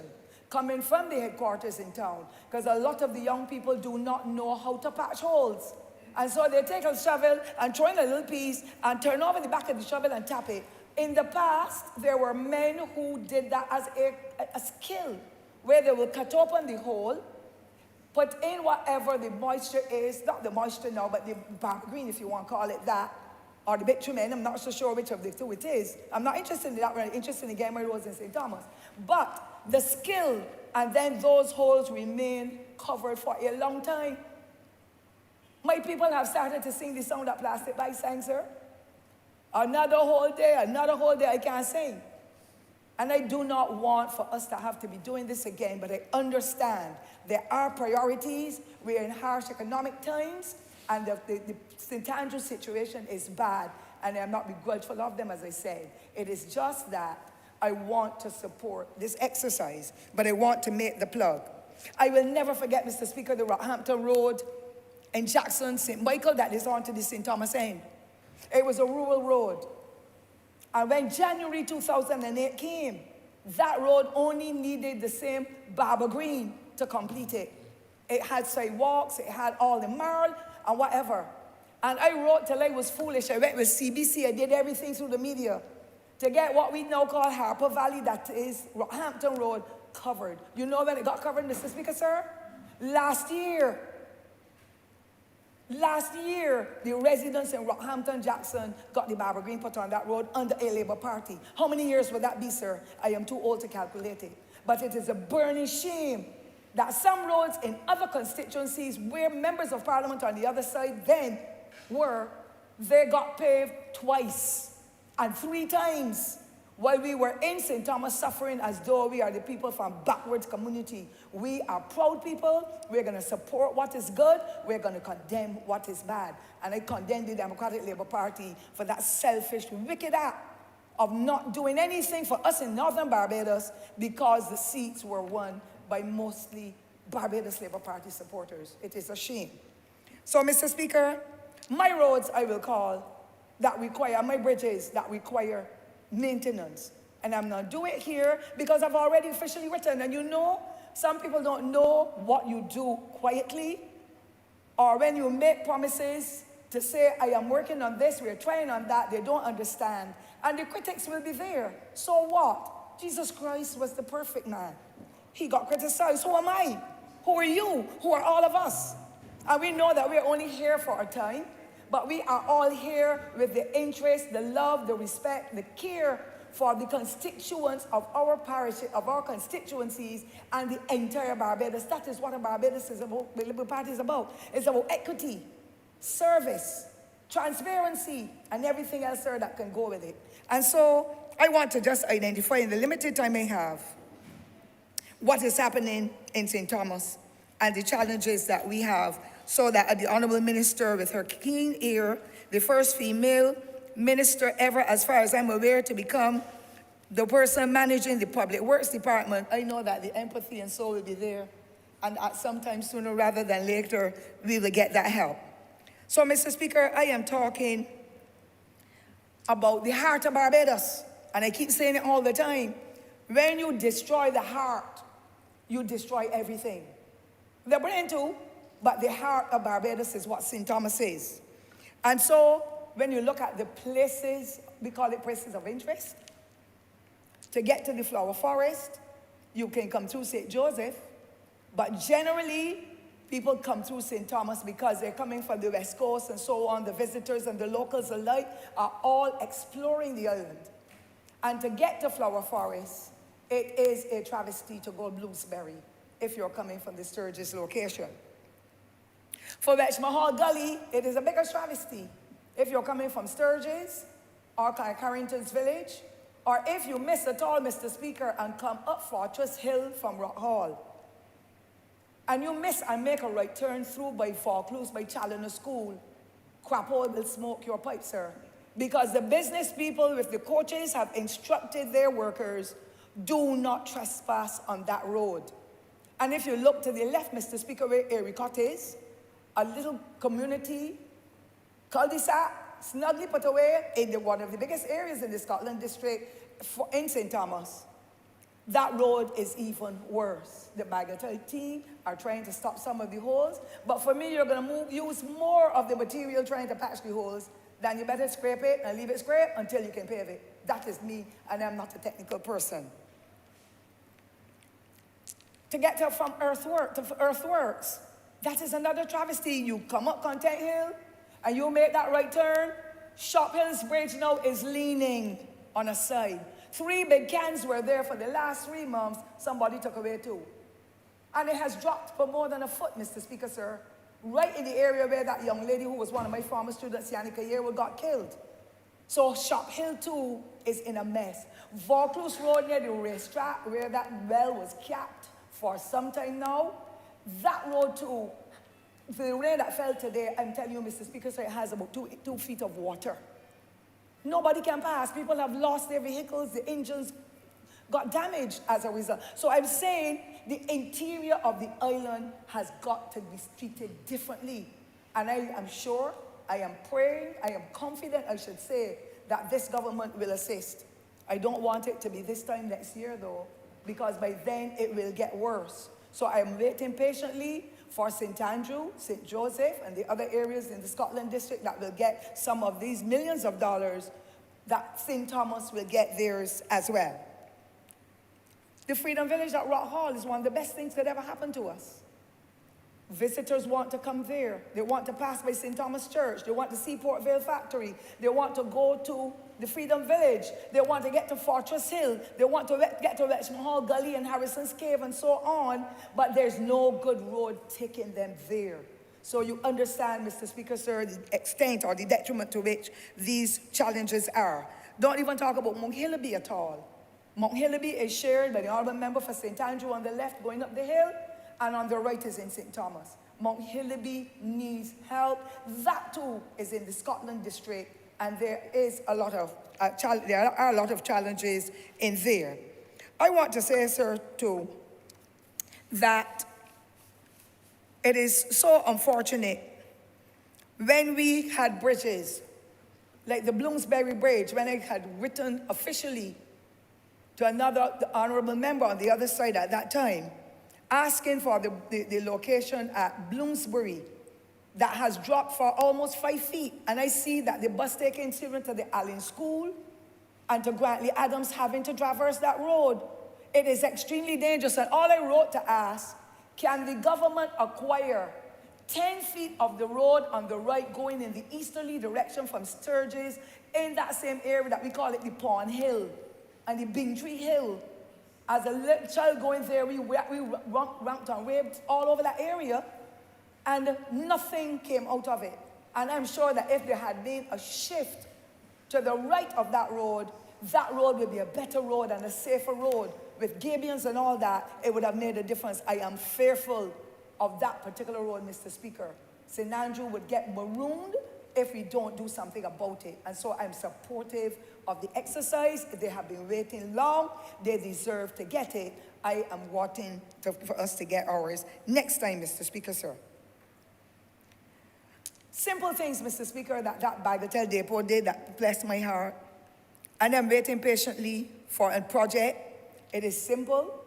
S8: coming from the headquarters in town, because a lot of the young people do not know how to patch holes. And so they take a shovel and throw in a little piece and turn over the back of the shovel and tap it. In the past, there were men who did that as a skill, where they will cut open the hole, Put in whatever the moisture is, not the moisture now, but the barb green, if you want to call it that, or the bitumen. I'm not so sure which of the two it is. I'm not interested in that, I'm interested in Gamma Roads in St. Thomas. But the skill, and then those holes remain covered for a long time. My people have started to sing the song that Plastic Bag sang, sir. Another whole day, I can't sing. And I do not want for us to have to be doing this again, but I understand there are priorities. We're in harsh economic times, and the St. Andrews situation is bad, and I'm not begrudgeful of them, as I said. It is just that I want to support this exercise, but I want to make the plug. I will never forget, Mr. Speaker, the Rockhampton Road in Jackson, St. Michael, that is on to the St. Thomas end. It was a rural road. And when January 2008 came, that road only needed the same barber green to complete it. It had sidewalks, it had all the marl and whatever. And I wrote till I was foolish. I went with CBC, I did everything through the media to get what we now call Harper Valley, that is Rockhampton Road, covered. You know when it got covered, Mr. Speaker, sir? Last year, the residents in Rockhampton, Jackson, got the barber green put on that road under a Labour Party. How many years would that be, sir? I am too old to calculate it. But it is a burning shame that some roads in other constituencies where members of Parliament on the other side then were, they got paved twice and 3 times, while we were in St. Thomas suffering as though we are the people from backwards community. We are proud people. We're going to support what is good. We're going to condemn what is bad. And I condemn the Democratic Labour Party for that selfish, wicked act of not doing anything for us in Northern Barbados because the seats were won by mostly Barbados Labour Party supporters. It is a shame. So, Mr. Speaker, my roads I will call that require, my bridges that require maintenance. And I'm not doing it here because I've already officially written. And you know, some people don't know what you do quietly, or when you make promises to say, I am working on this, we're trying on that, they don't understand. And the critics will be there. So what? Jesus Christ was the perfect man. He got criticized. Who am I? Who are you? Who are all of us? And we know that we're only here for a time, but we are all here with the interest, the love, the respect, the care for the constituents of our parish, of our constituencies, and the entire Barbados. That is what a Barbados is about, the Liberal Party is about. It's about equity, service, transparency, and everything else, sir, that can go with it. And so I want to just identify in the limited time I have what is happening in St. Thomas and the challenges that we have, so that the Honourable Minister, with her keen ear, the first female minister ever, as far as I'm aware, to become the person managing the Public Works Department, I know that the empathy and so will be there. And at some time sooner rather than later, we will get that help. So, Mr. Speaker, I am talking about the heart of Barbados. And I keep saying it all the time. When you destroy the heart, you destroy everything. The brain too, but the heart of Barbados is what St. Thomas is. And so, when you look at the places, we call it places of interest, to get to the flower forest, you can come through St. Joseph, but generally, people come through St. Thomas because they're coming from the West Coast and so on. The visitors and the locals alike are all exploring the island. And to get to flower forest, it is a travesty to go Bluesberry if you're coming from the Sturgis location. For Wetchmahal Gully, it is a bigger travesty if you're coming from Sturgis or Carrington's Village, or if you miss at all, Mr. Speaker, and come up Fortress Hill from Rock Hall. And you miss and make a right turn through by Vaucluse, by Challoner School, Craphole will smoke your pipe, sir. Because the business people with the coaches have instructed their workers, do not trespass on that road. And if you look to the left, Mr. Speaker, where Ericot is, a little community, cul-de-sac, snugly put away in one of the biggest areas in the Scotland district in St. Thomas. That road is even worse. The Bagatelle team are trying to stop some of the holes, but for me, you're going to use more of the material trying to patch the holes, then you better scrape it and leave it scraped until you can pave it. That is me, and I'm not a technical person. To get from earthworks, That is another travesty. You come up Content Hill and you make that right turn. Shop Hills Bridge now is leaning on a side. 3 big cans were there for the last 3 months. Somebody took away 2. And it has dropped for more than a foot, Mr. Speaker, sir. Right in the area where that young lady who was one of my former students, Yannicka Yearwood, got killed. So Shop Hill 2 is in a mess. Vaucluse Road near the racetrack where that well was capped for some time now, that road too, the rain that fell today, I'm telling you, Mr. Speaker, so it has about 2 feet of water. Nobody can pass. People have lost their vehicles. The engines got damaged as a result. So I'm saying the interior of the island has got to be treated differently. And I am sure, I am praying, I am confident, I should say, that this government will assist. I don't want it to be this time next year, though, because by then it will get worse. So I am waiting patiently for St. Andrew, St. Joseph, and the other areas in the Scotland district that will get some of these millions of dollars, that St. Thomas will get theirs as well. The Freedom Village at Rock Hall is one of the best things that ever happened to us. Visitors want to come there. They want to pass by St. Thomas Church. They want the Seaport Vale Factory. They want to go to the Freedom Village. They want to get to Fortress Hill. They want to get to Richmond Hall Gully and Harrison's Cave and so on. But there's no good road taking them there. So you understand, Mr. Speaker, sir, the extent or the detriment to which these challenges are. Don't even talk about Mount Hillaby at all. Mount Hillaby is shared by the honourable member for St. Andrew on the left going up the hill, and on the right is in St. Thomas. Mount Hillaby needs help. That too is in the Scotland district, and there is a lot of there are a lot of challenges in there. I want to say, sir, too, that it is so unfortunate when we had bridges, like the Bloomsbury Bridge, when I had written officially to the honourable member on the other side at that time, asking for the location at Bloomsbury that has dropped for almost 5 feet. And I see that the bus taking children to the Allen School and to Grantley Adams having to traverse that road. It is extremely dangerous. And all I wrote to ask, can the government acquire 10 feet of the road on the right going in the easterly direction from Sturgis in that same area that we call it the Pond Hill and the Bingtree Hill? As a little child going there, we ramped on waves all over that area, and nothing came out of it. And I'm sure that if there had been a shift to the right of that road would be a better road and a safer road. With gabions and all that, it would have made a difference. I am fearful of that particular road, Mr. Speaker. St. Andrew would get marooned if we don't do something about it. And so I'm supportive of the exercise. They have been waiting long. They deserve to get it. I am wanting for us to get ours next time, Mr. Speaker, sir. Simple things, Mr. Speaker, that Bagatelle Depot did that blessed my heart. And I'm waiting patiently for a project. It is simple.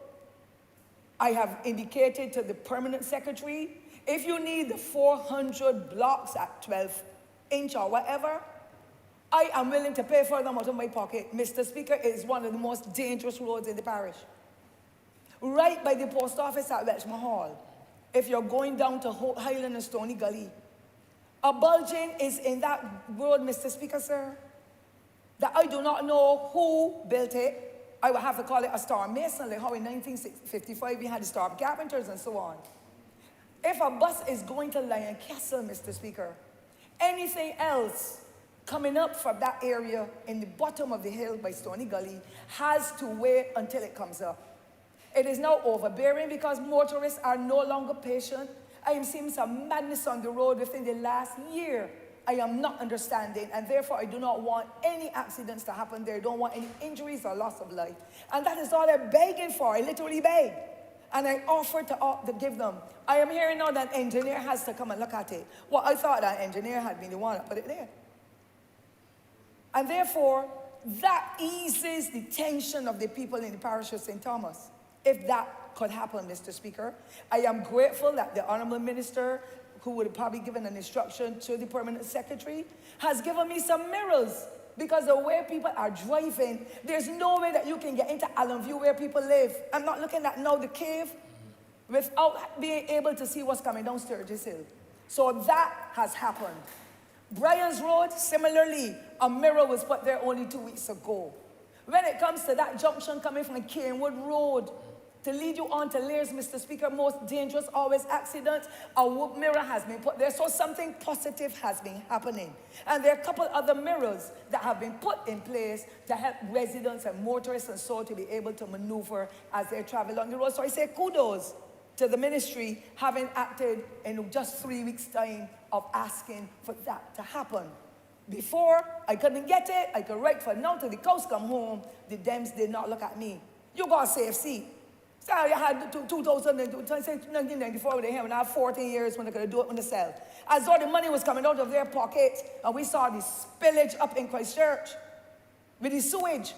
S8: I have indicated to the permanent secretary, if you need the 400 blocks at 12 inch or whatever, I am willing to pay for them out of my pocket. Mr. Speaker, it is one of the most dangerous roads in the parish. Right by the post office at Richmond Hall, if you're going down to Highland and Stony Gully, a bulging is in that road, Mr. Speaker, sir, that I do not know who built it. I would have to call it a storm mason, like how in 1955 we had the storm carpenters and so on. If a bus is going to Lion Castle, Mr. Speaker, anything else coming up from that area in the bottom of the hill by Stony Gully has to wait until it comes up. It is now overbearing because motorists are no longer patient. I am seeing some madness on the road within the last year. I am not understanding, and therefore I do not want any accidents to happen there. I don't want any injuries or loss of life. And that is all I'm begging for. I literally beg. And I offered to give them. I am hearing now that an engineer has to come and look at it. Well, I thought that engineer had been the one that put it there. And therefore, that eases the tension of the people in the parish of St. Thomas, if that could happen, Mr. Speaker. I am grateful that the Honourable Minister, who would have probably given an instruction to the Permanent Secretary, has given me some mirrors. Because the way people are driving, there's no way that you can get into Allenview where people live. I'm not looking at now the cave, without being able to see what's coming down Sturgis Hill. So that has happened. Bryans Road, similarly, a mirror was put there only 2 weeks ago. When it comes to that junction coming from Canewood Road to lead you on to Lears, Mr. Speaker, most dangerous always accidents, a mirror has been put there. So something positive has been happening. And there are a couple other mirrors that have been put in place to help residents and motorists and so to be able to maneuver as they travel on the road. So I say kudos to the ministry having acted in just 3 weeks' time of asking for that to happen. Before, I couldn't get it. I could write for now till the cows come home. The Dems did not look at me. You got a safe seat. So I had 1994 with him, and I had 14 years when I could do it on the cell. As though the money was coming out of their pockets, and we saw the spillage up in Christchurch with the sewage.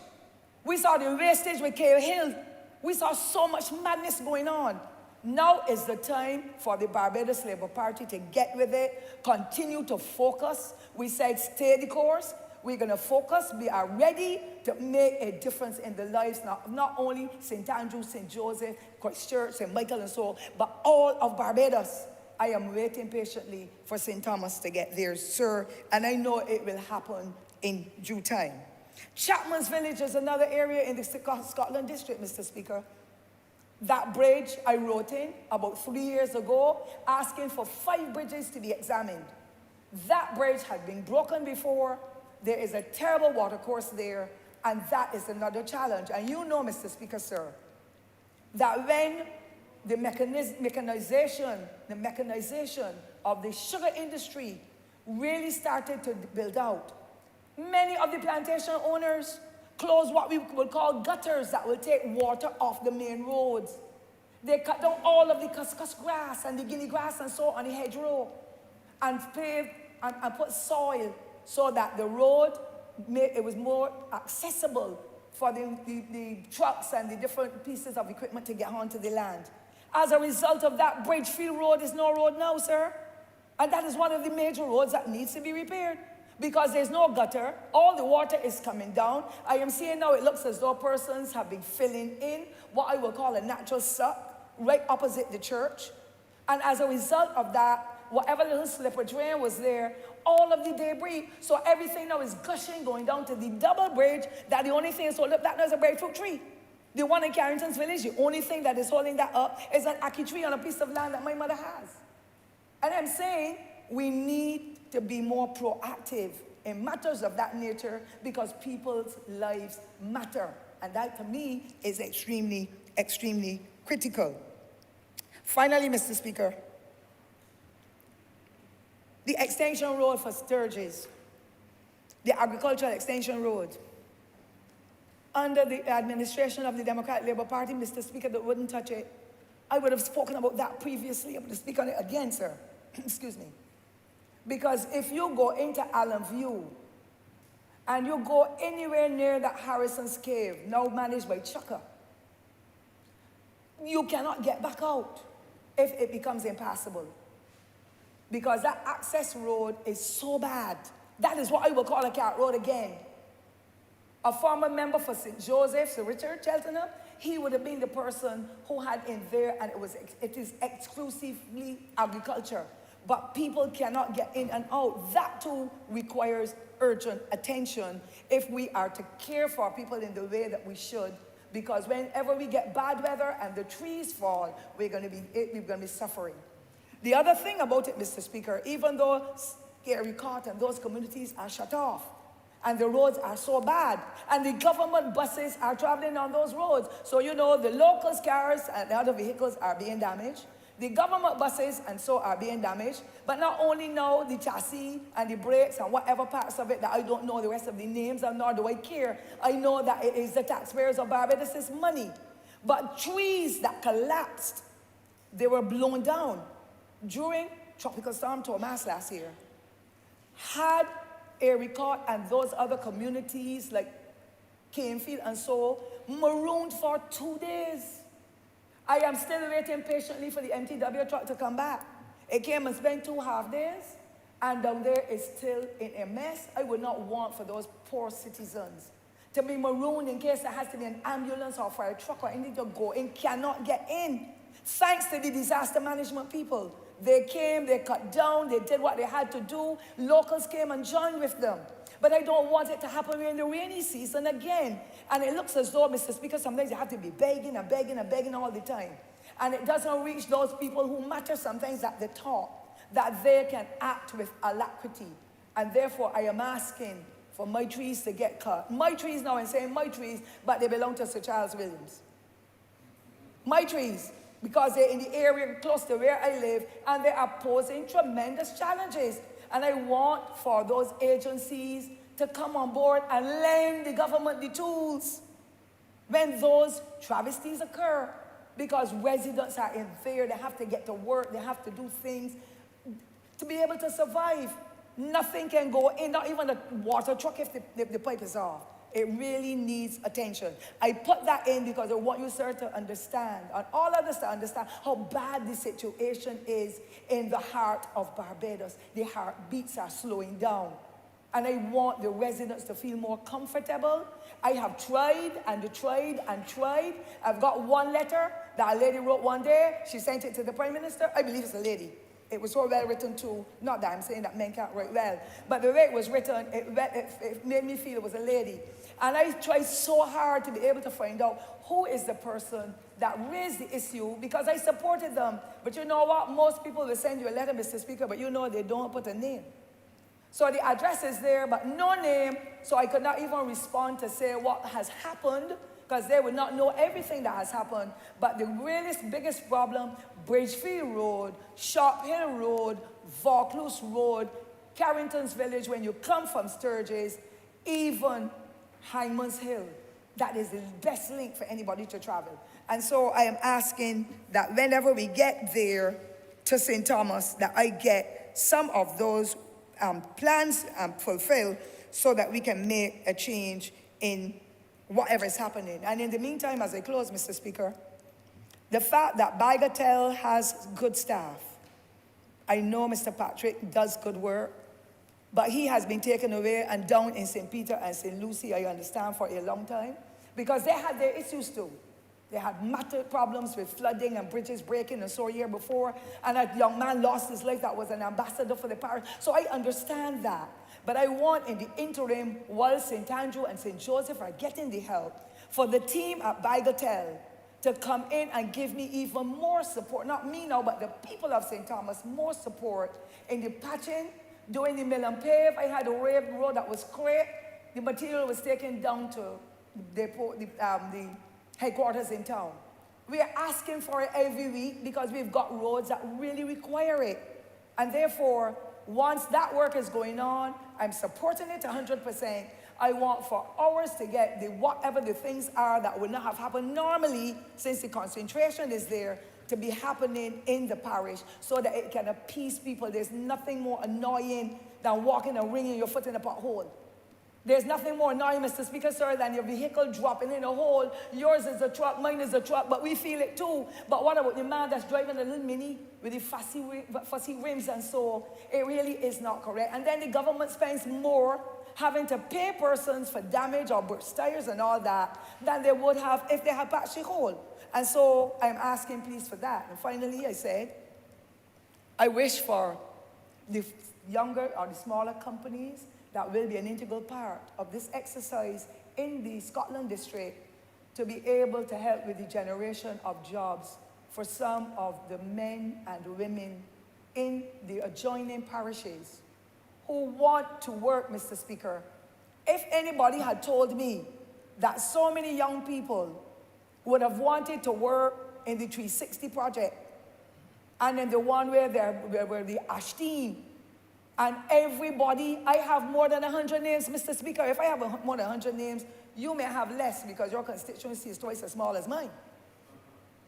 S8: We saw the wastage with Cave Hill. We saw so much madness going on. Now is the time for the Barbados Labour Party to get with it, continue to focus. We said stay the course. We're going to focus. We are ready to make a difference in the lives not only St. Andrew, St. Joseph, Christchurch, St. Michael and so on, but all of Barbados. I am waiting patiently for St. Thomas to get there, sir, and I know it will happen in due time. Chapman's Village is another area in the Scotland district, Mr. Speaker. That bridge I wrote in about 3 years ago, asking for 5 bridges to be examined. That bridge had been broken before. There is a terrible watercourse there, and that is another challenge. And you know, Mr. Speaker, sir, that when the mechanization of the sugar industry really started to build out, many of the plantation owners closed what we would call gutters that will take water off the main roads. They cut down all of the cuscus grass and the guinea grass and so on the hedgerow and paved and put soil so that the road it was more accessible for the trucks and the different pieces of equipment to get onto the land. As a result of that, Bridgefield Road is no road now, sir. And that is one of the major roads that needs to be repaired because there's no gutter. All the water is coming down. I am seeing now it looks as though persons have been filling in what I will call a natural suck right opposite the church. And as a result of that, whatever little slipper drain was there, all of the debris, so everything now is gushing, going down to the double bridge, that the only thing is holding up that now is a breadfruit tree. The one in Carrington's Village, the only thing that is holding that up is an ackee tree on a piece of land that my mother has. And I'm saying we need to be more proactive in matters of that nature because people's lives matter. And that, to me, is extremely, extremely critical. Finally, Mr. Speaker, the extension road for Sturgis, the agricultural extension road, under the administration of the Democratic Labour Party, Mr. Speaker, that wouldn't touch it. I would have spoken about that previously. I'm going to speak on it again, sir. Excuse me. Because if you go into Allen View and you go anywhere near that Harrison's Cave, now managed by Chukka, you cannot get back out if it becomes impassable. Because that access road is so bad. That is what I will call a cat road again. A former member for St. Joseph, Sir Richard Cheltenham, he would have been the person who had in there, and it is exclusively agriculture. But people cannot get in and out. That too requires urgent attention if we are to care for people in the way that we should. Because whenever we get bad weather and the trees fall, we're going to be suffering. The other thing about it, Mr. Speaker, even though Gary Court and those communities are shut off, and the roads are so bad, and the government buses are traveling on those roads, so you know the locals' cars and the other vehicles are being damaged. The government buses and so are being damaged, but not only now the chassis and the brakes and whatever parts of it that I don't know the rest of the names and nor do I care. I know that it is the taxpayers of Barbados' money. But trees that collapsed, they were blown down during Tropical Storm Thomas last year. Had Ericot and those other communities like Canefield and so marooned for 2 days. I am still waiting patiently for the MTW truck to come back. It came and spent 2.5 days, and down there is still in a mess. I would not want for those poor citizens to be marooned in case there has to be an ambulance or for a truck or anything to go in, cannot get in. Thanks to the disaster management people. They came, they cut down, they did what they had to do. Locals came and joined with them. But I don't want it to happen in the rainy season again. And it looks as though, Mr. Speaker, sometimes you have to be begging and begging and begging all the time. And it doesn't reach those people who matter sometimes at the top, that they can act with alacrity. And therefore, I am asking for my trees to get cut. My trees now, I'm saying my trees, but they belong to Sir Charles Williams. My trees, because they're in the area close to where I live, and they are posing tremendous challenges. And I want for those agencies to come on board and lend the government the tools when those travesties occur. Because residents are in fear, they have to get to work, they have to do things to be able to survive. Nothing can go in, not even a water truck if the pipe is off. It really needs attention. I put that in because I want you, sir, to understand, and all others to understand how bad the situation is in the heart of Barbados. The heartbeats are slowing down. And I want the residents to feel more comfortable. I have tried and tried and tried. I've got one letter that a lady wrote one day. She sent it to the Prime Minister. I believe it's a lady. It was so well written too. Not that I'm saying that men can't write well, but the way it was written, it made me feel it was a lady. And I tried so hard to be able to find out who is the person that raised the issue, because I supported them. But you know what? Most people will send you a letter, Mr. Speaker, but you know they don't put a name. So the address is there, but no name, so I could not even respond to say what has happened, because they would not know everything that has happened. But the realest, biggest problem, Bridgefield Road, Sharp Hill Road, Vaucluse Road, Carrington's Village, when you come from Sturgis, even Hyman's Hill. That is the best link for anybody to travel. And so I am asking that whenever we get there to St. Thomas, that I get some of those plans fulfilled so that we can make a change in whatever is happening. And in the meantime, as I close, Mr. Speaker, the fact that Bagatelle has good staff, I know Mr. Patrick does good work, but he has been taken away and down in St. Peter and St. Lucie, I understand, for a long time, because they had their issues too. They had matter problems with flooding and bridges breaking and so a year before, and a young man lost his life that was an ambassador for the parish. So I understand that. But I want in the interim, while St. Andrew and St. Joseph are getting the help, for the team at Bagatelle to come in and give me even more support, not me now, but the people of St. Thomas, more support in the patching, doing the mill and pave. I had a road that was great. The material was taken down to the headquarters in town. We are asking for it every week because we've got roads that really require it. And therefore, once that work is going on, I'm supporting it 100%. I want for ours to get whatever the things are that would not have happened normally, since the concentration is there, to be happening in the parish so that it can appease people. There's nothing more annoying than walking and wringing your foot in a pothole. There's nothing more annoying, Mr. Speaker, sir, than your vehicle dropping in a hole. Yours is a truck, mine is a truck, but we feel it too. But what about the man that's driving a little mini with the fussy rims and so? It really is not correct. And then the government spends more having to pay persons for damage or burst tires and all that than they would have if they had patched the hole. And so I'm asking please for that. And finally, I said, I wish for the younger or the smaller companies that will be an integral part of this exercise in the Scotland district to be able to help with the generation of jobs for some of the men and women in the adjoining parishes who want to work, Mr. Speaker. If anybody had told me that so many young people would have wanted to work in the 360 project and in the one where the Ash team, and everybody, I have more than 100 names, Mr. Speaker. If I have more than 100 names, you may have less because your constituency is twice as small as mine.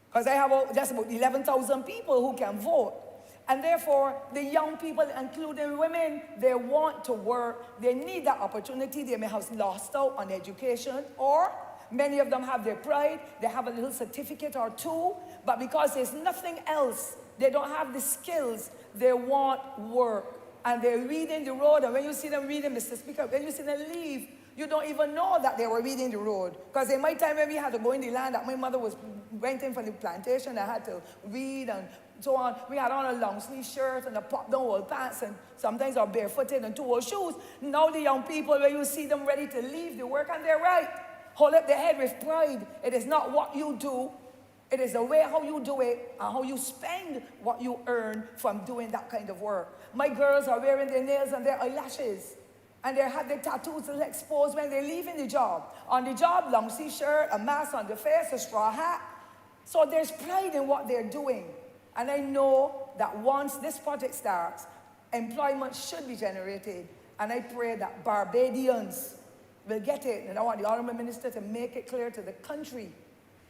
S8: Because I have just about 11,000 people who can vote. And therefore, the young people, including women, they want to work. They need that opportunity. They may have lost out on education, or many of them have their pride. They have a little certificate or two, but because there's nothing else, they don't have the skills, they want work. And they're reading the road, and when you see them reading, Mr. Speaker, when you see them leave, you don't even know that they were reading the road. Because in my time when we had to go in the land that my mother was went in from the plantation, I had to read and so on. We had on a long sleeve shirt and a pop down old pants and sometimes are barefooted and 2 old shoes. Now the young people, where you see them ready to leave the work, and they're right. Hold up their head with pride. It is not what you do. It is the way how you do it and how you spend what you earn from doing that kind of work. My girls are wearing their nails and their eyelashes. And they have their tattoos exposed when they're leaving the job. On the job, long sleeve shirt, a mask on the face, a straw hat. So there's pride in what they're doing. And I know that once this project starts, employment should be generated. And I pray that Barbadians will get it. And I want the Honourable Minister to make it clear to the country.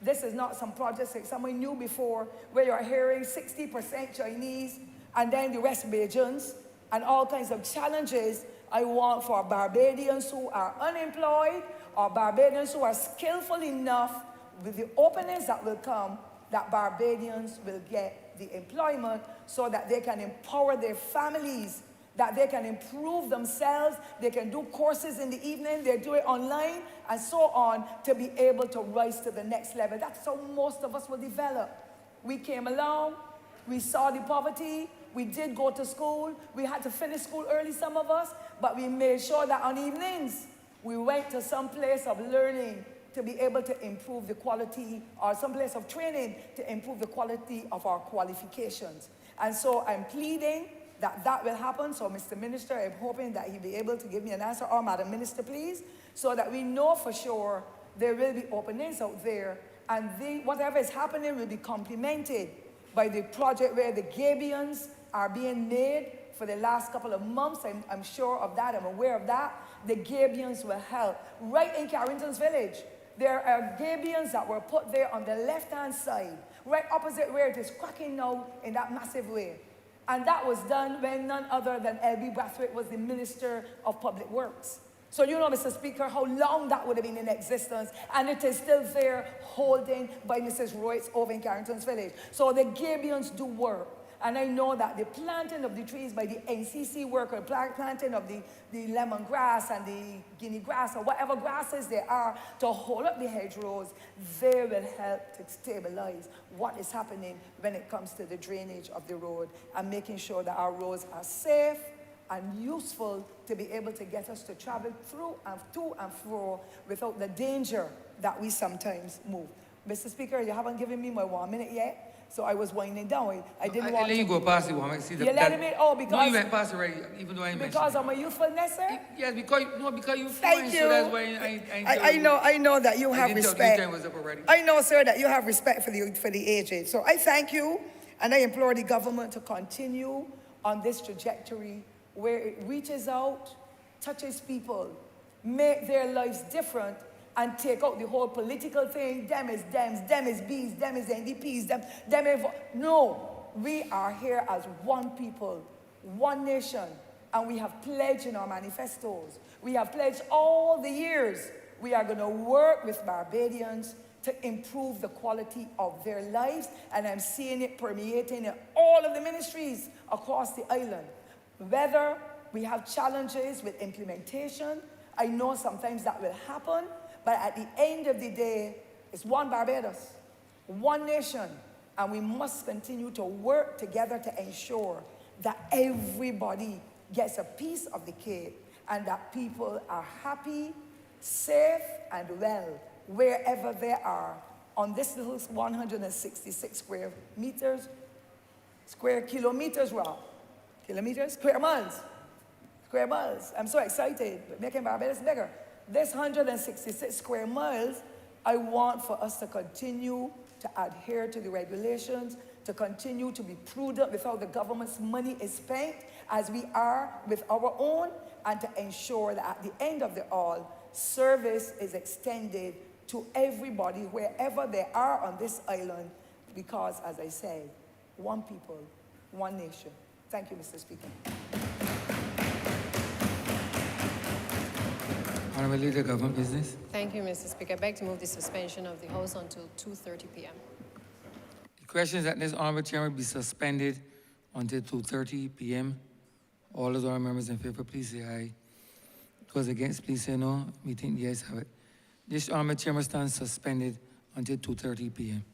S8: This is not some project like someone knew before, where you're hearing 60% Chinese and then the rest Bajans and all kinds of challenges. I want for Barbadians who are unemployed or Barbadians who are skillful enough with the openings that will come, that Barbadians will get the employment so that they can empower their families, that they can improve themselves, they can do courses in the evening, they do it online, and so on, to be able to rise to the next level. That's how most of us will develop. We came along, we saw the poverty, we did go to school, we had to finish school early, some of us, but we made sure that on evenings, we went to some place of learning to be able to improve the quality, or some place of training to improve the quality of our qualifications. And so I'm pleading that will happen. So, Mr. Minister, I'm hoping that he'll be able to give me an answer, or Madam Minister, please, so that we know for sure there will be openings out there, and whatever is happening will be complemented by the project where the Gabions are being made for the last couple of months. I'm sure of that, I'm aware of that. The Gabions will help. Right in Carrington's village, there are Gabions that were put there on the left-hand side, right opposite where it is cracking now in that massive way. And that was done when none other than L.B. Brathwaite was the Minister of Public Works. So you know, Mr. Speaker, how long that would have been in existence, and it is still there holding by Mrs. Royce over in Carrington's village. So the Gabions do work. And I know that the planting of the trees by the NCC worker, planting of the lemongrass and the guinea grass or whatever grasses there are to hold up the hedgerows, they will help to stabilize what is happening when it comes to the drainage of the road and making sure that our roads are safe and useful to be able to get us to travel through and to and fro without the danger that we sometimes move. Mr. Speaker, you haven't given me my 1 minute yet. So I was winding down. I didn't want to.
S2: You go past it, woman. See
S8: You letting me? Oh, because.
S2: No, you went past it already, even though I mentioned
S8: because of my youthfulness, sir?
S2: Yes, because you
S8: Thank you.
S2: So that's why
S8: I know that you have respect.
S2: Time was up already.
S8: I know, sir, that you have respect for the aged. So I thank you, and I implore the government to continue on this trajectory where it reaches out, touches people, make their lives different, and take out the whole political thing. Them is Dems, them is Bs, them is NDPs, them is... No, we are here as one people, one nation, and we have pledged in our manifestos. We have pledged all the years we are going to work with Barbadians to improve the quality of their lives, and I'm seeing it permeating in all of the ministries across the island. Whether we have challenges with implementation, I know sometimes that will happen, but at the end of the day, it's one Barbados, one nation, and we must continue to work together to ensure that everybody gets a piece of the cake and that people are happy, safe, and well wherever they are on this little 166 square miles. I'm so excited, making Barbados bigger. This 166 square miles, I want for us to continue to adhere to the regulations, to continue to be prudent with how the government's money is spent, as we are with our own, and to ensure that at the end of it all, service is extended to everybody, wherever they are on this island, because, as I said, one people, one nation. Thank you, Mr. Speaker.
S2: Honourable Leader, Government Business.
S3: Thank you, Mr. Speaker. I beg to move the suspension of the House until 2:30 p.m.
S2: The question is that this Honourable Chairman be suspended until 2:30 p.m. All those honourable members in favour, please say aye. Those against, please say no. We think the ayes have it. This Honourable Chairman stands suspended until 2:30 p.m.